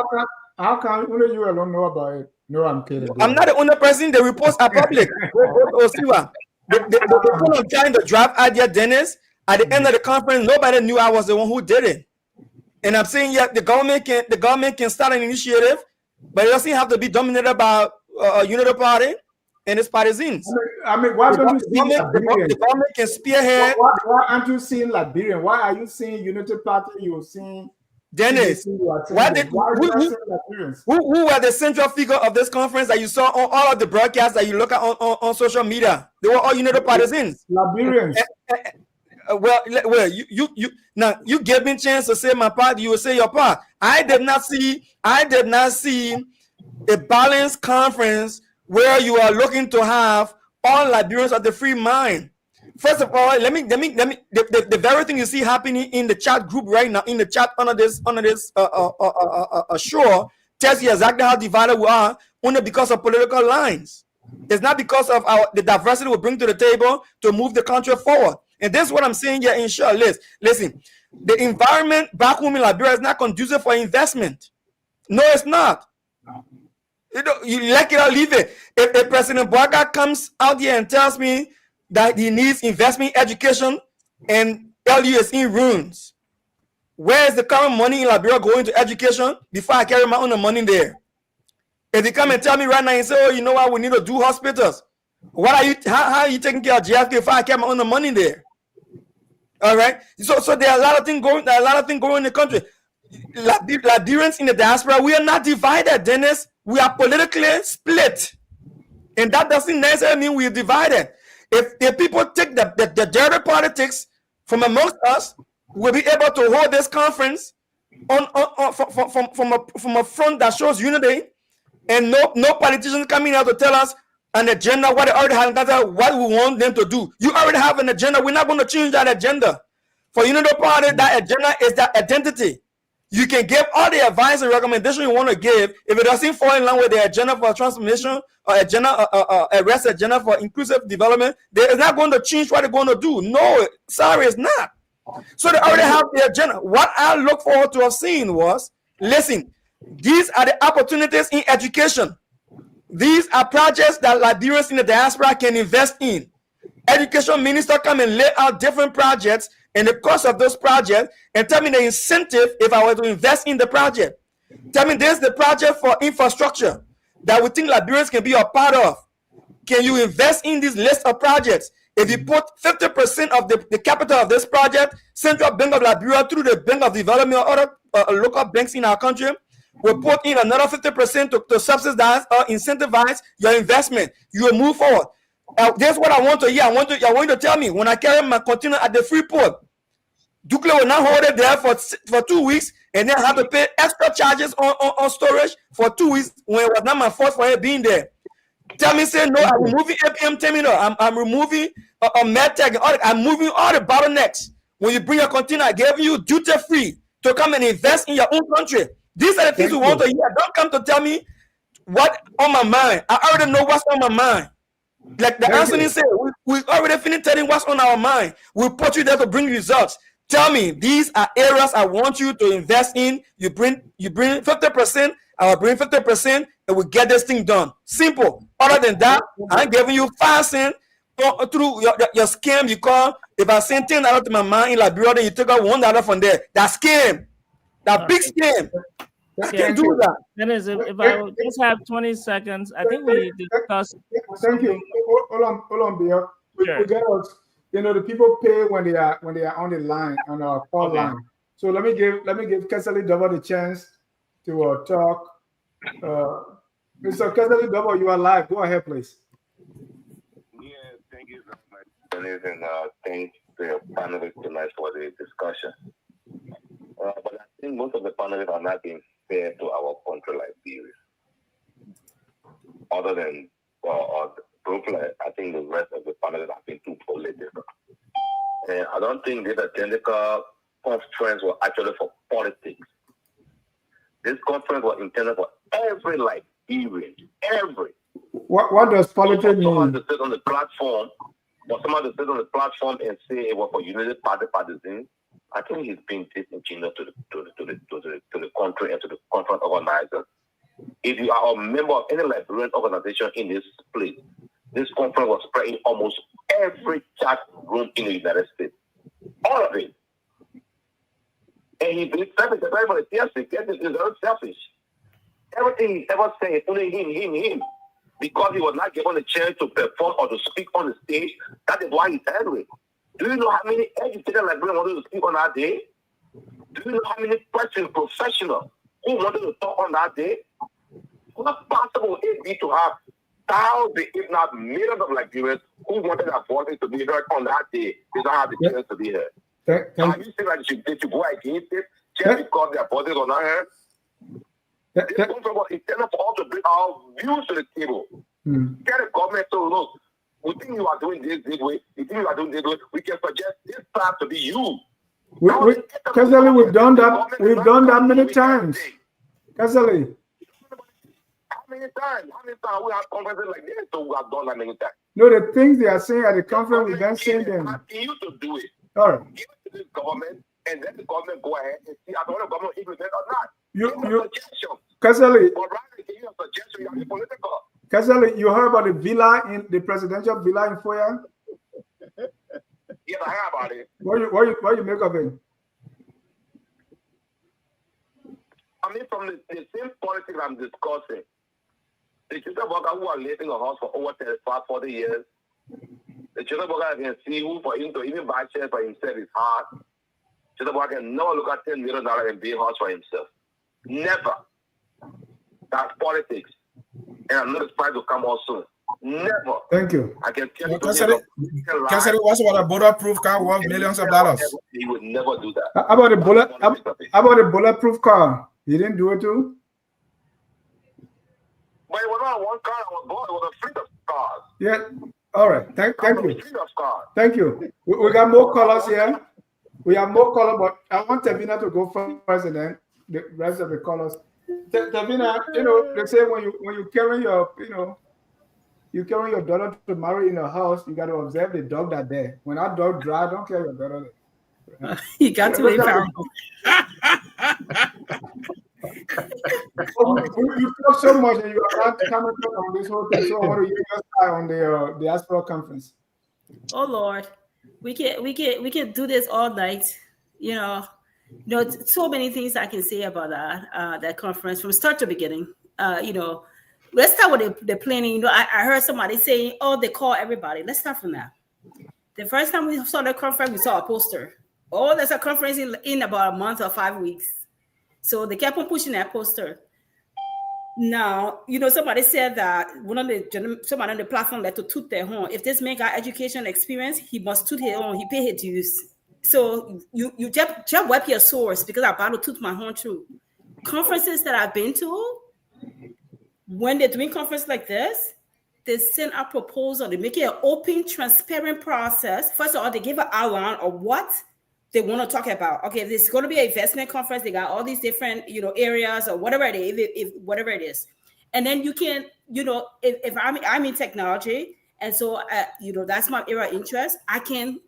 How come only you alone know about it? No, I'm kidding. I'm not the only person. The reports are public. They put on trying to drive idea, Dennis. At the end of the conference, nobody knew I was the one who did it. And I'm saying, yeah, the government can start an initiative, but it doesn't have to be dominated by Unity Party and its partisans. I mean, why don't you see the government can spearhead? Why aren't you seeing Liberian? Why are you seeing Unity Party? You're seeing Dennis. Who were the central figure of this conference that you saw on all of the broadcasts that you look at on social media? They were all Unity partisans. Liberians. Well, you gave me a chance to say my part. You will say your part. I did not see a balanced conference where you are looking to have all Liberians of the free mind. First of all, let me the very thing you see happening in the chat group right now, in the chat under this show, tells you exactly how divided we are, only because of political lines. It's not because of the diversity we bring to the table to move the country forward. And this is what I'm saying here in short list. Listen, the environment back home in Liberia is not conducive for investment. No, it's not. You like it or leave it. If President Breakout comes out here and tells me that he needs investment education and LU is in ruins, where is the current money in Liberia going to education before I carry my own money there? If he come and tell me right now and say, oh, you know what, we need to do hospitals, how are you taking care of JFK if I carry my own money there? All right. So there are a lot of things going. There are a lot of things going in the country. Liberians in the diaspora, we are not divided, Dennis. We are politically split, and that doesn't necessarily mean we are divided. If people take the dirty politics from amongst us, we'll be able to hold this conference from a front that shows unity, and no politicians coming out to tell us an agenda what they already have, what we want them to do. You already have an agenda. We're not going to change that agenda. For Unity Party, that agenda is that identity. You can give all the advice and recommendation you want to give. If it doesn't fall in line with the agenda for transformation or agenda for inclusive development, they're not going to change what they're going to do. No, sorry, it's not. So they already have the agenda. What I look forward to have seen was, listen, these are the opportunities in education. These are projects that Liberians in the diaspora can invest in. Education minister come and lay out different projects and the cost of those projects and tell me the incentive if I were to invest in the project. Tell me this is the project for infrastructure that we think Liberians can be a part of. Can you invest in this list of projects? If you put 50% of the capital of this project, Central Bank of Liberia through the Bank of Development or other local banks in our country, will put in another 50% to subsidize or incentivize your investment. You will move forward. That's what I want to hear. I want you to tell me when I carry my container at the free port, Dukle will not hold it there for 2 weeks and then have to pay extra charges on storage for 2 weeks when it was not my fault for it being there. Tell me, say no, I'm removing APM terminal. I'm removing a medtech. I'm moving all the bottlenecks. When you bring a container, I gave you duty free to come and invest in your own country. These are the things we want to hear. Don't come to tell me what on my mind. I already know what's on my mind. Like the Anthony said, we already finished telling what's on our mind. We put you there to bring results. Tell me, these are areas I want you to invest in. You bring 50%, I will bring 50%, and we get this thing done. Simple. Other than that, I'm giving you 5 cents through your scam. You call, if I send $10 to my man in Liberia, then you take out $1 from there. That scam. That big scam. I can't do that. Dennis, if I would just have 20 seconds, I think we discussed. Thank you. Hold on, Bill. We get us. You know, the people pay when they are on the line, on our call line. So let me give Kesali Double the chance to talk. Mr. Kesali Double, you are live. Go ahead, please. Yeah, thank you very much, Dennis, and thanks to the panelists tonight for the discussion. But I think most of the panelists are not being fair to our country, Liberia. Other than Brooklyn, I think the rest of the panelists have been too political. And I don't think this agenda conference was actually for politics. This conference was intended for every Liberian, every. What does politics mean? Someone to sit on the platform, or someone to sit on the platform and say it was for United Party partisans, I think he's being disingenuous to the country and to the conference organizers. If you are a member of any Liberian organization in this place, this conference was spread in almost every chat room in the United States. All of it. And he believes selfish. It's very selfish. Everything he ever said, only him. Because he was not given a chance to perform or to speak on the stage, that is why he's angry. Do you know how many educated Liberians wanted to speak on that day? Do you know how many professionals who wanted to talk on that day? What possible it be to have thousands, if not millions of Liberians who wanted their voices to be heard on that day? They don't have the chance to be heard. Have you seen that they should go against it just because their voices are not heard? This conference was intended for us to bring our views to the table. Get the government to look. We think you are doing this way. We think you are doing this way. We can suggest this path to be used. Kasali, we've done that. We've done that many times. Kasali. How many times we have conferences like this? So we have done that many times. No, the things they are saying at the conference, we've been saying them. Asking you to do it. All right. Give it to this government, and let the government go ahead and see how the government implement or not. Kasali. But rather than giving a suggestion, you have to be political. Kasali, you heard about the villa in the presidential villa in Foya? Yes, I heard about it. What you make of it? I mean, from the same politics I'm discussing, the children workers who are living in a house for over 35, 40 years, the children worker can see who for him to even buy shares for himself is hard. Children worker can never look at $10 million and buy a house for himself. Never. That's politics. And I'm not trying to come out soon. Never. Thank you. I can tell you. Kasali, what's about a bulletproof car worth millions of dollars? He would never do that. How about a bulletproof car? You didn't do it too? But it was not one car I was bought. It was a fleet of cars. Yeah. All right. Thank you. Fleet of cars. Thank you. We got more colors here. We have more color, but I want Tavina to go first and then the rest of the colors. Tavina, they say when you carry your, you carry your daughter to marry in a house, you got to observe the dog that day. When that dog dry, don't carry your daughter there. You got to be powerful. You talk so much and you are not commenting on this whole thing. So I want to hear your side on the diaspora conference. Oh Lord, we can do this all night. So many things I can say about that conference from start to beginning. Let's start with the planning. I heard somebody saying, "Oh, they call everybody." Let's start from that. The first time we saw the conference, we saw a poster. Oh, there's a conference in about a month or 5 weeks. So they kept on pushing that poster. Now, somebody said that somebody on the platform that to toot their horn. If this man got education experience, he must toot his horn. He pay his dues. So you just wipe your source because I'm about to toot my horn too. Conferences that I've been to, when they're doing conference like this, they send a proposal. They make it an open, transparent process. First of all, they give an outline of what they want to talk about. Okay, if it's going to be an investment conference, they got all these different, areas or whatever it is, if whatever it is. And then you can, if I'm in technology, and so, that's my area of interest, I can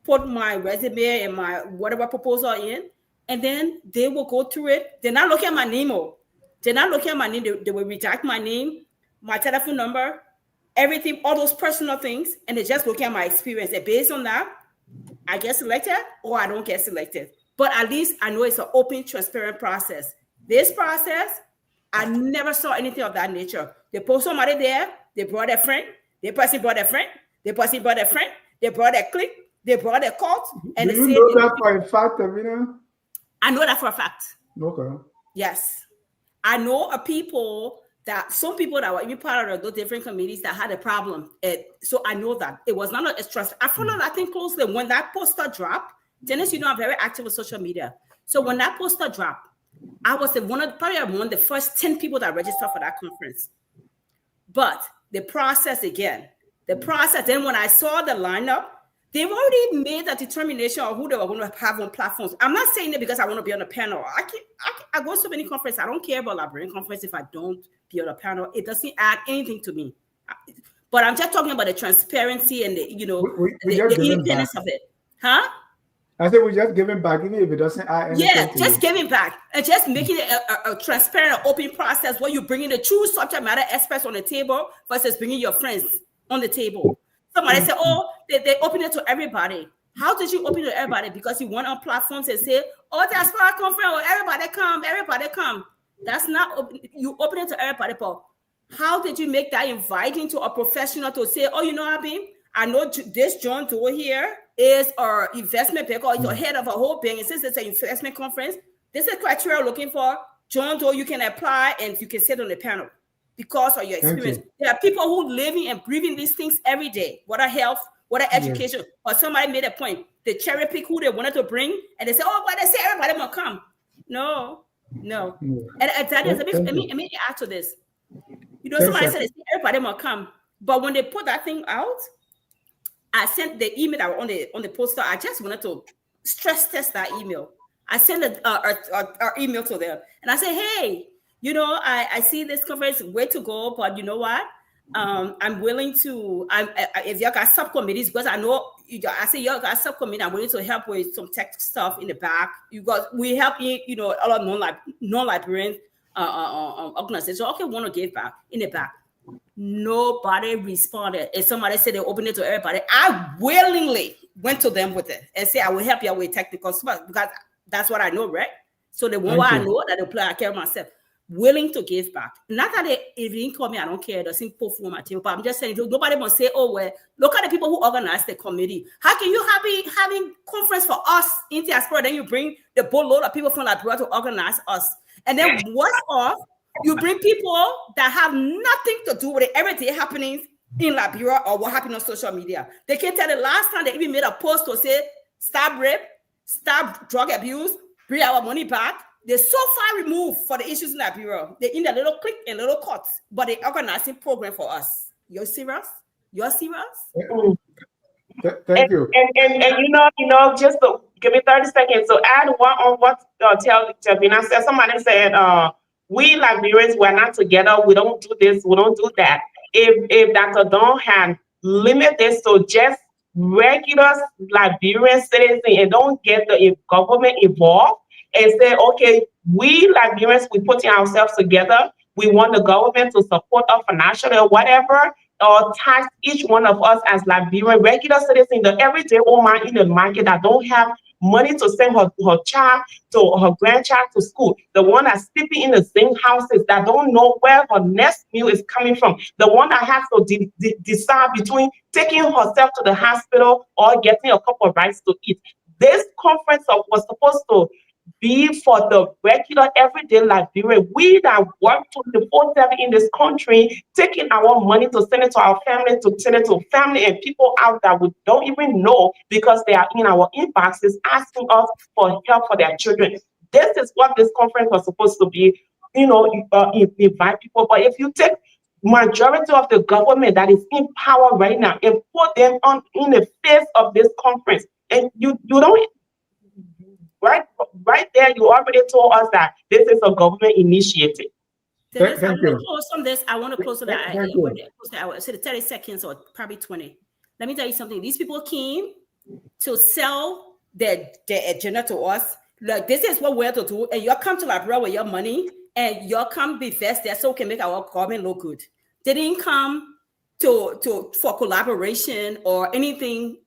put my resume and my whatever proposal in, and then they will go through it. They're not looking at my name. They're not looking at my name. They will redact my name, my telephone number, everything, all those personal things, and they're just looking at my experience. And based on that, I get selected or I don't get selected. But at least I know it's an open, transparent process. This process, I never saw anything of that nature. They post somebody there, they brought a friend, the person brought a friend, the person brought a friend, they brought a clique, they brought a cult, and Do they you say know that for a fact, Amina? I know that for a fact. Okay. Yes. I know of people that some people that were even part of those different committees that had a problem. So I know that it was not a trust. I followed that thing closely. When that poster dropped, Dennis, you know, I'm very active on social media. So when that poster dropped, I was one of the first 10 people that registered for that conference. But the process, then when I saw the lineup, they've already made a determination of who they were going to have on platforms. I'm not saying it because I want to be on a panel. I go to so many conferences. I don't care about librarian conference if I don't be on a panel. It doesn't add anything to me. But I'm just talking about the transparency and the independence of it. Huh? I said we're just giving back, even if it doesn't add anything. Yeah, just giving back and just making it a transparent, open process where you bring in the true subject matter experts on the table versus bringing your friends on the table. Somebody said, oh, they open it to everybody. How did you open it to everybody? Because you went on platforms and say, oh, Diaspora conference, oh, everybody come. That's not, you open it to everybody, but how did you make that inviting to a professional to say, oh, you know what I mean? I know this John Doe here is our investment banker, or the head of a whole bank. And since it's an investment conference, this is criteria looking for. John Doe, you can apply and you can sit on the panel because of your experience. There are people who living and breathing these things every day, whether health, whether education, or somebody made a point. They cherry pick who they wanted to bring, and they say, oh, but they say everybody will come. No. And that is, let me add to this. You know, somebody said everybody will come. But when they put that thing out, I sent the email that was on the poster. I just wanted to stress test that email. I sent our email to them, and I said, "Hey, you know, I see this conference way to go, but you know what? I'm willing to. If you got subcommittees, because I know I say you got subcommittee. I'm willing to help with some tech stuff in the back. We help you know a lot of non-librarian organizations. Okay, want to give back in the back." Nobody responded. If somebody said they opened it to everybody, I willingly went to them with it and say, I will help you with technical stuff because that's what I know, right? So the one I know that they play, I care myself, willing to give back. Not that if you didn't call me, I don't care. It doesn't put food on my table. But I'm just saying, nobody must say, oh, well, look at the people who organize the committee. How can you having conference for us in Diaspora, then you bring the boatload of people from Liberia to organize us? And then what's off? You bring people that have nothing to do with it, everything happening in Liberia or what happened on social media. They can tell the last time they even made a post to say, stop rape, stop drug abuse, bring our money back. They're so far removed for the issues in Liberia. They're in the little clique and little cuts, but they're organizing program for us. You're serious? You're serious? Thank you. And you know, just to give me 30 seconds. So add one on what Tabina said. Somebody said, we Liberians, we're not together. We don't do this. We don't do that. If Dr. Don had limited this to just regular Liberian citizens and don't get the government involved and say, okay, we Liberians, we putting ourselves together. We want the government to support us financially or whatever, or tax each one of us as Liberian regular citizens, the everyday woman in the market that don't have money to send her child to her grandchild to school, the one that's sleeping in the same houses, that don't know where her next meal is coming from, the one that has to decide between taking herself to the hospital or getting a cup of rice to eat. This conference was supposed to be for the regular everyday Liberian. We that work 24/7 in this country, taking our money to send it to our family, to send it to family and people out that we don't even know because they are in our inboxes asking us for help for their children. This is what this conference was supposed to be, you know, invite people. But if you take majority of the government that is in power right now and put them on in the face of this conference, and you don't. Right there, you already told us that this is a government initiative. Thank you. I want to close on that. I said 30 seconds or probably 20. Let me tell you something. These people came to sell their agenda to us. Like, this is what we're to do, and you come to Liberia with your money, and you come be vested so we can make our government look good. They didn't come for collaboration or anything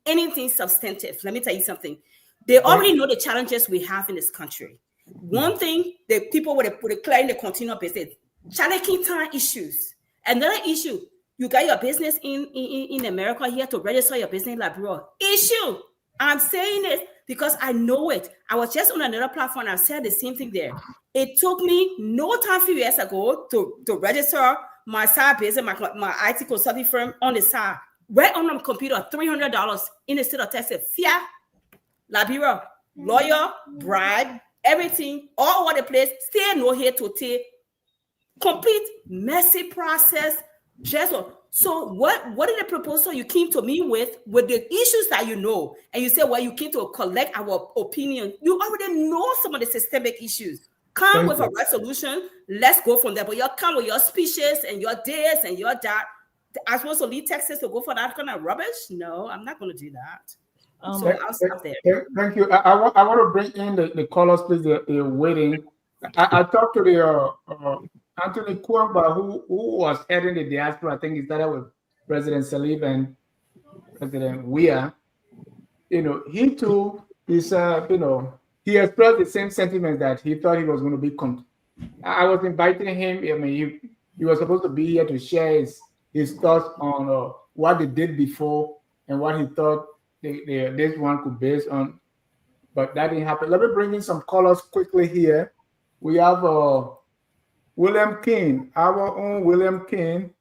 substantive. Let me tell you something. They already know the challenges we have in this country. One thing, the people with a client, the continual business, challenging time issues. Another issue, you got your business in America here to register your business in Liberia. Issue. I'm saying it because I know it. I was just on another platform. I said the same thing there. It took me no time a few years ago to register my side business, my IT consulting firm on the side. Right on the computer, $300 in the state of Texas. Fear, Liberia, lawyer, bribe, everything, all over the place. Still no here to take. Complete messy process. Just so what is the proposal you came to me with the issues that you know, and you say, well, you came to collect our opinion. You already know some of the systemic issues. Come with a resolution. Let's go from there. But you come with your speeches and your this and your that. I'm supposed to leave Texas to go for that kind of rubbish? No, I'm not going to do that. So I'll stop there. Thank you. I want to bring in the callers, please. They're waiting. I talked to the Anthony Kwamba, who was heading the diaspora. I think he started with President Salib and President Weah. He too is, he expressed the same sentiment that he thought he was going to be. I was inviting him. I mean, he was supposed to be here to share his thoughts on what they did before and what he thought this one could base on, but that didn't happen. Let me bring in some callers quickly here. We have William King, our own William King,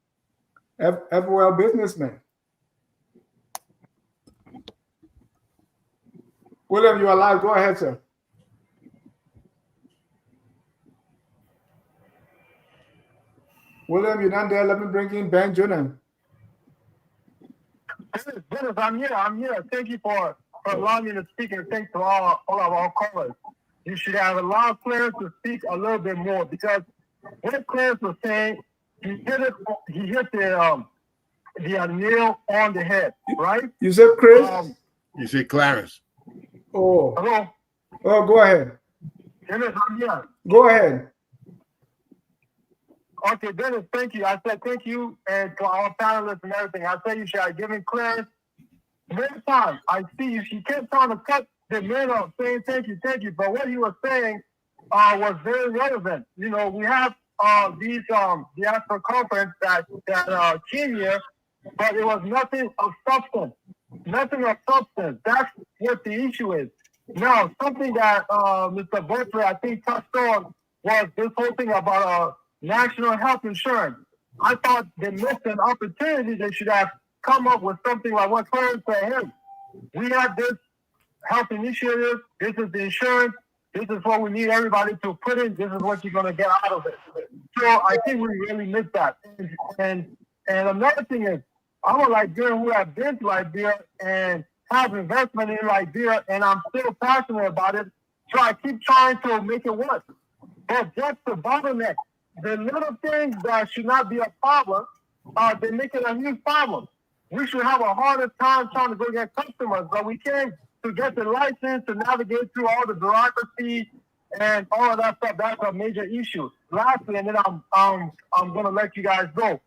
FOL businessman. William, you are live. Go ahead, sir. William, you're not there. Let me bring in Ben Junan. Dennis, I'm here. Thank you for allowing me to speak, and thanks to all of our callers. You should have allowed Clarence to speak a little bit more, because what Clarence was saying, he hit the nail on the head, right? You said Chris? You said Clarence. Oh. Hello? Oh, go ahead. Dennis, I'm here. Go ahead. Okay, Dennis, thank you. I said thank you, and to our panelists and everything. I said you should have given Clarence many times. I see you. She kept trying to cut the man off, saying thank you. But what he was saying was very relevant. We have these diaspora conference that came here, but it was nothing of substance. Nothing of substance. That's what the issue is. Now, something that Mr. Berkeley, I think, touched on was this whole thing about national health insurance. I thought they missed an opportunity. They should have come up with something like what Clarence said. Hey, we have this health initiative. This is the insurance. This is what we need everybody to put in. This is what you're going to get out of it. So I think we really missed that. And another thing is, I'm a Liberian who have been to Liberia and have investment in Liberia, and I'm still passionate about it. So I keep trying to make it work. But just the bottleneck, the little things that should not be a problem, they make it a huge problem. We should have a harder time trying to go get customers, but we can't to get the license to navigate through all the bureaucracy and all of that stuff. That's a major issue. Lastly, and then I'm gonna let you guys go.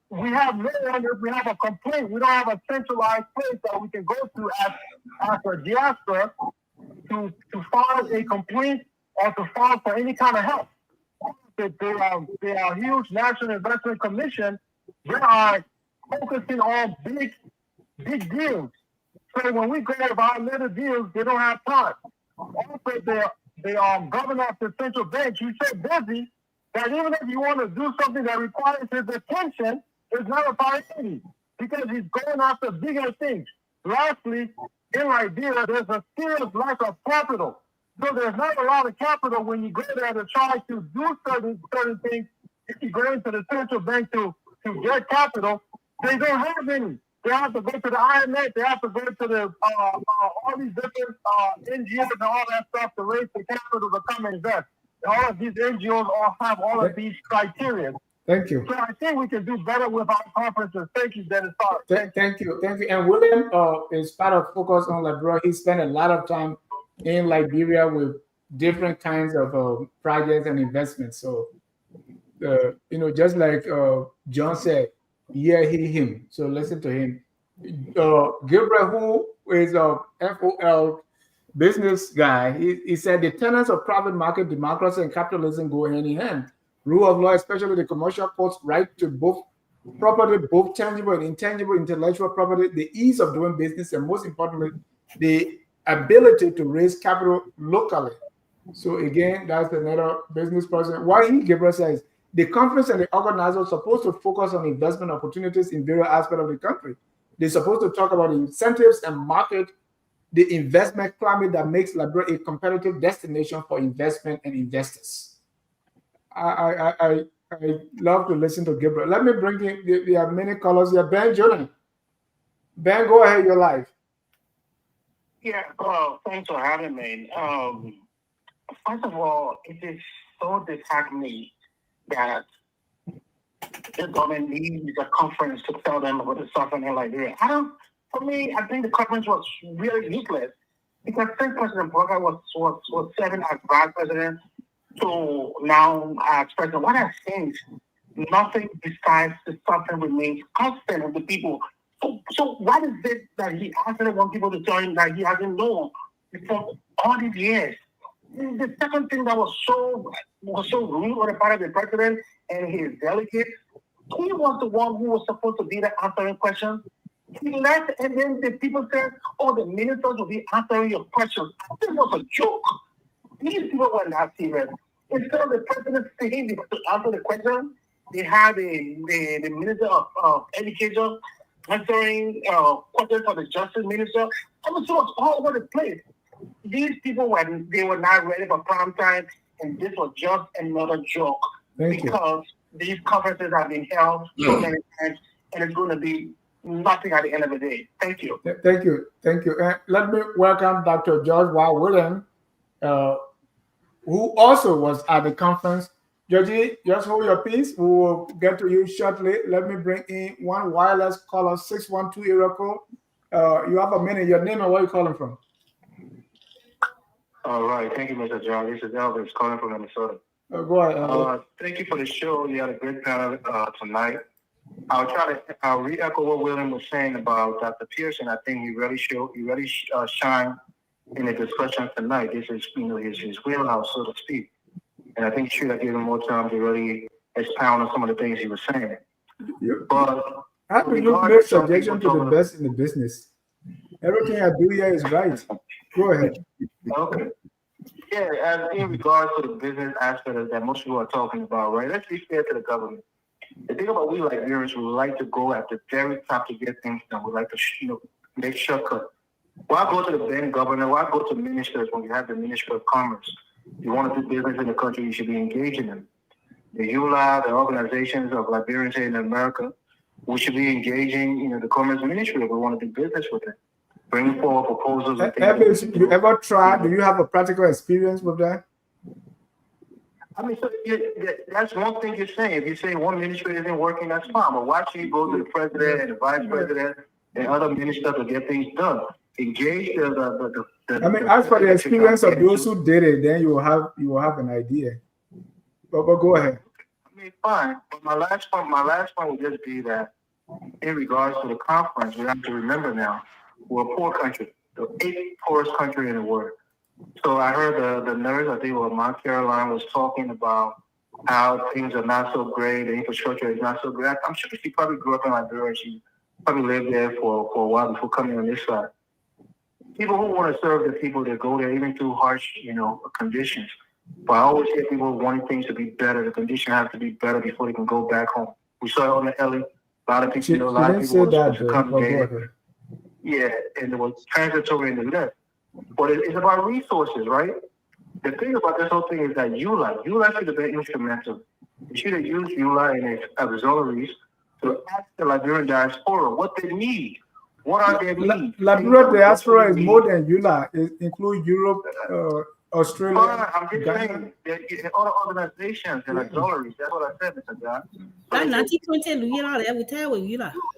We have we have a complaint. We don't have a centralized place that we can go to as a diaspora to file a complaint or to file for any kind of help. They are huge National Investment Commission. They are focusing on big deals. So when we go about little deals, they don't have time. Also, the governor of the central bank, he's so busy that even if you want to do something that requires his attention, it's not a priority because he's going after bigger things. Lastly, in Liberia, there's a serious lack of capital. So there's not a lot of capital when you go there to try to do certain things. If you go into the central bank to get capital, they don't have any. They have to go to the IMF. They have to go to the all these different NGOs and all that stuff to raise the capital to come and invest. All of these NGOs all have all of these criteria. Thank you. So I think we can do better with our conferences. Thank you, Dennis. Thank you. And William is part of Focus on Liberia. He spent a lot of time in Liberia with different kinds of projects and investments. So, just like John said, hear him. So listen to him. Gabriel, who is a FOL business guy, he said the tenets of private market democracy and capitalism go hand in hand. Rule of law, especially the commercial court's right to both property, both tangible and intangible intellectual property, the ease of doing business, and most importantly, the ability to raise capital locally. So again, that's another business person. What Gabriel says, the conference and the organizers are supposed to focus on investment opportunities in various aspects of the country. They're supposed to talk about incentives and market the investment climate that makes Liberia a competitive destination for investment and investors. I love to listen to Gabriel. Let me bring in, there are many callers here. Ben Jordan. Ben, go ahead, you're live. Yeah, well, thanks for having me. First of all, it is so disheartening that the government needs a conference to tell them about the suffering in Liberia. For me, I think the conference was really useless because since President Parker was serving as vice president to now as president, what has changed? Nothing besides the suffering remains constant of the people. So what is it that he hasn't want people to join that he hasn't known for all these years? The second thing that was so rude on the part of the president and his delegates, he was the one who was supposed to be the answering questions. He left, and then the people said, "Oh, the ministers will be answering your questions." This was a joke. These people were not serious. Instead of the president saying to answer the question, they had the minister of education answering questions of the justice minister. I mean, so it was all over the place. These people were not ready for prime time, and this was just another joke. Because these conferences have been held so many times, and it's going to be nothing at the end of the day. Thank you. Thank you. Let me welcome Dr. George Y. William, who also was at the conference. Georgie, just hold your peace. We will get to you shortly. Let me bring in one wireless caller, 612 area code. You have a minute. Your name and where you calling from? All right. Thank you, Mr. John. This is Elvis calling from Minnesota. Go ahead. Thank you for the show. You had a great panel tonight. I'll re-echo what William was saying about Dr. Pearson. I think he really shined in the discussion tonight. This is his wheelhouse, so to speak. And I think you should have given him more time to really expound on some of the things he was saying. But how do you make suggestion to the best in the business? Everything I do here is right. Go ahead. Okay. Yeah, and in regards to the business aspect that most people are talking about, right? Let's be fair to the government. The thing about we Liberians, we like to go at the very top to get things done. We like to, make shortcuts. Why go to the bank governor? Why go to ministers when you have the Ministry of Commerce? You want to do business in the country, you should be engaging them. The ULA, the organizations of Liberians here in America, we should be engaging, the Commerce Ministry if we want to do business with them. Bring forward proposals. You ever tried? Do you have a practical experience with that? I mean, so that's one thing you're saying. If you say one ministry isn't working, that's fine. But why should you go to the president and the vice president and other ministers to get things done? Engage as for the experience of those who did it, then you will have an idea. But go ahead. I mean, fine. But my last point would just be that in regards to the conference, we have to remember now, we're a poor country, the 8th poorest country in the world. So I heard the nurse, I think, Mount Caroline was talking about how things are not so great, the infrastructure is not so great. I'm sure she probably grew up in Liberia. She probably lived there for a while before coming on this side. People who want to serve the people that go there, even through harsh, conditions. But I always hear people wanting things to be better. The conditions have to be better before they can go back home. We saw it on the Ellie. A lot of people, a lot of people were supposed to come there. Yeah, and it was transitory in the left. But it's about resources, right? The thing about this whole thing is that ULA should have been instrumental. You should have used ULA and its auxiliaries to ask the Liberian diaspora what they need. What are their needs? Liberia Diaspora is more than ULA. It includes Europe, Australia, I'm just Ghana. saying, the other organizations and auxiliaries. That's what I said, Mr. John.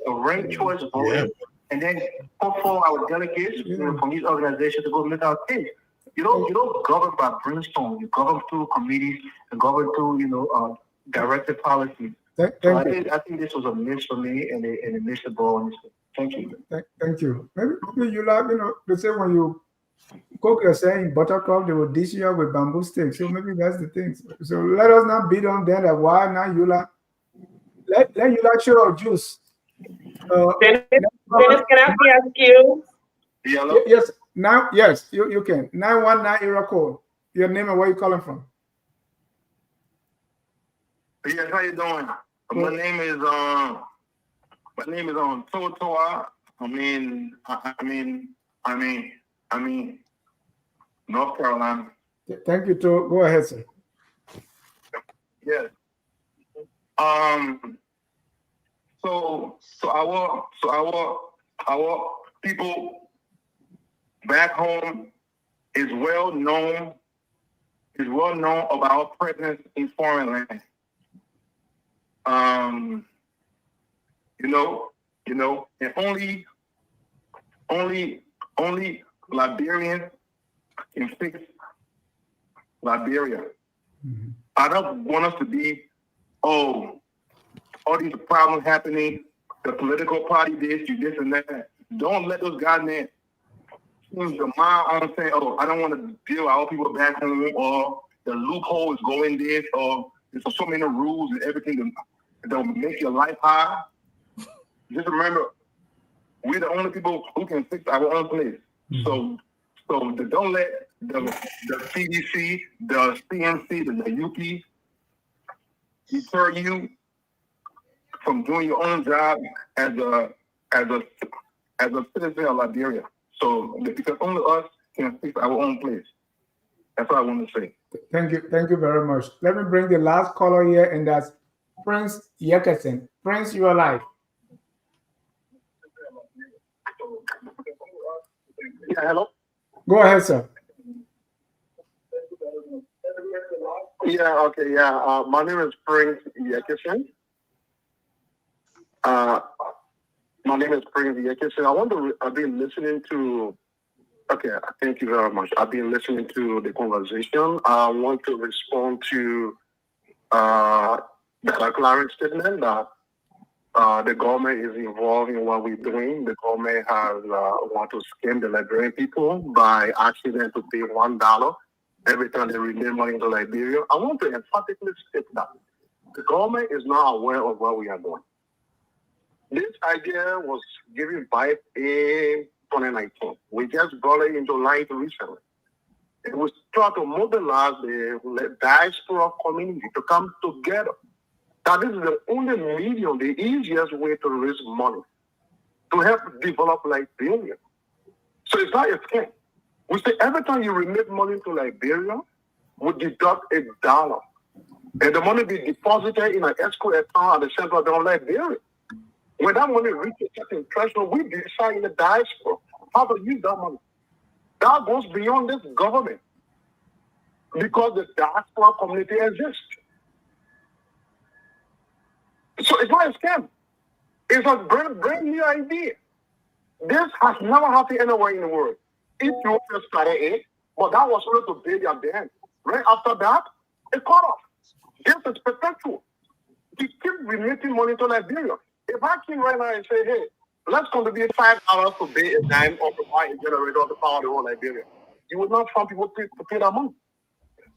A ranked choice voting, and then call for our delegates from these organizations to go make our case. You don't govern by brainstorm. You govern through committees and govern through directed policy. So I think this was a miss for me, and they missed the ball on this. Thank you. Thank you. Maybe you like, they say when you cook your saying buttercup, they will dish you up with bamboo sticks. So maybe that's the thing. So let us not beat on them that why now you like let you like show our juice. Dennis, can I ask you? Yes, now yes, you can. 919 era code. Your name and where you calling from? Yes, how you doing? My name is Totoa. I mean North Carolina. Thank you, To. Go ahead, sir. Yes. So our people back home is well known about our presence in foreign land. And only Liberians can fix Liberia. Mm-hmm. I don't want us to be, all these problems happening, the political party this and that. Don't let those guys change their mind on saying, I don't want to deal with our people back home, or the loophole is going this, or there's so many rules and everything that make your life hard. Just remember, we're the only people who can fix our own place. Mm-hmm. So don't let the CDC, the CNC, the UP deter you from doing your own job as a citizen of Liberia. So because only us can fix our own place. That's what I want to say. Thank you very much. Let me bring the last caller here, and that's Prince Yekasen. Prince, you are live. Yeah, hello. Go ahead, sir. Yeah, okay, yeah. My name is Prince Yekasen. I've been listening to. Okay, thank you very much. I've been listening to the conversation. I want to respond to the Clarence statement that the government is involved in what we're doing. The government has want to scam the Liberian people by asking them to pay $1 every time they remit money to Liberia. I want to emphatically state that the government is not aware of what we are doing. This idea was given by in 2019. We just brought it into light recently. It was trying to mobilize the diaspora community to come together. That this is the only medium, the easiest way to raise money to help develop Liberia. So it's not a scam. We say every time you remit money to Liberia, we deduct $1. And the money be deposited in an escrow account at the central bank of Liberia. When that money reaches a certain threshold, we decide in the diaspora how to use that money. That goes beyond this government because the diaspora community exists. So it's not a scam. It's a brand new idea. This has never happened anywhere in the world. Ethiopia started it, but that was only to build their dam. Right after that, it cut off. This is perpetual. You keep remitting money to Liberia. If I came right now and say, hey, let's contribute $5 to build a dam or to buy a generator to power the whole Liberia, you would not find people to pay that money.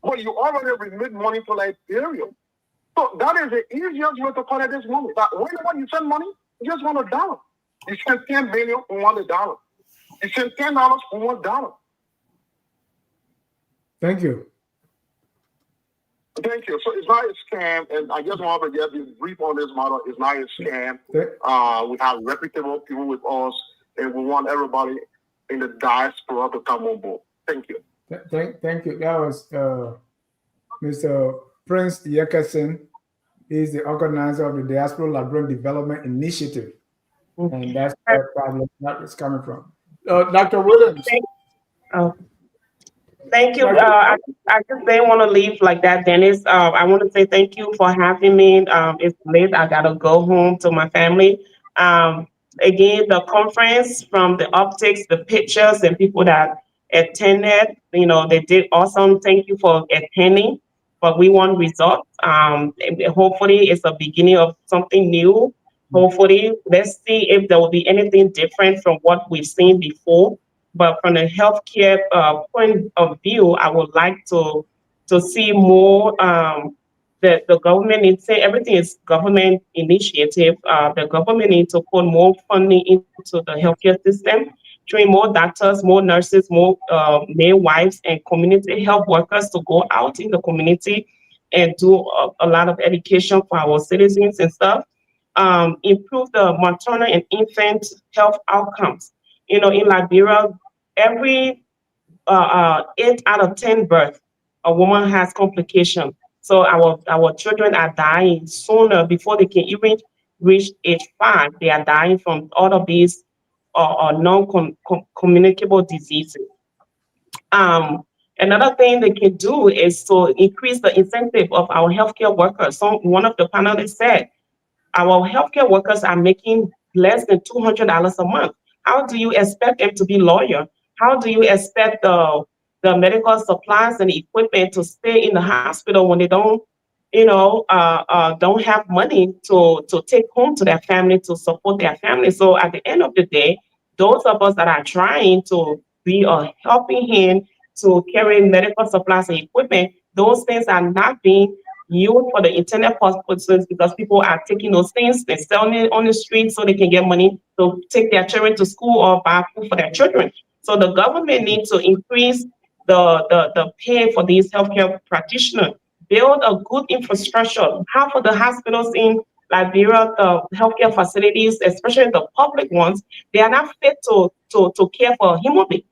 But you already remit money to Liberia. So that is the easiest way to collect this money. But whenever you send money, you just want $1. You send $10 billion, we want $1. You send $10, we want $1. Thank you. Thank you. So it's not a scam, and I just want to get the brief on this matter. It's not a scam. We have reputable people with us, and we want everybody in the diaspora to come on board. Thank you. Thank you. That was Mr. Prince Yekasen. He's the organizer of the Diaspora Liberian Development Initiative. And that's where probably that is coming from. Dr. Williams. Thank you. I just didn't want to leave like that, Dennis. I want to say thank you for having me. It's late. I gotta go home to my family. Again, the conference, from the optics, the pictures, and people that attended, they did awesome. Thank you for attending. But we want results. Hopefully, it's a beginning of something new. Hopefully, let's see if there will be anything different from what we've seen before. But from a healthcare point of view, I would like to see more. The government needs to say everything is government initiative. The government needs to put more funding into the healthcare system, train more doctors, more nurses, more midwives, and community health workers to go out in the community and do a lot of education for our citizens and stuff. Improve the maternal and infant health outcomes. In Liberia, every 8 out of 10 births, a woman has complications. So our children are dying sooner before they can even reach age 5. They are dying from all of these non-communicable diseases. Another thing they can do is to increase the incentive of our healthcare workers. So one of the panelists said, our healthcare workers are making less than $200 a month. How do you expect them to be loyal? How do you expect the medical supplies and equipment to stay in the hospital when they don't have money to take home to their family, to support their family? So at the end of the day, those of us that are trying to be a helping hand to carry medical supplies and equipment, those things are not being used for the internet purposes because people are taking those things, they're selling it on the street so they can get money to take their children to school or buy food for their children. So the government needs to increase the pay for these healthcare practitioners, build a good infrastructure. Half of the hospitals in Liberia, the healthcare facilities, especially the public ones, they are not fit to care for a human being.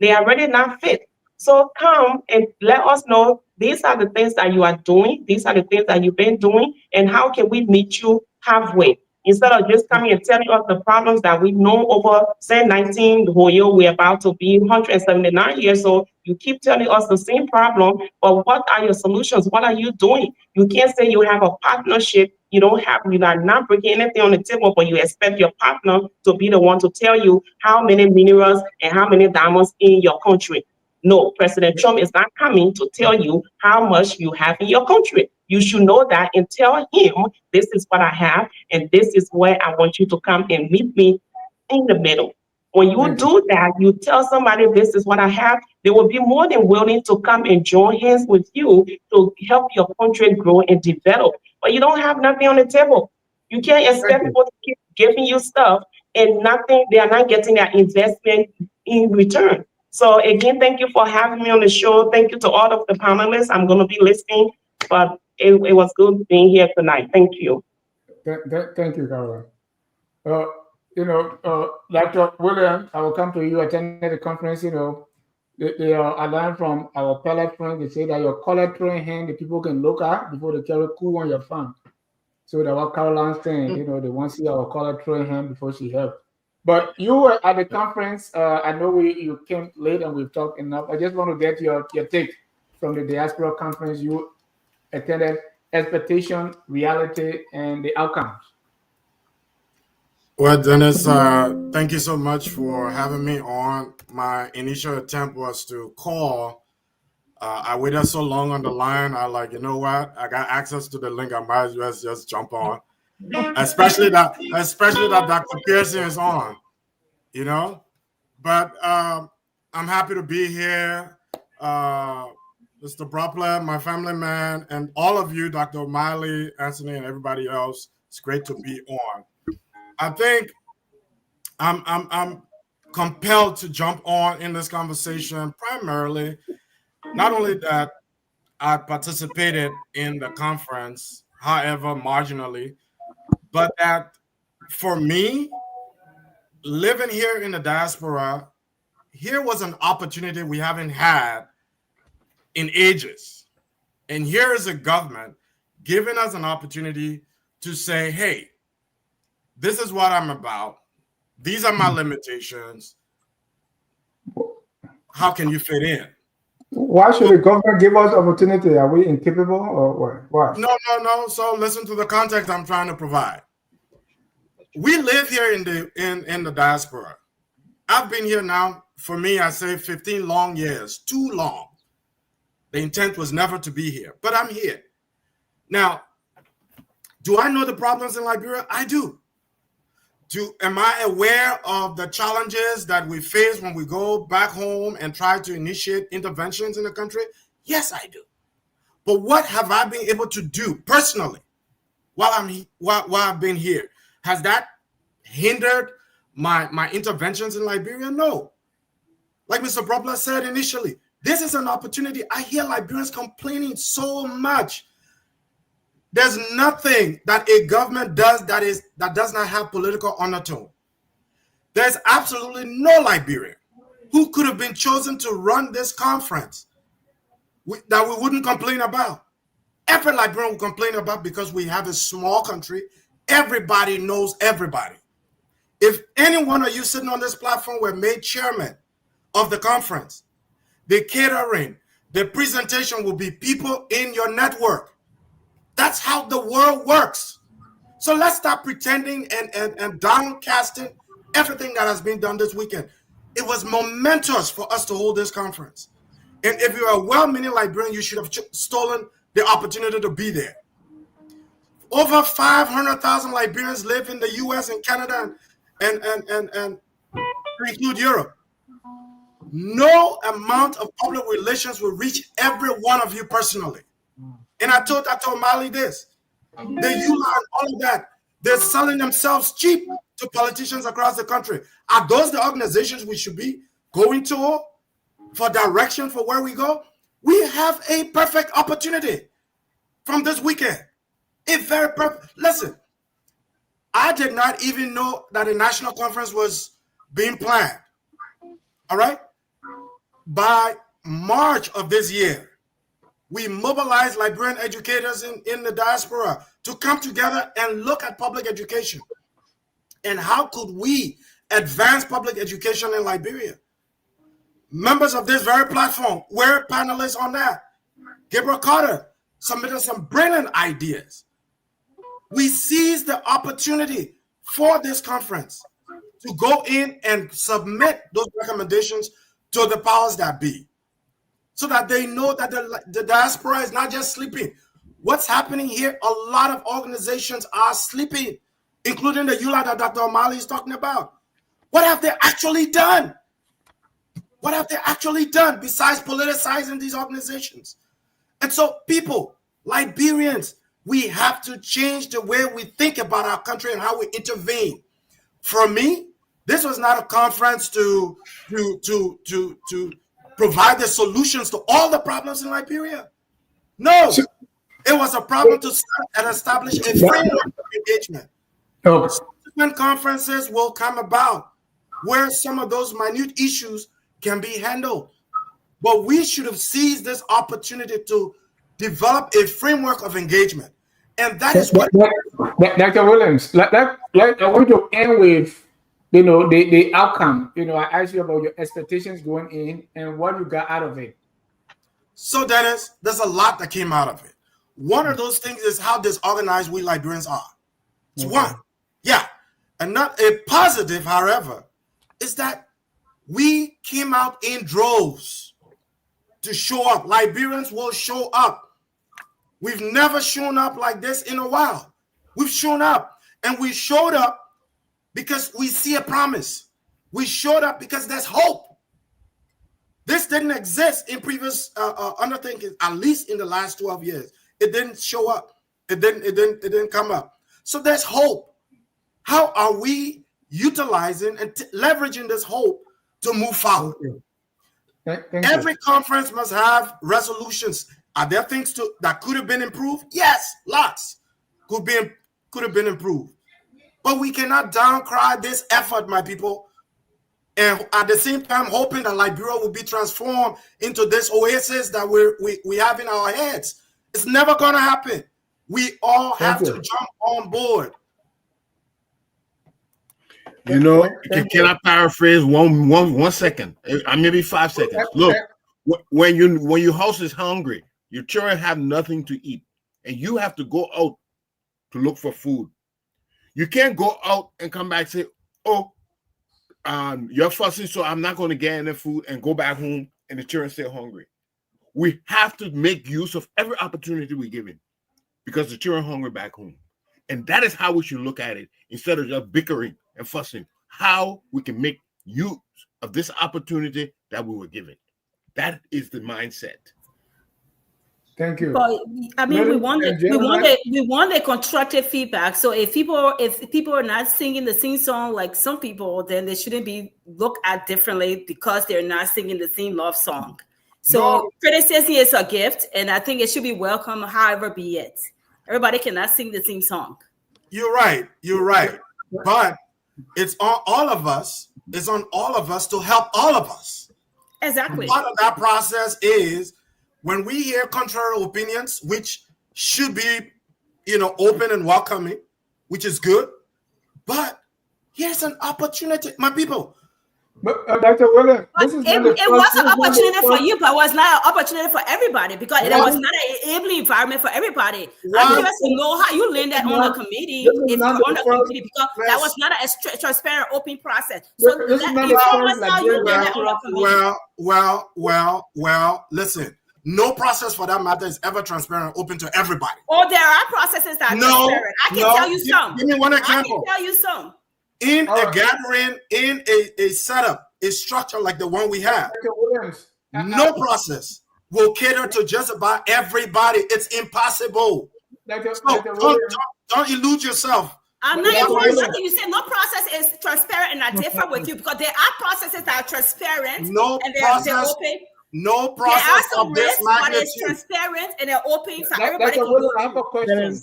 They are really not fit. So come and let us know these are the things that you are doing, these are the things that you've been doing, and how can we meet you halfway? Instead of just coming and telling us the problems that we've known over, say, 19 the whole year, we're about to be 179 years old. You keep telling us the same problem, but what are your solutions? What are you doing? You can't say you have a partnership. You are not bringing anything on the table, but you expect your partner to be the one to tell you how many minerals and how many diamonds in your country. No, President Trump is not coming to tell you how much you have in your country. You should know that and tell him, this is what I have, and this is where I want you to come and meet me in the middle. When you do that, you tell somebody, this is what I have, they will be more than willing to come and join hands with you to help your country grow and develop. But you don't have nothing on the table. You can't expect people to keep giving you stuff and nothing, they are not getting their investment in return. So again, thank you for having me on the show. Thank you to all of the panelists. I'm going to be listening, but it was good being here tonight. Thank you. Thank you, Caroline. Dr. William, I will come to you. Attended the conference. I learned from our pilot friends. They say that your colored train hand, the people can look at before they carry cool on your farm. So that what Caroline's saying, they want to see our colored train hand before she helps. But you were at the conference. I know you came late and we've talked enough. I just want to get your take from the diaspora conference you attended, expectation, reality, and the outcomes. Well, Dennis, thank you so much for having me on. My initial attempt was to call. I waited so long on the line. I like, you know what? I got access to the link. I might as well just jump on. Especially that Dr. Pearson is on, But I'm happy to be here. Mr. Bropler, my family man, and all of you, Dr. O'Malley, Anthony, and everybody else. It's great to be on. I think I'm compelled to jump on in this conversation primarily, not only that I participated in the conference, however, marginally, but that for me, living here in the diaspora, here was an opportunity we haven't had in ages. And here is a government giving us an opportunity to say, hey, this is what I'm about. These are my limitations. How can you fit in? Why should the government give us opportunity? Are we incapable or what? Why? No. So listen to the context I'm trying to provide. We live here in the diaspora. I've been here now, for me, I say 15 long years, too long. The intent was never to be here, but I'm here. Now, do I know the problems in Liberia? I do. Am I aware of the challenges that we face when we go back home and try to initiate interventions in the country? Yes, I do. But what have I been able to do personally while I've been here? Has that hindered my interventions in Liberia? No. Like Mr. Brobler said initially, this is an opportunity. I hear Liberians complaining so much. There's nothing that a government does that does not have political undertone. There's absolutely no Liberian who could have been chosen to run this conference that we wouldn't complain about. Every Liberian will complain about because we have a small country. Everybody knows everybody. If any one of you sitting on this platform were made chairman of the conference, the catering, the presentation will be people in your network. That's how the world works. So let's stop pretending and downcasting everything that has been done this weekend. It was momentous for us to hold this conference. And if you're a well-meaning Liberian, you should have stolen the opportunity to be there. Over 500,000 Liberians live in the US and Canada and include Europe. No amount of public relations will reach every one of you personally. And I told Mali this. The ULA and all of that, they're selling themselves cheap to politicians across the country. Are those the organizations we should be going to for direction for where we go? We have a perfect opportunity from this weekend. A very perfect. Listen, I did not even know that a national conference was being planned. All right? By March of this year, we mobilized Liberian educators in the diaspora to come together and look at public education. And how could we advance public education in Liberia? Members of this very platform were panelists on that. Gabriel Carter submitted some brilliant ideas. We seized the opportunity for this conference to go in and submit those recommendations to the powers that be, so that they know that the diaspora is not just sleeping. What's happening here, a lot of organizations are sleeping, including the ULA that Dr. O'Malley is talking about. What have they actually done? What have they actually done besides politicizing these organizations? And so people, Liberians, we have to change the way we think about our country and how we intervene. For me, this was not a conference to provide the solutions to all the problems in Liberia. No, it was a problem to start and establish a framework of engagement. Subsequent conferences will come about where some of those minute issues can be handled. But we should have seized this opportunity to develop a framework of engagement. And that is what... Dr. Williams, I want to end with, the outcome. I asked you about your expectations going in and what you got out of it. So Dennis, there's a lot that came out of it. One of those things is how disorganized we Liberians are. It's one. Yeah. And not a positive, however, is that we came out in droves to show up. Liberians will show up. We've never shown up like this in a while. We've shown up, and we showed up because we see a promise. We showed up because there's hope. This didn't exist in previous undertakings, at least in the last 12 years. It didn't show up. It didn't come up. So there's hope. How are we utilizing and leveraging this hope to move forward? Every conference must have resolutions. Are there things that could have been improved? Yes, lots could have been improved. But we cannot downcry this effort, my people, and at the same time hoping that Liberia will be transformed into this oasis that we have in our heads. It's never going to happen. We all have to jump on board. Can I paraphrase one second? Maybe 5 seconds. Look, when your house is hungry, your children have nothing to eat, and you have to go out to look for food. You can't go out and come back and say, "Oh, you're fussing, so I'm not going to get any food," and go back home and the children stay hungry. We have to make use of every opportunity we're given because the children are hungry back home. And that is how we should look at it instead of just bickering and fussing. How we can make use of this opportunity that we were given. That is the mindset. Thank you. But I mean, we want the constructive feedback. So if people are not singing the same song like some people, then they shouldn't be looked at differently because they're not singing the same love song. So criticism is a gift, and I think it should be welcome, however be it. Everybody cannot sing the same song. You're right. But it's on all of us. It's on all of us to help all of us. Exactly. Part of that process is when we hear contrary opinions, which should be, open and welcoming, which is good. But here's an opportunity, my people. But Dr. William, it was an opportunity for you, but it was not an opportunity for everybody because it was not an enabling environment for everybody. I'm curious to know how you landed on the committee if you're on the committee because that was not a transparent, open process. So inform us how you landed on the committee. Well, listen. No process for that matter is ever transparent, open to everybody. Oh, there are processes that are transparent. I can tell you some. Give me one example. I can tell you some. In a gathering, in a setup, a structure like the one we have, no process will cater to just about everybody. It's impossible. Don't elude yourself. I'm not even nothing. You said no process is transparent, and I differ with you because there are processes that are transparent and they're open. No process there are some of this risks, but magnitude. it's transparent and they're open so everybody can go. I have a question.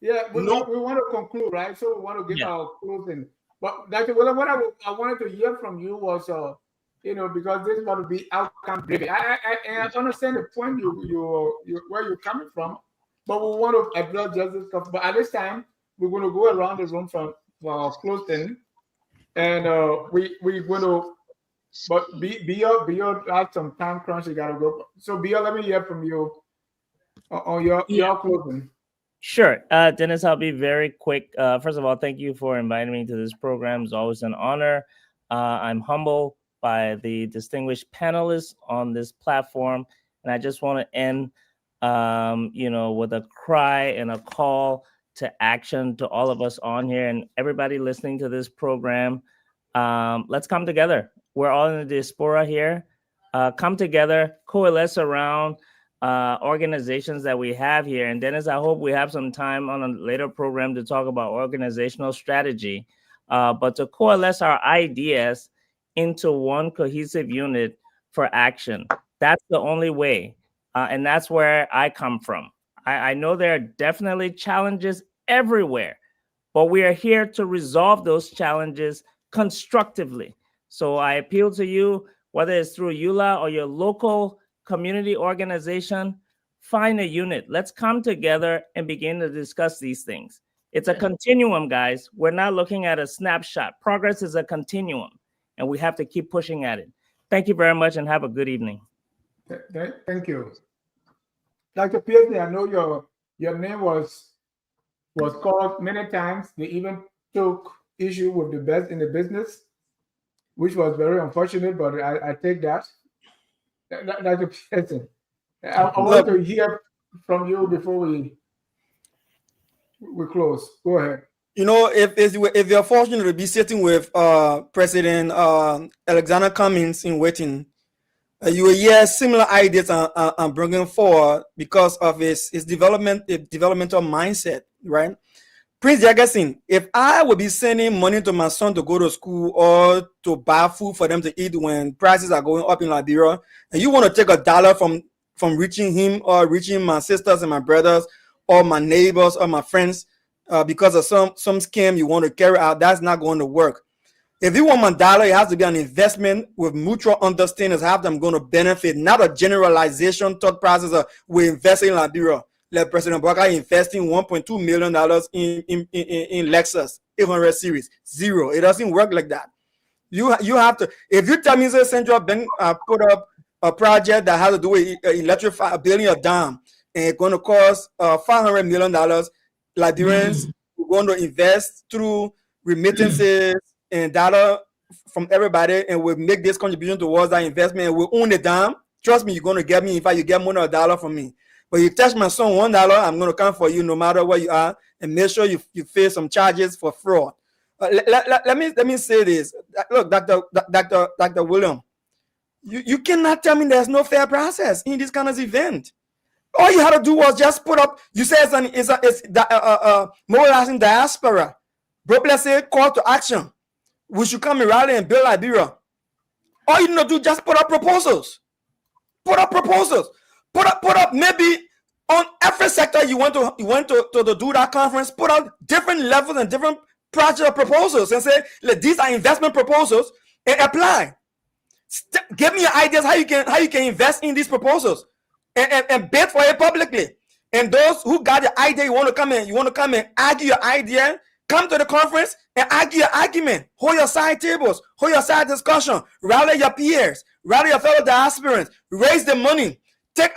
Yeah, we want to conclude, right? So we want to get our closing. But Dr. William, what I wanted to hear from you was, because this is going to be outcome driven. I understand the point where you're coming from, but we want to address just this stuff. But at this time, we're going to go around the room for our closing, and we're going to. But Bio have some time crunch. You gotta go. So Bio, let me hear from you on your closing. Sure, Dennis. I'll be very quick. First of all, thank you for inviting me to this program. It's always an honor. I'm humbled by the distinguished panelists on this platform, and I just want to end, with a cry and a call to action to all of us on here and everybody listening to this program. Let's come together. We're all in the diaspora here. Come together, coalesce around organizations that we have here. And Dennis, I hope we have some time on a later program to talk about organizational strategy, but to coalesce our ideas into one cohesive unit for action. That's the only way. And that's where I come from. I know there are definitely challenges everywhere, but we are here to resolve those challenges constructively. So I appeal to you, whether it's through EULA or your local community organization, find a unit. Let's come together and begin to discuss these things. It's a continuum, guys. We're not looking at a snapshot. Progress is a continuum, and we have to keep pushing at it. Thank you very much, and have a good evening. Thank you. Dr. Pearson, I know your name was called many times. They even took issue with the best in the business, which was very unfortunate, but I take that. Dr. Pearson, I want to hear from you before we close. Go ahead. If you're fortunate to be sitting with President Alexander Cummings in waiting, you will hear similar ideas I'm bringing forward because of his developmental mindset, right? Prince Jefferson, if I would be sending money to my son to go to school or to buy food for them to eat when prices are going up in Liberia, and you want to take $1 from reaching him or reaching my sisters and my brothers or my neighbors or my friends because of some scam you want to carry out, that's not going to work. If you want my dollar, it has to be an investment with mutual understanding how I'm going to benefit, not a generalization thought process of we're investing in Liberia. Like President Barker investing $1.2 million in Lexus 800 series. Zero. It doesn't work like that. You have to. If you tell me the central bank put up a project that has to do with electrify building a dam, and it's going to cost $500 million. Liberians are going to invest through remittances and data from everybody, and we'll make this contribution towards that investment, and we'll own the dam. Trust me, you're going to get me. In fact, you get more than $1 from me. But you touch my son $1, I'm going to come for you no matter where you are, and make sure you face some charges for fraud. Let me say this. Look, Dr. William, you cannot tell me there's no fair process in this kind of event. All you had to do was just put up. You said it's mobilizing diaspora. Bro, let's say call to action. We should come and rally and build Liberia. All you need to do just put up proposals. Put up proposals. Put up maybe on every sector you went to do that conference. Put out different levels and different project proposals and say, look, these are investment proposals, and apply. Give me your ideas how you can invest in these proposals and bid for it publicly. And those who got the idea, you want to come and argue your idea, come to the conference and argue your argument. Hold your side tables, hold your side discussion, rally your peers, rally your fellow diasporans, raise the money. 10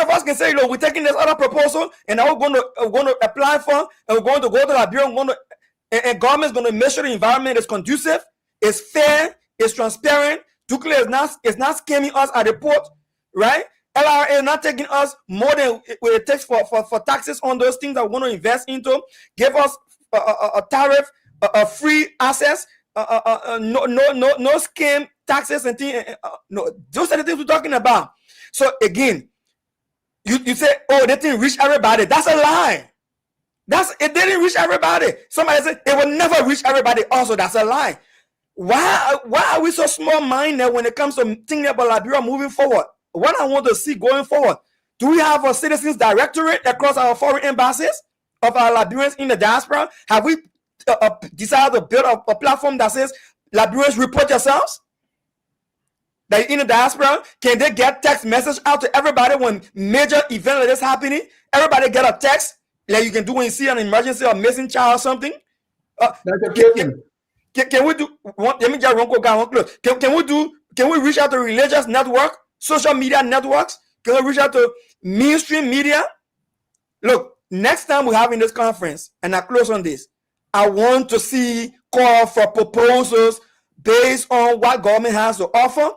of us can say, look, we're taking this other proposal and now we're going to apply for, and we're going to go to Liberia, and government's going to make sure the environment is conducive, it's fair, it's transparent. Nuclear is not scamming us at the port, right? LRA is not taking us more than it takes for taxes on those things that we want to invest into. Give us a tariff, a free access, no scam taxes and things. No, those are the things we're talking about. So again, you say, oh, they didn't reach everybody. That's a lie. It didn't reach everybody. Somebody said it will never reach everybody. Also, that's a lie. Why are we so small-minded when it comes to thinking about Liberia moving forward? What I want to see going forward, do we have a citizens directorate across our foreign embassies of our Liberians in the diaspora? Have we decided to build a platform that says, Liberians, report yourselves? That in the diaspora, can they get text message out to everybody when major event like this happening? Everybody get a text like you can do when you see an emergency or missing child or something. Can we do? Let me just run close. Can we reach out to religious network, social media networks? Can we reach out to mainstream media? Look, next time we're having this conference, and I close on this, I want to see call for proposals based on what government has to offer.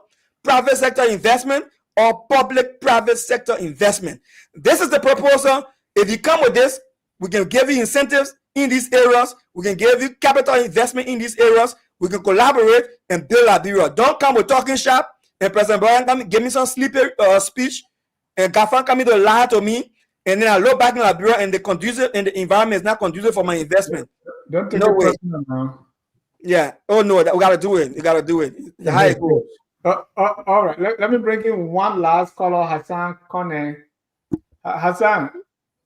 Private sector investment or public-private sector investment. This is the proposal. If you come with this, we can give you incentives in these areas. We can give you capital investment in these areas. We can collaborate and build Liberia. Don't come with talking shop and President Brian come give me some sleepy speech and Gafan come to lie to me, and then I look back in Liberia and the environment is not conducive for my investment. Don't take no it way. personal now. Yeah. Oh no, we gotta do it. You gotta do it. How it goes. All right. Let me bring in one last caller, Hassan Kone. Hassan.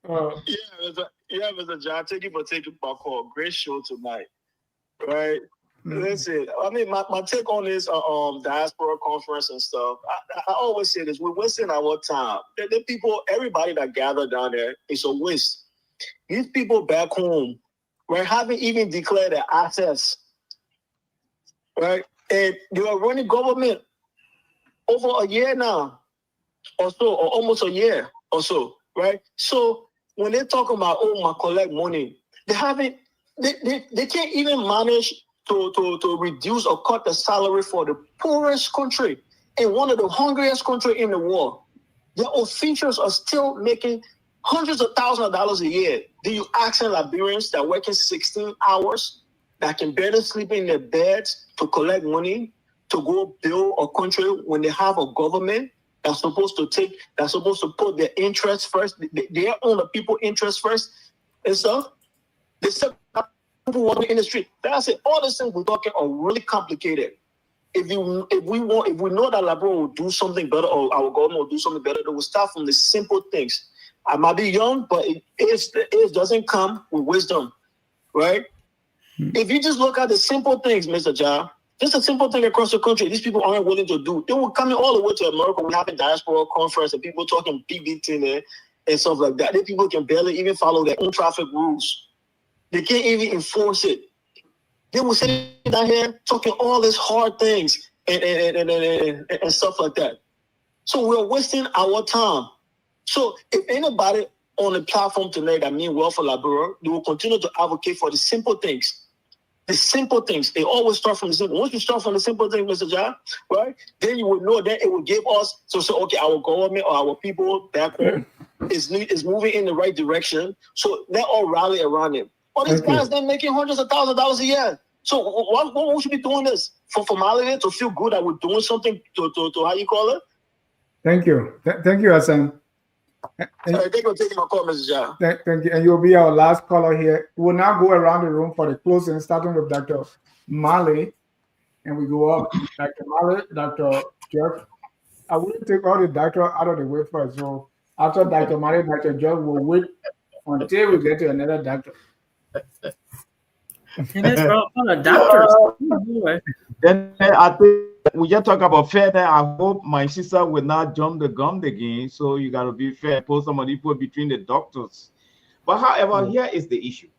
Mr. John, thank you for taking my call. Great show tonight. Right? Listen, I mean, my take on this diaspora conference and stuff, I always say this, we're wasting our time. The people, everybody that gathered down there, it's a waste. These people back home, right, haven't even declared their assets, right? And they are running government over a year now, or so, or almost a year or so, right? So when they're talking about, I collect money, they can't even manage to reduce or cut the salary for the poorest country and one of the hungriest country in the world. Their officials are still making hundreds of thousands of dollars a year. Do you ask Liberians that working 16 hours that can barely sleep in their beds to collect money to go build a country when they have a government that's supposed to put their interests first, their own people interests first and stuff? They said people walking in the street. That's it. All these things we're talking are really complicated. If we know that Liberia will do something better, or our government will do something better, they will start from the simple things. I might be young, but it doesn't come with wisdom, right? If you just look at the simple things, Mr. Ja, just a simple thing across the country, these people aren't willing to do. They were coming all the way to America. We have a diaspora conference and people talking BBT there and stuff like that. These people can barely even follow their own traffic rules. They can't even enforce it. They were sitting down here talking all these hard things and stuff like that. So we're wasting our time. So if anybody on the platform tonight that mean well for Liberia, they will continue to advocate for the simple things. The simple things. They always start from the simple. Once you start from the simple thing, Mr. John, right? Then you will know that it will give us to say, okay, our government or our people back home is moving in the right direction. So they all rally around it. All these guys, they're making hundreds of thousands of dollars a year. So what we should be doing this for formality to feel good that we're doing something to how you call it? Thank you. Thank you, Hassan. Thank you for taking my call, Mr. John. Thank you. And you'll be our last caller here. We'll now go around the room for the closing, starting with Dr. Mali. And we go up, Dr. Mali, Dr. Jeff. I will take all the doctor out of the way first. So after Dr. Mali, Dr. Jeff will wait until we get to another doctor. Then I think we just talk about fairness. I hope my sister will not jump the gun again. So you got to be fair. Put somebody between the doctors. But however, here is the issue.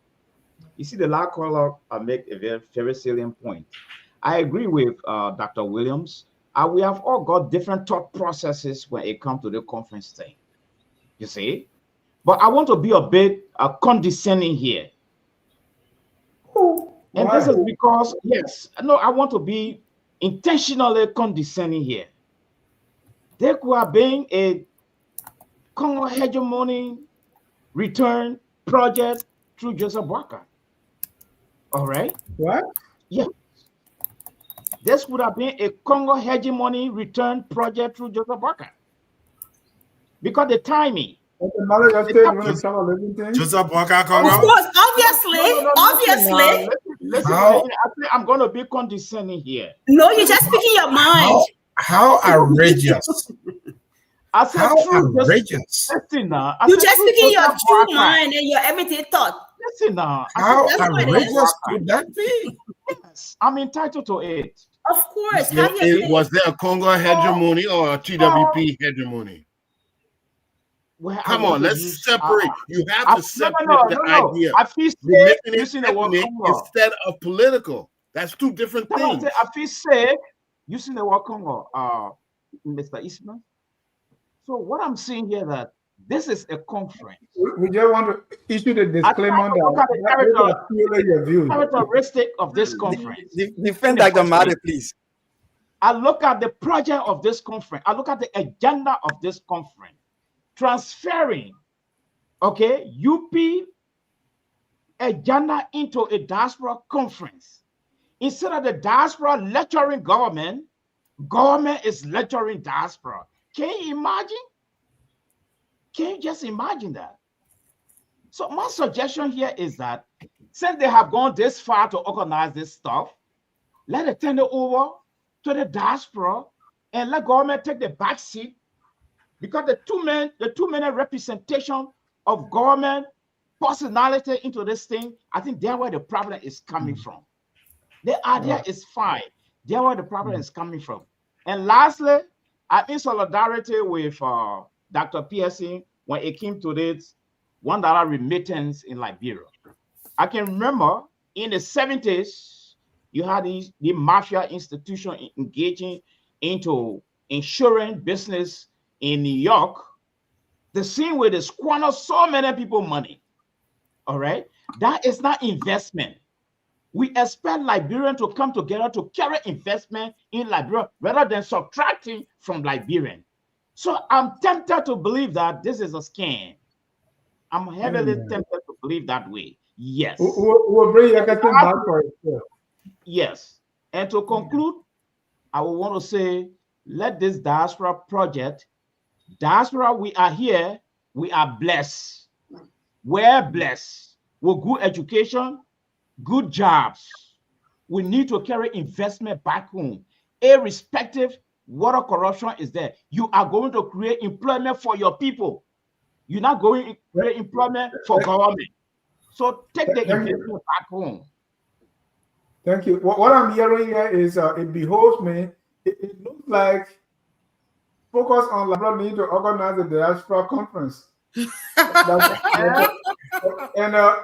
You see, the last caller make a very, very salient point. I agree with Dr. Williams. We have all got different thought processes when it comes to the conference thing. You see? But I want to be a bit condescending here. And this is because, yes, no, I want to be intentionally condescending here. There could have been a Congo hegemony return project through Joseph Walker. All right? What? Yeah. This would have been a Congo hegemony return project through Joseph Walker. Because the timing. Joseph Walker, Congo. Of course, obviously. Listen, I'm going to be condescending here. No, you're just speaking your mind. How outrageous. I said how outrageous. Listen now. You're just speaking your true mind and your everyday thought. Listen now. How outrageous could that be? Yes, I'm entitled to it. Of course. Was there a Congo hegemony or a TWP hegemony? Well, come on, let's separate. You have to separate the idea. I feel safe using the word instead of political. That's two different things. I feel safe using the word Congo, Mr. Ismail. So what I'm saying here that this is a conference. We just want to issue the disclaimer that characteristic of this conference. Defend Dr. Mali, please. I look at the project of this conference. I look at the agenda of this conference. Transferring, okay, UP agenda into a diaspora conference. Instead of the diaspora lecturing government, government is lecturing diaspora. Can you imagine? Can you just imagine that? So my suggestion here is that since they have gone this far to organize this stuff, let it turn it over to the diaspora and let government take the back seat. Because the two minute representation of government personality into this thing, I think that's where the problem is coming from. The idea is fine. That's where the problem is coming from. And lastly, I'm in solidarity with Dr. Pearson when it came to this $1 remittance in Liberia. I can remember in the 70s, you had the mafia institution engaging into insurance business in New York, the same way they squander so many people money. All right, that is not investment. We expect Liberians to come together to carry investment in Liberia rather than subtracting from Liberian. So I'm tempted to believe that this is a scam. I'm heavily tempted to believe that way. Yes. We'll bring your question back for it. Yes. And to conclude, I will want to say, let this diaspora project. Diaspora, we are here, we are blessed. We're blessed with good education, good jobs. We need to carry investment back home. Irrespective what corruption is there, you are going to create employment for your people. You're not going to create employment for government. So take the investment back home. Thank you. What I'm hearing here is it behoves me. It looks like focus on Liberia need to organize a diaspora conference. And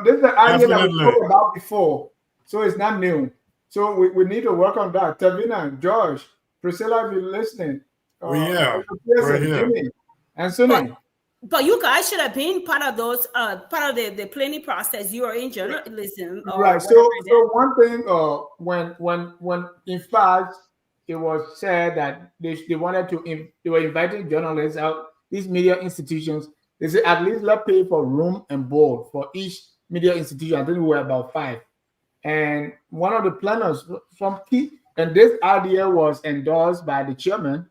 this is the idea that we spoke about before, so it's not new. So we need to work on that. Tavina, George, Priscilla, if you're listening, We're here. Pearson, Jimmy, Anthony. But you guys should have been part of those, part of the planning process. You are in journalism, Right. So one thing, when in fact it was said that they wanted to, they were inviting journalists out, these media institutions. They said at least let's pay for room and board for each media institution. I think we were about 5, and one of the planners from key, and this idea was endorsed by the chairman.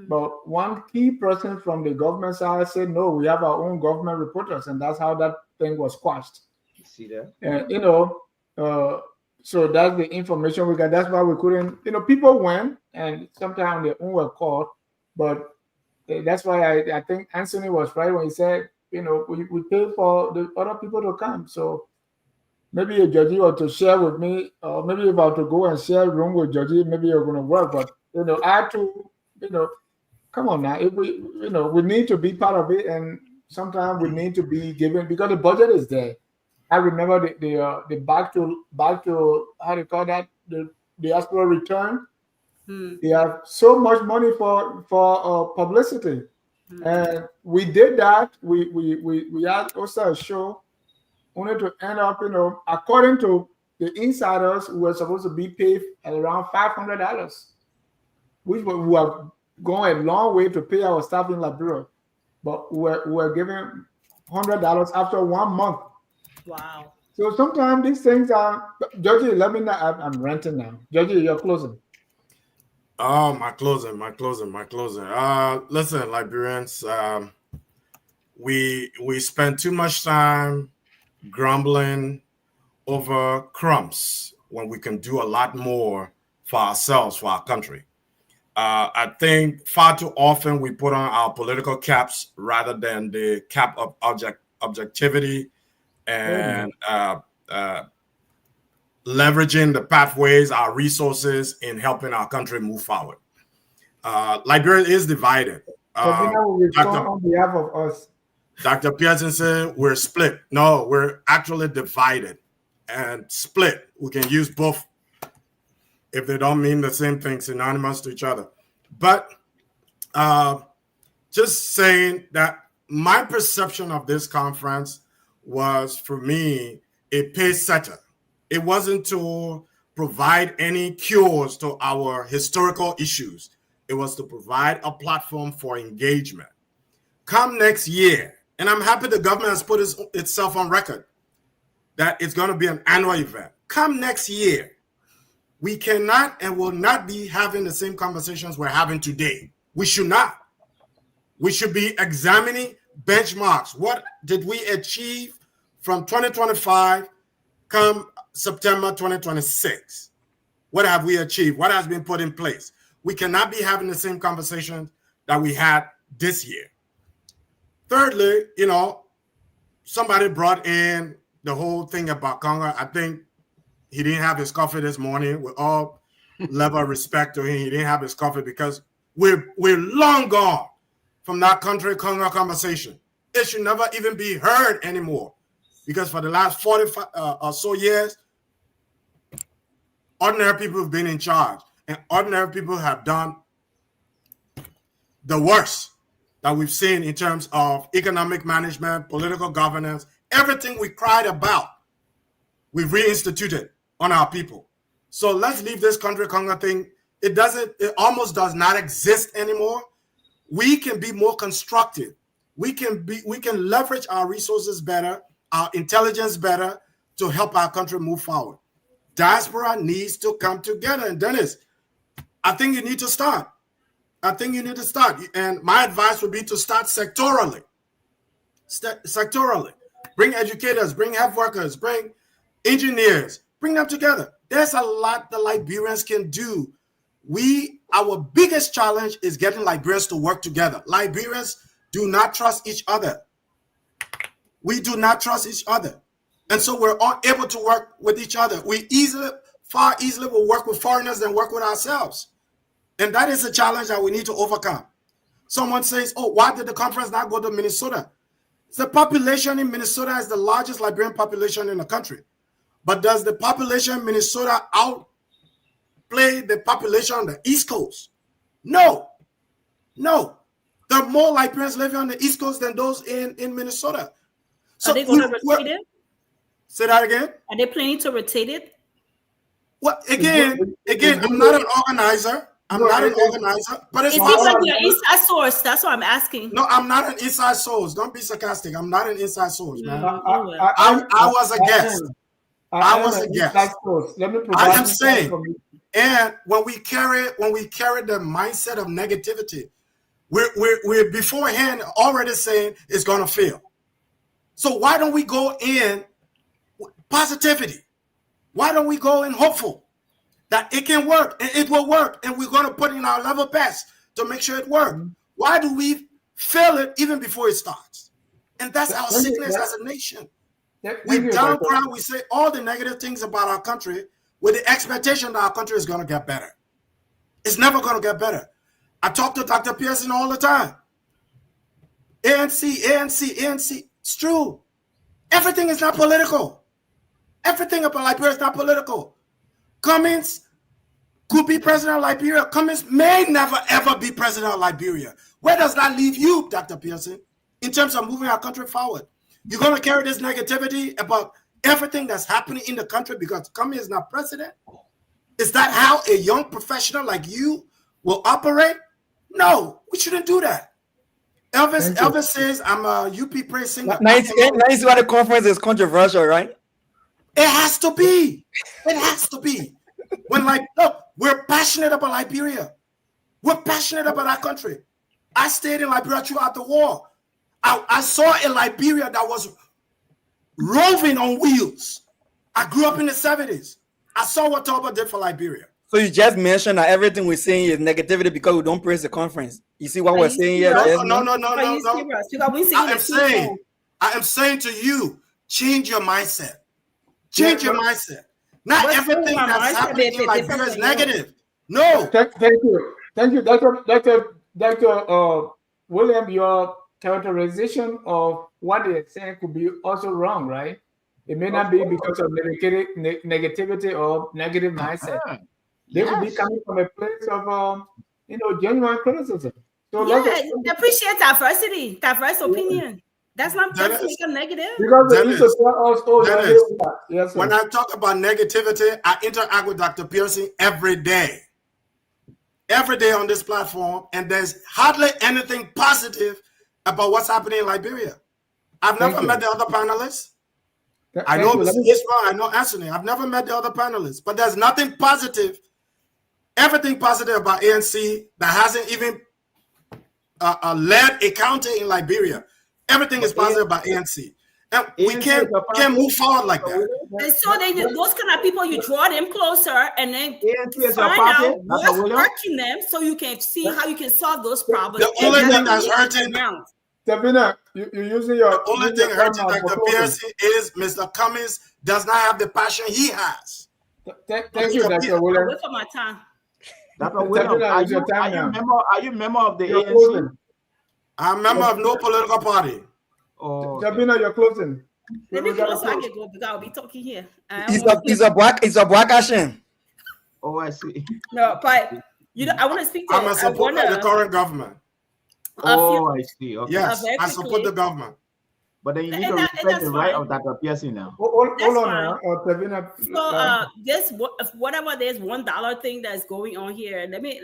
But one key person from the government side said, no, we have our own government reporters. And that's how that thing was quashed. You see that? And, so that's the information we got. That's why we couldn't, people went and sometimes their own were called. But that's why I think Anthony was right when he said, we pay for the other people to come. So maybe Georgie ought to share with me, or maybe if I were to go and share a room with Georgie, maybe you're going to work. But, I had to, come on now. If we, we need to be part of it, and sometimes we need to be given because the budget is there. I remember the back to how do you call that, the diaspora return. They have so much money for publicity, and we did that. We had also a show only to end up, according to the insiders, we were supposed to be paid at around $500, which we have gone a long way to pay our staff in Liberia, but we're giving $100 after 1 month. Wow. So sometimes these things are, Georgie, let me know. I'm ranting now. Georgie, you're closing. Oh, my closing. Listen, Liberians, we spend too much time grumbling over crumbs when we can do a lot more for ourselves, for our country. I think far too often we put on our political caps rather than the cap of objectivity and leveraging the pathways, our resources in helping our country move forward. Liberia is divided. On behalf of us. Dr. Pearson said we're split. No, we're actually divided and split. We can use both if they don't mean the same thing, synonymous to each other. But just saying that my perception of this conference was, for me, a pace setter. It wasn't to provide any cures to our historical issues. It was to provide a platform for engagement. Come next year, and I'm happy the government has put itself on record that it's going to be an annual event. Come next year, we cannot and will not be having the same conversations we're having today. We should not. We should be examining benchmarks. What did we achieve from 2025 come September 2026? What have we achieved? What has been put in place? We cannot be having the same conversations that we had this year. Thirdly, somebody brought in the whole thing about Congo. I think he didn't have his coffee this morning. With all level of respect to him, he didn't have his coffee because we're long gone from that country Congo conversation. It should never even be heard anymore, because for the last 45 or so years, ordinary people have been in charge, and ordinary people have done the worst that we've seen in terms of economic management, political governance, everything we cried about, we've reinstituted on our people. So let's leave this country Congo thing. It almost does not exist anymore. We can be more constructive. We can leverage our resources better, our intelligence better to help our country move forward. Diaspora needs to come together. And Dennis, I think you need to start. And my advice would be to start sectorally. Bring educators, bring health workers, bring engineers, bring them together. There's a lot the Liberians can do. Our biggest challenge is getting Liberians to work together. Liberians do not trust each other. We do not trust each other. And so we're unable to work with each other. We far easily will work with foreigners than work with ourselves. And that is a challenge that we need to overcome. Someone says, oh, why did the conference not go to Minnesota? The population in Minnesota is the largest Liberian population in the country. But does the population in Minnesota outplay the population on the East Coast? No. There are more Liberians living on the East Coast than those in Minnesota. So are they going to rotate it? Say that again. Are they planning to rotate it? Well, again, I'm not an organizer. But it's It seems like you're an inside source. That's what I'm asking. No, I'm not an inside source. Don't be sarcastic. I'm not an inside source, man. I was a guest. I was a guest. Let me I am saying, and when we carry the mindset of negativity, we're beforehand already saying it's gonna fail. So why don't we go in positivity? Why don't we go in hopeful that it can work and it will work, and we're gonna put in our level best to make sure it works? Why do we fail it even before it starts? And that's our sickness as a nation. We downgrade, we say all the negative things about our country with the expectation that our country is going to get better. It's never going to get better. I talk to Dr. Pearson all the time. ANC. It's true. Everything is not political. Everything about Liberia is not political. Cummings could be president of Liberia. Cummings may never, ever be president of Liberia. Where does that leave you, Dr. Pearson, in terms of moving our country forward? You're going to carry this negativity about everything that's happening in the country because Cummings is not president? Is that how a young professional like you will operate? No, we shouldn't do that. Elvis says, I'm a UP praise singer. Nice why the conference is controversial, right? It has to be. It has to be. When, look, we're passionate about Liberia. We're passionate about our country. I stayed in Liberia throughout the war. I saw a Liberia that was roving on wheels. I grew up in the 70s. I saw what Talbot did for Liberia. So you just mentioned that everything we're saying is negativity because we don't praise the conference. You see what we're saying here? No. I am saying to you, change your mindset. Change your mindset. Not everything that's happening in Liberia is negative. No. Thank you, Dr. William. Your characterization of what they're saying could be also wrong, right? It may not be because of negativity or negative mindset. They could be coming from a place of, genuine criticism. So they appreciate diversity, diverse opinion. That's not negative. Because they used to tell us, when I talk about negativity, I interact with Dr. Pearson every day on this platform, and there's hardly anything positive about what's happening in Liberia. I've never met the other panelists. I know Mr. Ismail, I know Anthony. I've never met the other panelists, but there's nothing positive, everything positive about ANC that hasn't even led a county in Liberia. Everything is positive about ANC. And we can't move forward like that. And so those kind of people, you draw them closer and then find out what's hurting them so you can see how you can solve those problems. The only thing that's hurting Sabina, you're using your... The only thing hurting Dr. Pearson is Mr. Cummings does not have the passion he has. Thank you, Dr. William. Wait for my time. Dr. William, are you a member of the ANC? I'm a member of no political party. Oh, Sabina, you're closing. Let me close so I can go because I'll be talking here. It's a black action. Oh, I see. No, but I want to speak to. I'm a supporter of the current government. I see. Okay. Yes, I support the government. But then you need to respect the right of Dr. Pearson now. Hold on, Sabina. So this whatever there's $1 thing that's going on here. Let me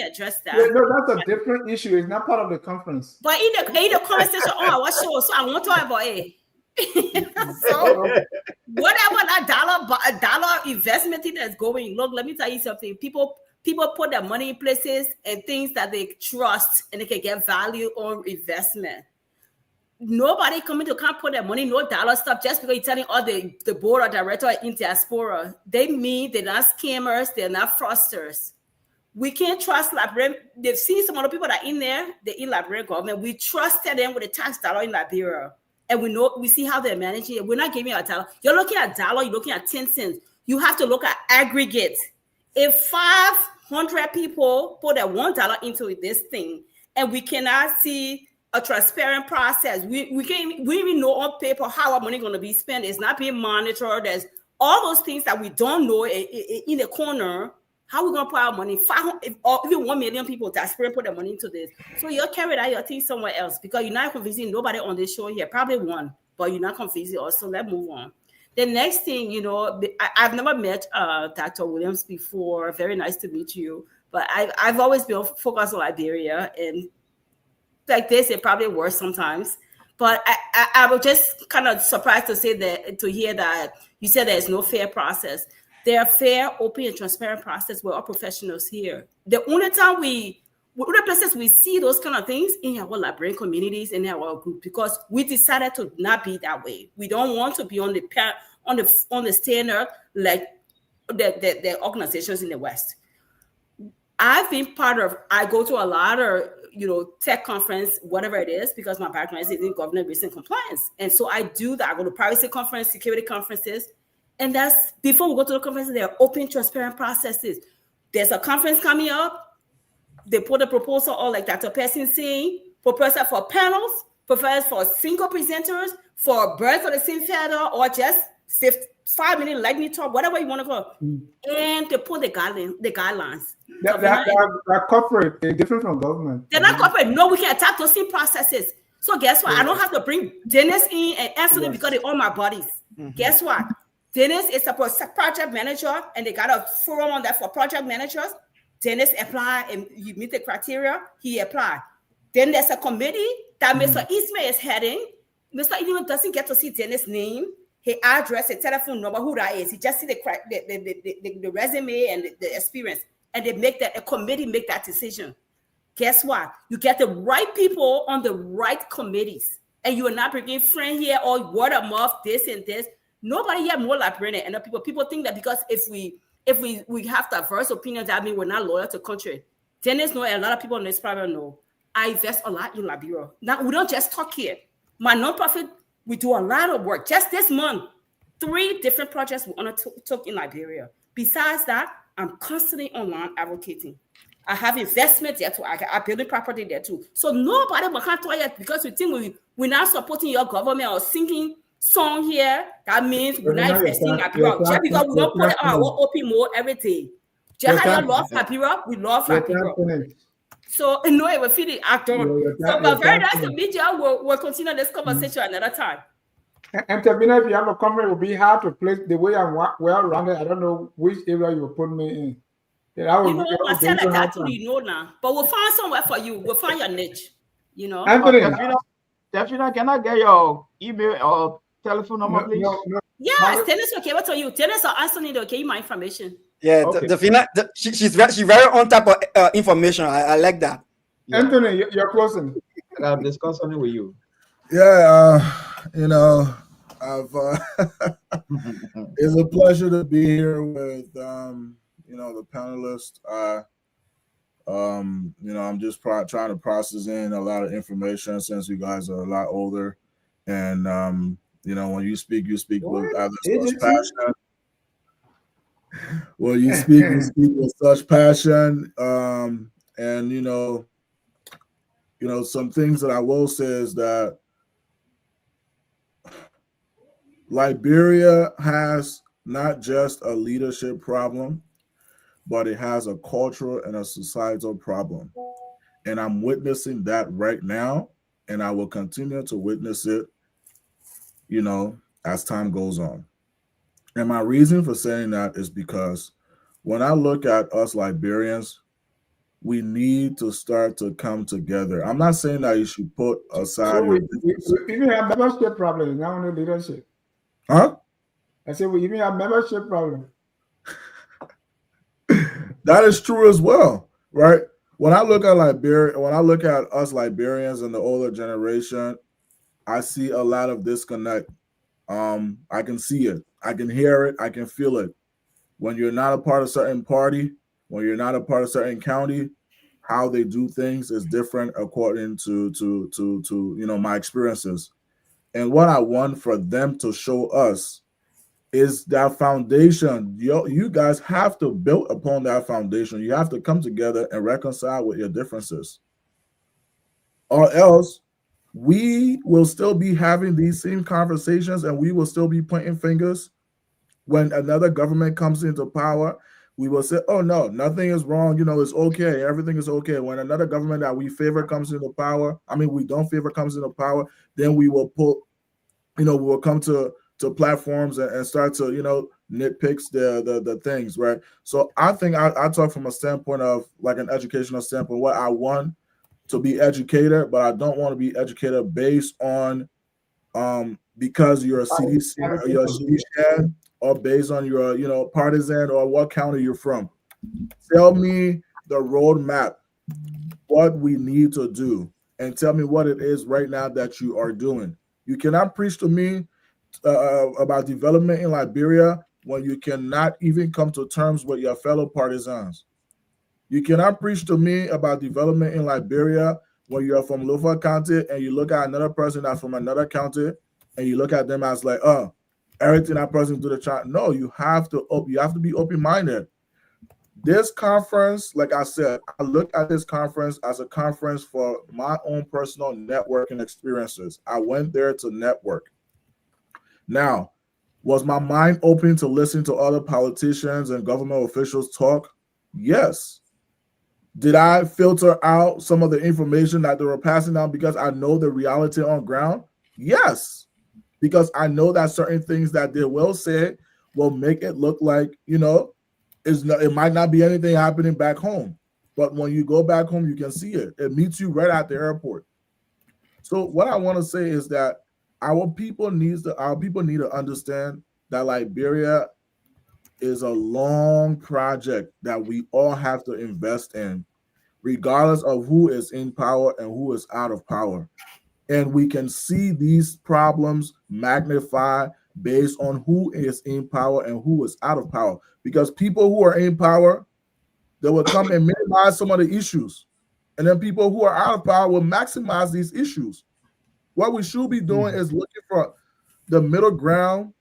address that. Yeah, no, that's a different issue. It's not part of the conference. But in the conversation on our show, so I want to talk about it. So whatever that dollar investment thing that's going. Look, let me tell you something. People put their money in places and things that they trust and they can get value on investment. Nobody coming to come put their money, no dollar stuff, just because you're telling all the board of director in diaspora. They mean they're not scammers, they're not fraudsters. We can't trust Liberian. They've seen some of the people that are in there, they're in Liberian government. We trusted them with a tax dollar in Liberia. And we see how they're managing it. We're not giving you a dollar. You're looking at dollar, you're looking at 10 cents. You have to look at aggregate. If 500 people put their $1 into this thing, and we cannot see a transparent process, we even know on paper how our money is going to be spent. It's not being monitored. There's all those things that we don't know in the corner How we gonna put our money? 500 or even 1 million people desperate put their money into this. So you're carrying out your thing somewhere else because you're not convincing nobody on this show here. Probably one, but you're not convincing us. So let's move on. The next thing, you know, I've never met Dr. Williams before. Very nice to meet you. But I've always been focused on Liberia, and like they say, probably worse sometimes. But I was just kind of surprised to hear that you said there is no fair process. There are fair, open, and transparent process. We're all professionals here. The only time other places we see those kind of things in our Liberian communities and in our group, because we decided to not be that way. We don't want to be on the standard like the organizations in the West. I've been I go to a lot of, tech conference, whatever it is, because my background is in government risk and compliance. And so I do that. I go to privacy conference, security conferences. And that's before we go to the conferences, there are open, transparent processes. There's a conference coming up. They put a proposal, or like Dr. Person saying, proposal for panels, proposals for single presenters, for birds of the same feather, or just 5-minute lightning talk, whatever you want to go. And they put the guidelines. They're corporate. They're different from government. They're not corporate. No, we can attack those same processes. So guess what? I don't have to bring Dennis in and Anthony because they own my bodies. Guess what? Dennis is a project manager, and they got a forum on that for project managers. Dennis apply, and you meet the criteria, he apply. Then there's a committee that Mr. Ismail is heading. Mr. Ismail doesn't get to see Dennis' name, his address, his telephone number, who that is. He just see the resume and the experience, and a committee make that decision. Guess what? You get the right people on the right committees, and you are not bringing friend here or word of mouth, this and this. Nobody here more Liberian, and people think that because if we have diverse opinions, that means we're not loyal to country. Dennis know, and a lot of people in this private know, I invest a lot in Liberia. Now we don't just talk here. My nonprofit, we do a lot of work. Just this month, 3 different projects we undertook in Liberia. Besides that, I'm constantly online advocating. I have investment there too. I building property there too. So nobody will come to us because we think we're not supporting your government or singing song here. That means we're not investing in Liberia. Just because we don't put it on our open mode every day. Just how you love Liberia, we love Liberia. So no, it will feel the actor. So but very nice to meet you. We'll continue this conversation another time. And Tabina, if you have a comment, it will be hard to place the way I'm well-rounded. I don't know which area you will put me in. I said like that too, now. But we'll find somewhere for you. We'll find your niche. Anthony, Tafina, can I get your email or telephone number, please? No. Yes, Dennis, okay. What are you? Dennis or Anthony, okay, my information. Yeah, okay. She's very on top of information. I like that. Yeah. Anthony, you're closing. I'll discuss something with you. Yeah, I've it's a pleasure to be here with the panelists. I'm just trying to process in a lot of information since you guys are a lot older, and when you speak with such passion. Well, you speak with such passion, and some things that I will say is that Liberia has not just a leadership problem, but it has a cultural and a societal problem. And I'm witnessing that right now, and I will continue to witness it, as time goes on. And my reason for saying that is because when I look at us Liberians, we need to start to come together. I'm not saying that you should put aside. So we even have membership problems, not only leadership. Huh? I said we even have membership problems. That is true as well, right? When I look at Liberia, when I look at us Liberians and the older generation, I see a lot of disconnect. I can see it, I can hear it, I can feel it. When you're not a part of a certain party, when you're not a part of a certain county, how they do things is different according to my experiences. And what I want for them to show us is that foundation. You guys have to build upon that foundation. You have to come together and reconcile with your differences, or else we will still be having these same conversations and we will still be pointing fingers when another government comes into power, we will say, oh no, nothing is wrong, it's okay, everything is okay. When another government that we favor comes into power, we don't favor comes into power, then we will put, we will come to platforms and start to, nitpicks the things, right? So I think I talk from a standpoint of like an educational standpoint, what I want to be educated, but I don't want to be educated based on because you're a CDC or you're a CDC or based on your partisan or what county you're from. Tell me the roadmap, what we need to do, and tell me what it is right now that you are doing. You cannot preach to me about development in Liberia when you cannot even come to terms with your fellow partisans. You cannot preach to me about development in Liberia when you're from Lofa County and you look at another person that's from another county and you look at them as like, everything that person do the child. No, you have to be open-minded. This conference, like I said, I look at this conference as a conference for my own personal networking experiences. I went there to network. Now, was my mind open to listen to other politicians and government officials talk? Yes. Did I filter out some of the information that they were passing down because I know the reality on ground? Yes. Because I know that certain things that they will say will make it look like, it might not be anything happening back home. But when you go back home, you can see it. It meets you right at the airport. So what I want to say is that our people need to understand that Liberia is a long project that we all have to invest in, regardless of who is in power and who is out of power. And we can see these problems magnify based on who is in power and who is out of power. Because people who are in power, they will come and minimize some of the issues. And then people who are out of power will maximize these issues. What we should be doing is looking for the middle ground.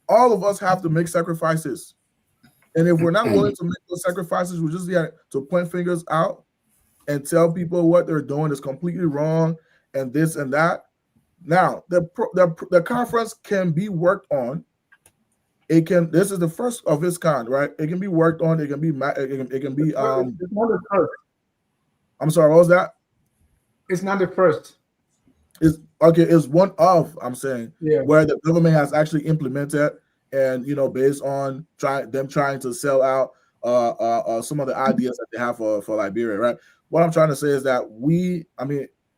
All of us have to make sacrifices. And if we're not willing to make those sacrifices, we just have to point fingers out and tell people what they're doing is completely wrong and this and that. Now, the conference can be worked on. This is the first of its kind, right? It can be worked on. It can be It's not the first. I'm sorry, what was that? It's not the first. It's one of, I'm saying, where the government has actually implemented and based on trying to sell out some of the ideas that they have for Liberia, right? What I'm trying to say is that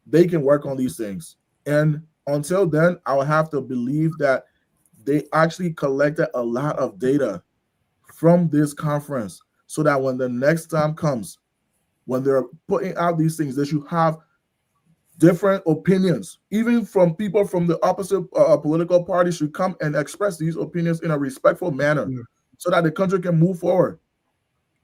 they can work on these things. And until then, I will have to believe that they actually collected a lot of data from this conference so that when the next time comes, when they're putting out these things, they should have different opinions, even from people from the opposite political party should come and express these opinions in a respectful manner so that the country can move forward.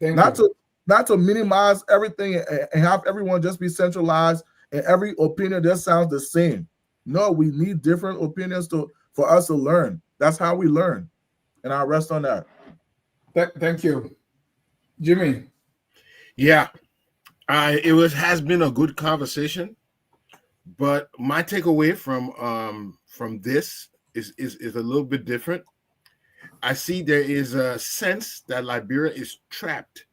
Not to minimize everything and have everyone just be centralized and every opinion just sounds the same. No, we need different opinions for us to learn. That's how we learn. And I'll rest on that. Thank you. Jimmy. Yeah. Has been a good conversation. But my takeaway from this is a little bit different. I see there is a sense that Liberia is trapped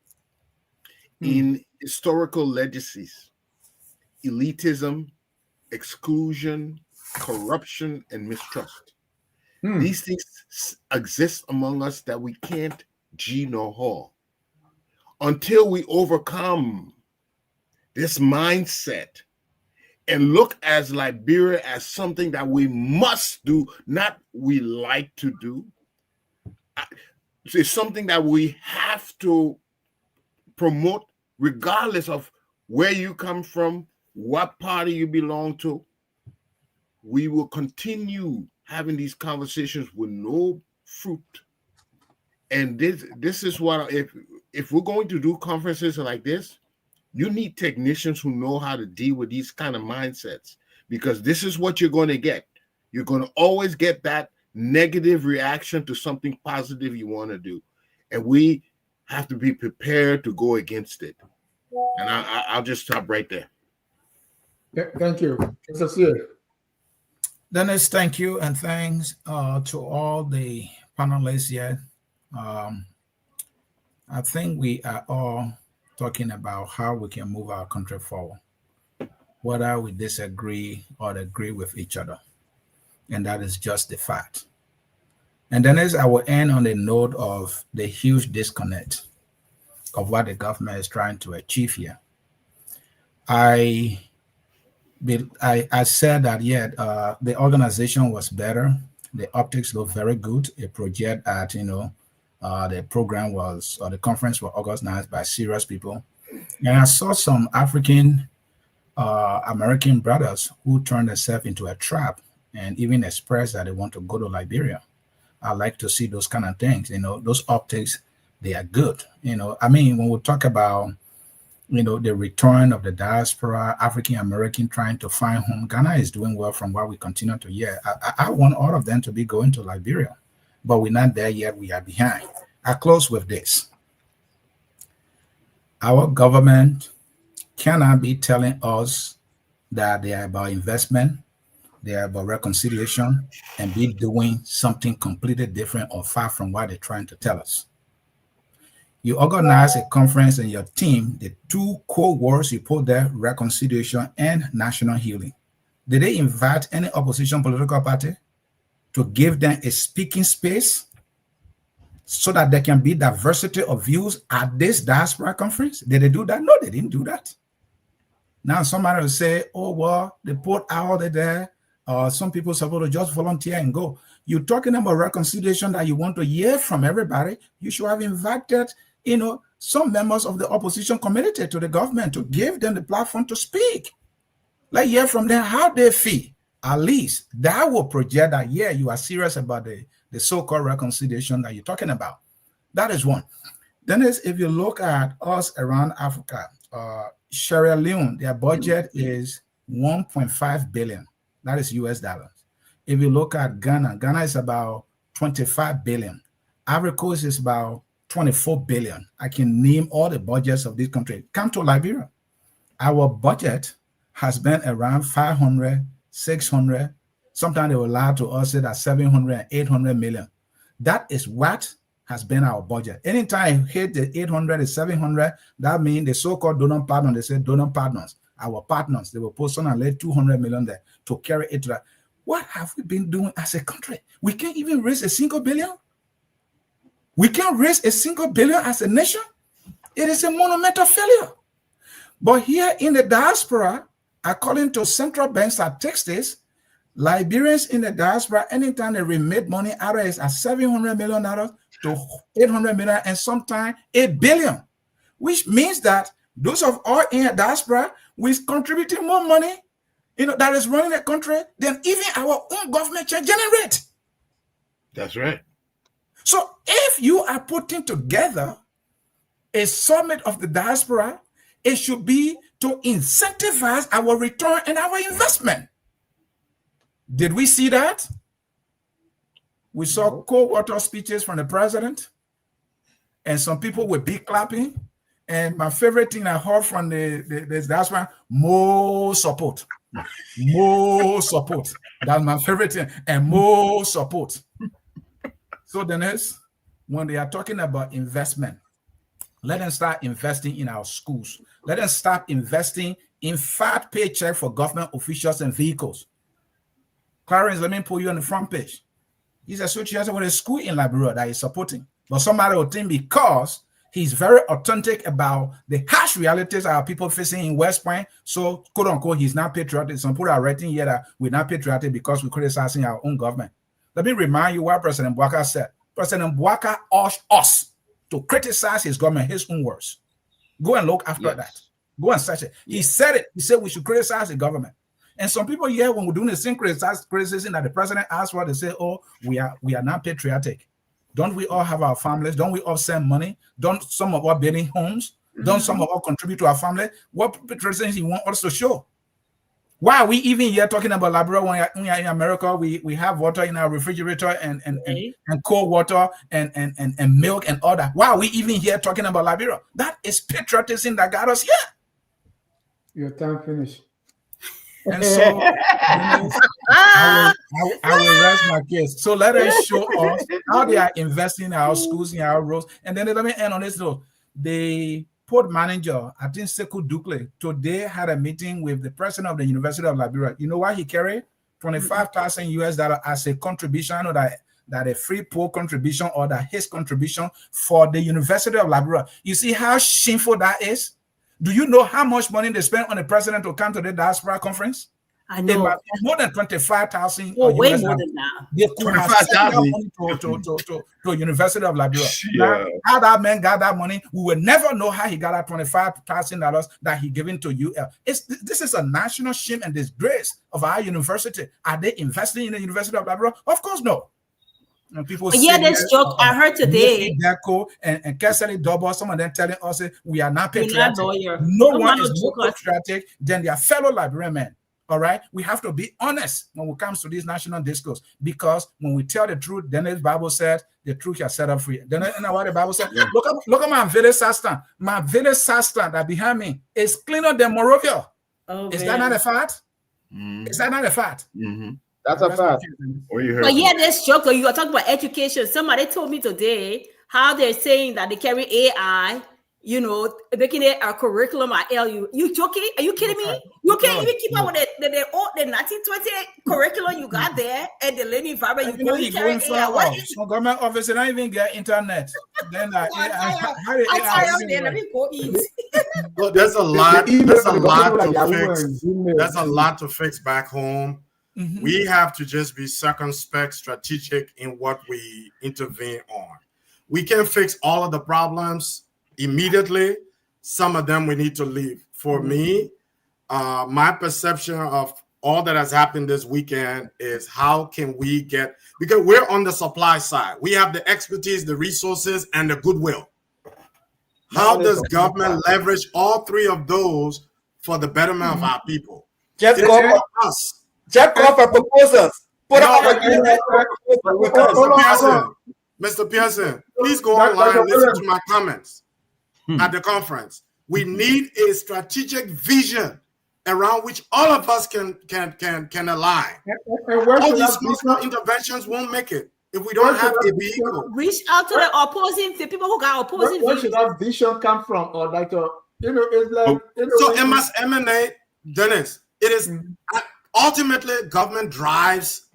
in historical legacies, elitism, exclusion, corruption, and mistrust. These things exist among us that we can't nor haul. Until we overcome this mindset and look as Liberia as something that we must do, not we like to do. It's something that we have to promote regardless of where you come from, what party you belong to. We will continue having these conversations with no fruit. And this is what, if we're going to do conferences like this, you need technicians who know how to deal with these kind of mindsets, because this is what you're going to get. You're going to always get that negative reaction to something positive you want to do. And we have to be prepared to go against it. And I'll just stop right there. Thank you. Dennis, thank you. And thanks to all the panelists here. I think we are all talking about how we can move our country forward, whether we disagree or agree with each other. And that is just the fact. And then as I will end on the note of the huge disconnect of what the government is trying to achieve here. I said that, the organization was better. The optics looked very good. A project at, the program was, or the conference was organized by serious people. And I saw some African American brothers who turned themselves into a trap and even expressed that they want to go to Liberia. I like to see those kind of things. Those optics, they are good. When we talk about, the return of the diaspora, African American trying to find home, Ghana is doing well from what we continue to hear. I want all of them to be going to Liberia, but we're not there yet. We are behind. I close with this. Our government cannot be telling us that they are about investment, they are about reconciliation, and be doing something completely different or far from what they're trying to tell us. You organize a conference and your team, the two core words you put there, reconciliation and national healing. Did they invite any opposition political party to give them a speaking space so that there can be diversity of views at this diaspora conference? Did they do that? No, they didn't do that. Now somebody will say, oh, well, they put out there, some people are supposed to just volunteer and go. You're talking about reconciliation that you want to hear from everybody. You should have invited, some members of the opposition community to the government to give them the platform to speak. Let's hear from them how they feel. At least that will project that, you are serious about the so-called reconciliation that you're talking about. That is one. Then if you look at us around Africa, Sierra Leone, their budget is 1.5 billion. That is US dollars. If you look at Ghana, Ghana is about 25 billion. Ivory Coast is about 24 billion. I can name all the budgets of this country. Come to Liberia. Our budget has been around 500, 600. Sometimes they will lie to us say that 700, 800 million. That is what has been our budget. Anytime you hit the 800 and 700, that means the so-called donor partner, they say donor partners, our partners, they will put some and lay 200 million there to carry it to that. What have we been doing as a country? We can't even raise a single billion. We can't raise a single billion as a nation. It is a monumental failure. But here in the diaspora, according to central bank statistics, Liberians in the diaspora, anytime they remit money out of it, at $700 million to 800 million and sometimes 8 billion, which means that those of us in the diaspora, we're contributing more money, that is running the country than even our own government can generate. That's right. So if you are putting together a summit of the diaspora, it should be to incentivize our return and our investment. Did we see that? We saw cold water speeches from the president, and some people were big clapping. And my favorite thing I heard from the diaspora, more support. More support. That's my favorite thing. And more support. So the next, when they are talking about investment, let them start investing in our schools. Let them start investing in fat paycheck for government officials and vehicles. Clarence, let me put you on the front page. He's associated with a school in Liberia that he's supporting. But somebody will think because he's very authentic about the harsh realities our people facing in West Point, so quote unquote, he's not patriotic. Some people are writing here that we're not patriotic because we're criticizing our own government. Let me remind you what President Bouaka said. President Bouaka urged us to criticize his government, his own words. Go and look after that. Go and search it. He said it. He said we should criticize the government. And some people here, when we're doing the same criticism that the president asked for, they say, oh, we are not patriotic. Don't we all have our families? Don't we all send money? Don't some of us building homes? Don't some of us contribute to our family? What patriotism you want us to show? Why are we even here talking about Liberia when we are in America? We have water in our refrigerator and cold water and milk and all that. Why are we even here talking about Liberia? That is patriotism that got us here. Your time finished. And so I will rest my case. So let us show us how they are investing in our schools, in our roads. And then let me end on this though. The port manager, I think Sekou Dukle, today had a meeting with the president of the University of Liberia. You know why he carried $25,000 as a contribution, or that a free port contribution, or that his contribution for the University of Liberia. You see how shameful that is? Do you know how much money they spent on the president to come to the diaspora conference? I know. More than 25,000. Oh, way more than that. They could have sent that money to University of Liberia. Now, how that man got that money, we will never know how he got that $25,000 that he given to UL. This is a national shame and disgrace of our university. Are they investing in the University of Liberia? Of course, no. And people this joke I heard today. Deco and Kessel Double, some of them telling us we are not patriotic. Lawyer. No one is more patriotic than their fellow Liberian men. All right, we have to be honest when it comes to this national discourse, because when we tell the truth, then the Bible said the truth shall set us free. Then you know what the Bible said? Yeah. Look at my village sastan. My village sastan that behind me is cleaner than Morovia. Oh, is that not a fact? Is that not a fact? That's a fact. But yeah, this joke, you are talking about education. Somebody told me today how they're saying that they carry AI, you know, making it a curriculum at LU. You joking? Are you kidding me? You can't even keep up with the 1920 curriculum you got there and the learning environment. You carry AI. So government office don't even get internet. Then there's a lot to fix. There's a lot to fix back home. We have to just be circumspect, strategic in what we intervene on. We can't fix all of the problems immediately. Some of them we need to leave. For me, my perception of all that has happened this weekend is how can we get, because we're on the supply side. We have the expertise, the resources, and the goodwill. How does government leverage all three of those for the betterment of our people? Just call us. Check off our proposals. Put up Mr. Pearson, please go online and listen to my comments at the conference. We need a strategic vision around which all of us can align. All these small interventions won't make it if we don't have a vehicle. Reach out to the opposing, the people who got opposing. Where should that vision come from? Or like, it's like. So it must emanate, Dennis. It is. Ultimately, government drives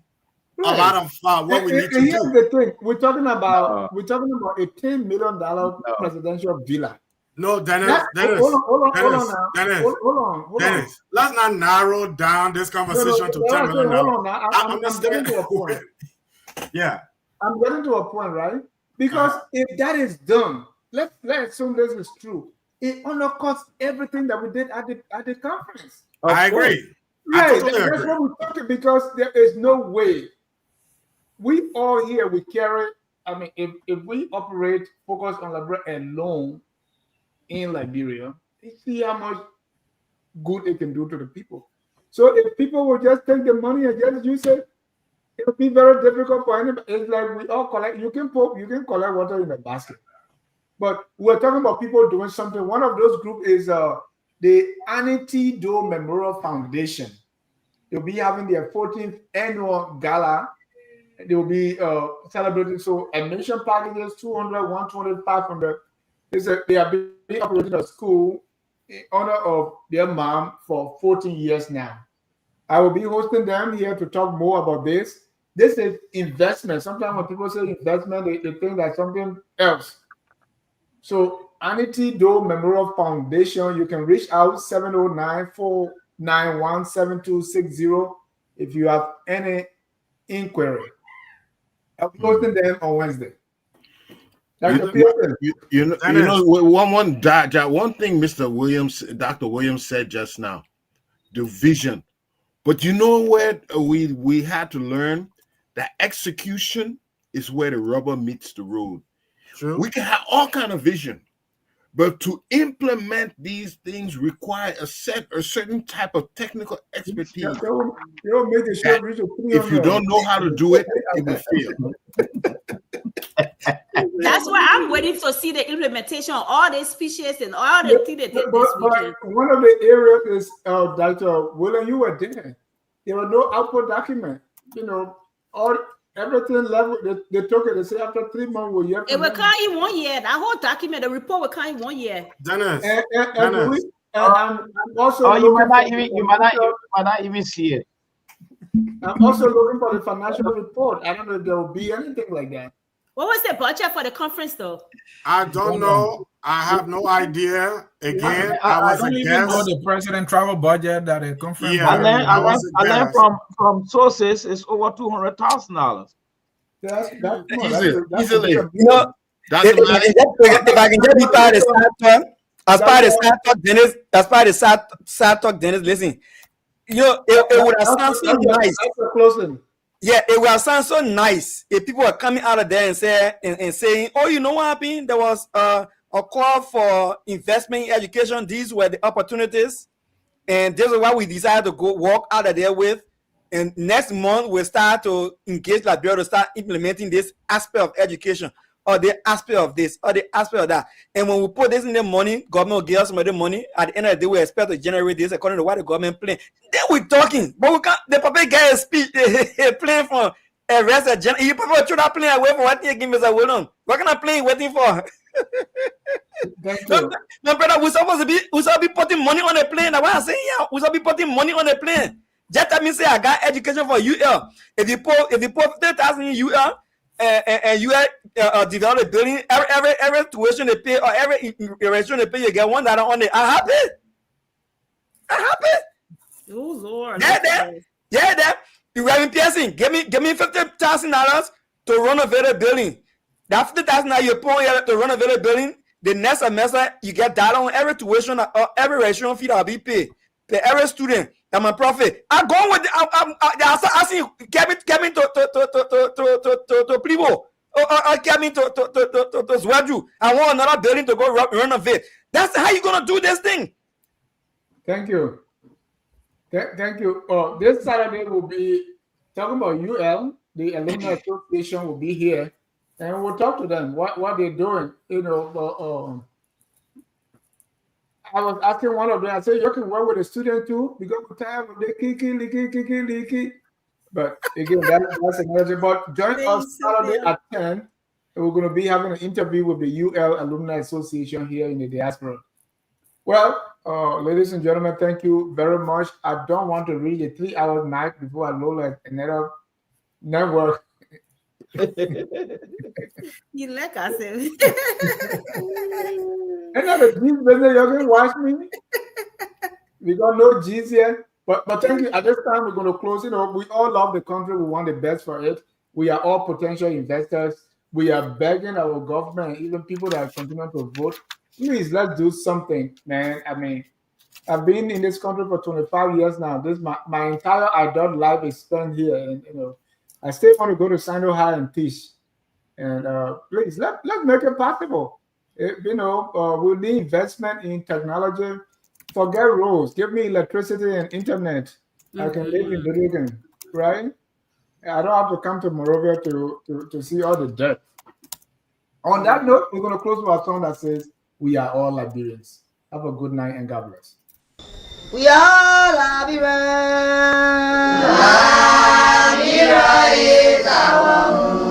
a lot of what we need to do. Here's the thing: we're talking about a $10 million presidential villa. No, Dennis. Hold on. Let's not narrow down this conversation to $10 million. I'm getting to a point. Yeah, I'm getting to a point, right? Because if that is done, let's assume this is true. It undercuts everything that we did at the conference. I agree. Right, that's what we're talking, because there is no way. We all here, we carry, I mean, if we operate, focus on Liberia alone in Liberia, you see how much good it can do to the people. So if people will just take the money and just use it, it'll be very difficult for anybody. It's like we all collect, you can collect water in a basket. But we're talking about people doing something. One of those groups is the Anity Do Memorial Foundation. They'll be having their 14th annual gala. They will be celebrating. So admission packages, 200, 120, 500. They are being operated a school in honor of their mom for 14 years now. I will be hosting them here to talk more about this. This is investment. Sometimes when people say investment, they think that's something else. So Anity Do Memorial Foundation, you can reach out 709-491-7260 if you have any inquiry. I'll be hosting them on Wednesday. One thing Dr. Williams said just now, the vision. But you know where we had to learn that execution is where the rubber meets the road. True. We can have all kind of vision, but to implement these things require a certain type of technical expertise. If you don't know how to do it, it will fail. That's why I'm waiting to see the implementation of all these speeches and all the things they did this weekend. But one of the areas is, Dr. William, you were there. There was no output document. You know, everything level, they took it. They say after 3 months, we'll hear. It will come in 1 year. That whole document, the report will come in 1 year. Dennis. And I'm also you looking might not even see it. I'm also looking for the financial report. I don't know if there will be anything like that. What was the budget for the conference, though? I don't know. I have no idea. Again, I don't even know the president travel budget that the conference. Yeah, I learned from sources it's over $200,000. That's Easily. You know, if I can get be part of the as part of sad talk, Dennis, listen. You know, it would have sounded so nice. Yeah, it would have sounded so nice if people were coming out of there and saying, "Oh, you know what happened? There was a call for investment in education. These were the opportunities, and this is what we decided to go walk out of there with. And next month we'll start to engage Liberia to start implementing this aspect of education, or the aspect of this, or the aspect of that. And when we put this in the money, government will give us some of the money. At the end of the day, we expect to generate this according to what the government plan. Then we're talking, but we can't. The public guy speech playing for a rest of general. You people throw that plane away for what you give me a hold on. What kind of plane waiting for? No, brother, we're supposed to be putting money on the plane. That's what I'm saying. Yeah, we're supposed to be putting money on the plane. Just let me say I got education for UL. If you put 50,000 in UL and UL develop a building, every tuition they pay or every erection they pay, you get $1 on it. I'm happy. Oh Lord. Yeah. You Reverend Pearson, give me $50,000 to renovate a building. That $50,000 you put to renovate a building, the next semester you get that on every tuition or every restaurant fee that will be paid. Pay every student. I'm a prophet. I'm going with. I'm asking you, Kevin to Plivo, or Kevin to Zwaju. I want another building to go renovate. That's how you gonna do this thing. Thank you. Thank you. This Saturday will be talking about UL. The Alumni Association will be here, and we'll talk to them what they're doing. You know, I was asking one of them, I said, you can work with a student too, because we have the kiki. But again, that's another. But join us Saturday at 10, and we're going to be having an interview with the UL Alumni Association here in the diaspora. Well, ladies and gentlemen, thank you very much. I don't want to read a 3-hour mark before I load like another network. You like us. Another G's business, you can watch me. We got no G's here. But thank you. At this time, we're going to close. You know, we all love the country. We want the best for it. We are all potential investors. We are begging our government and even people that are continuing to vote. Please, let's do something, man. I mean, I've been in this country for 25 years now. This my entire adult life is spent here. And, you know, I still want to go to Sando High and teach. And please, let's make it possible. You know, we need investment in technology. Forget roads. Give me electricity and internet. I can live in Dominican, right? I don't have to come to Morovia to see all the dirt. On that note, we're going to close with a song that says, "We are all Liberians." Have a good night and God bless. We are Liberians. Liberia is our home.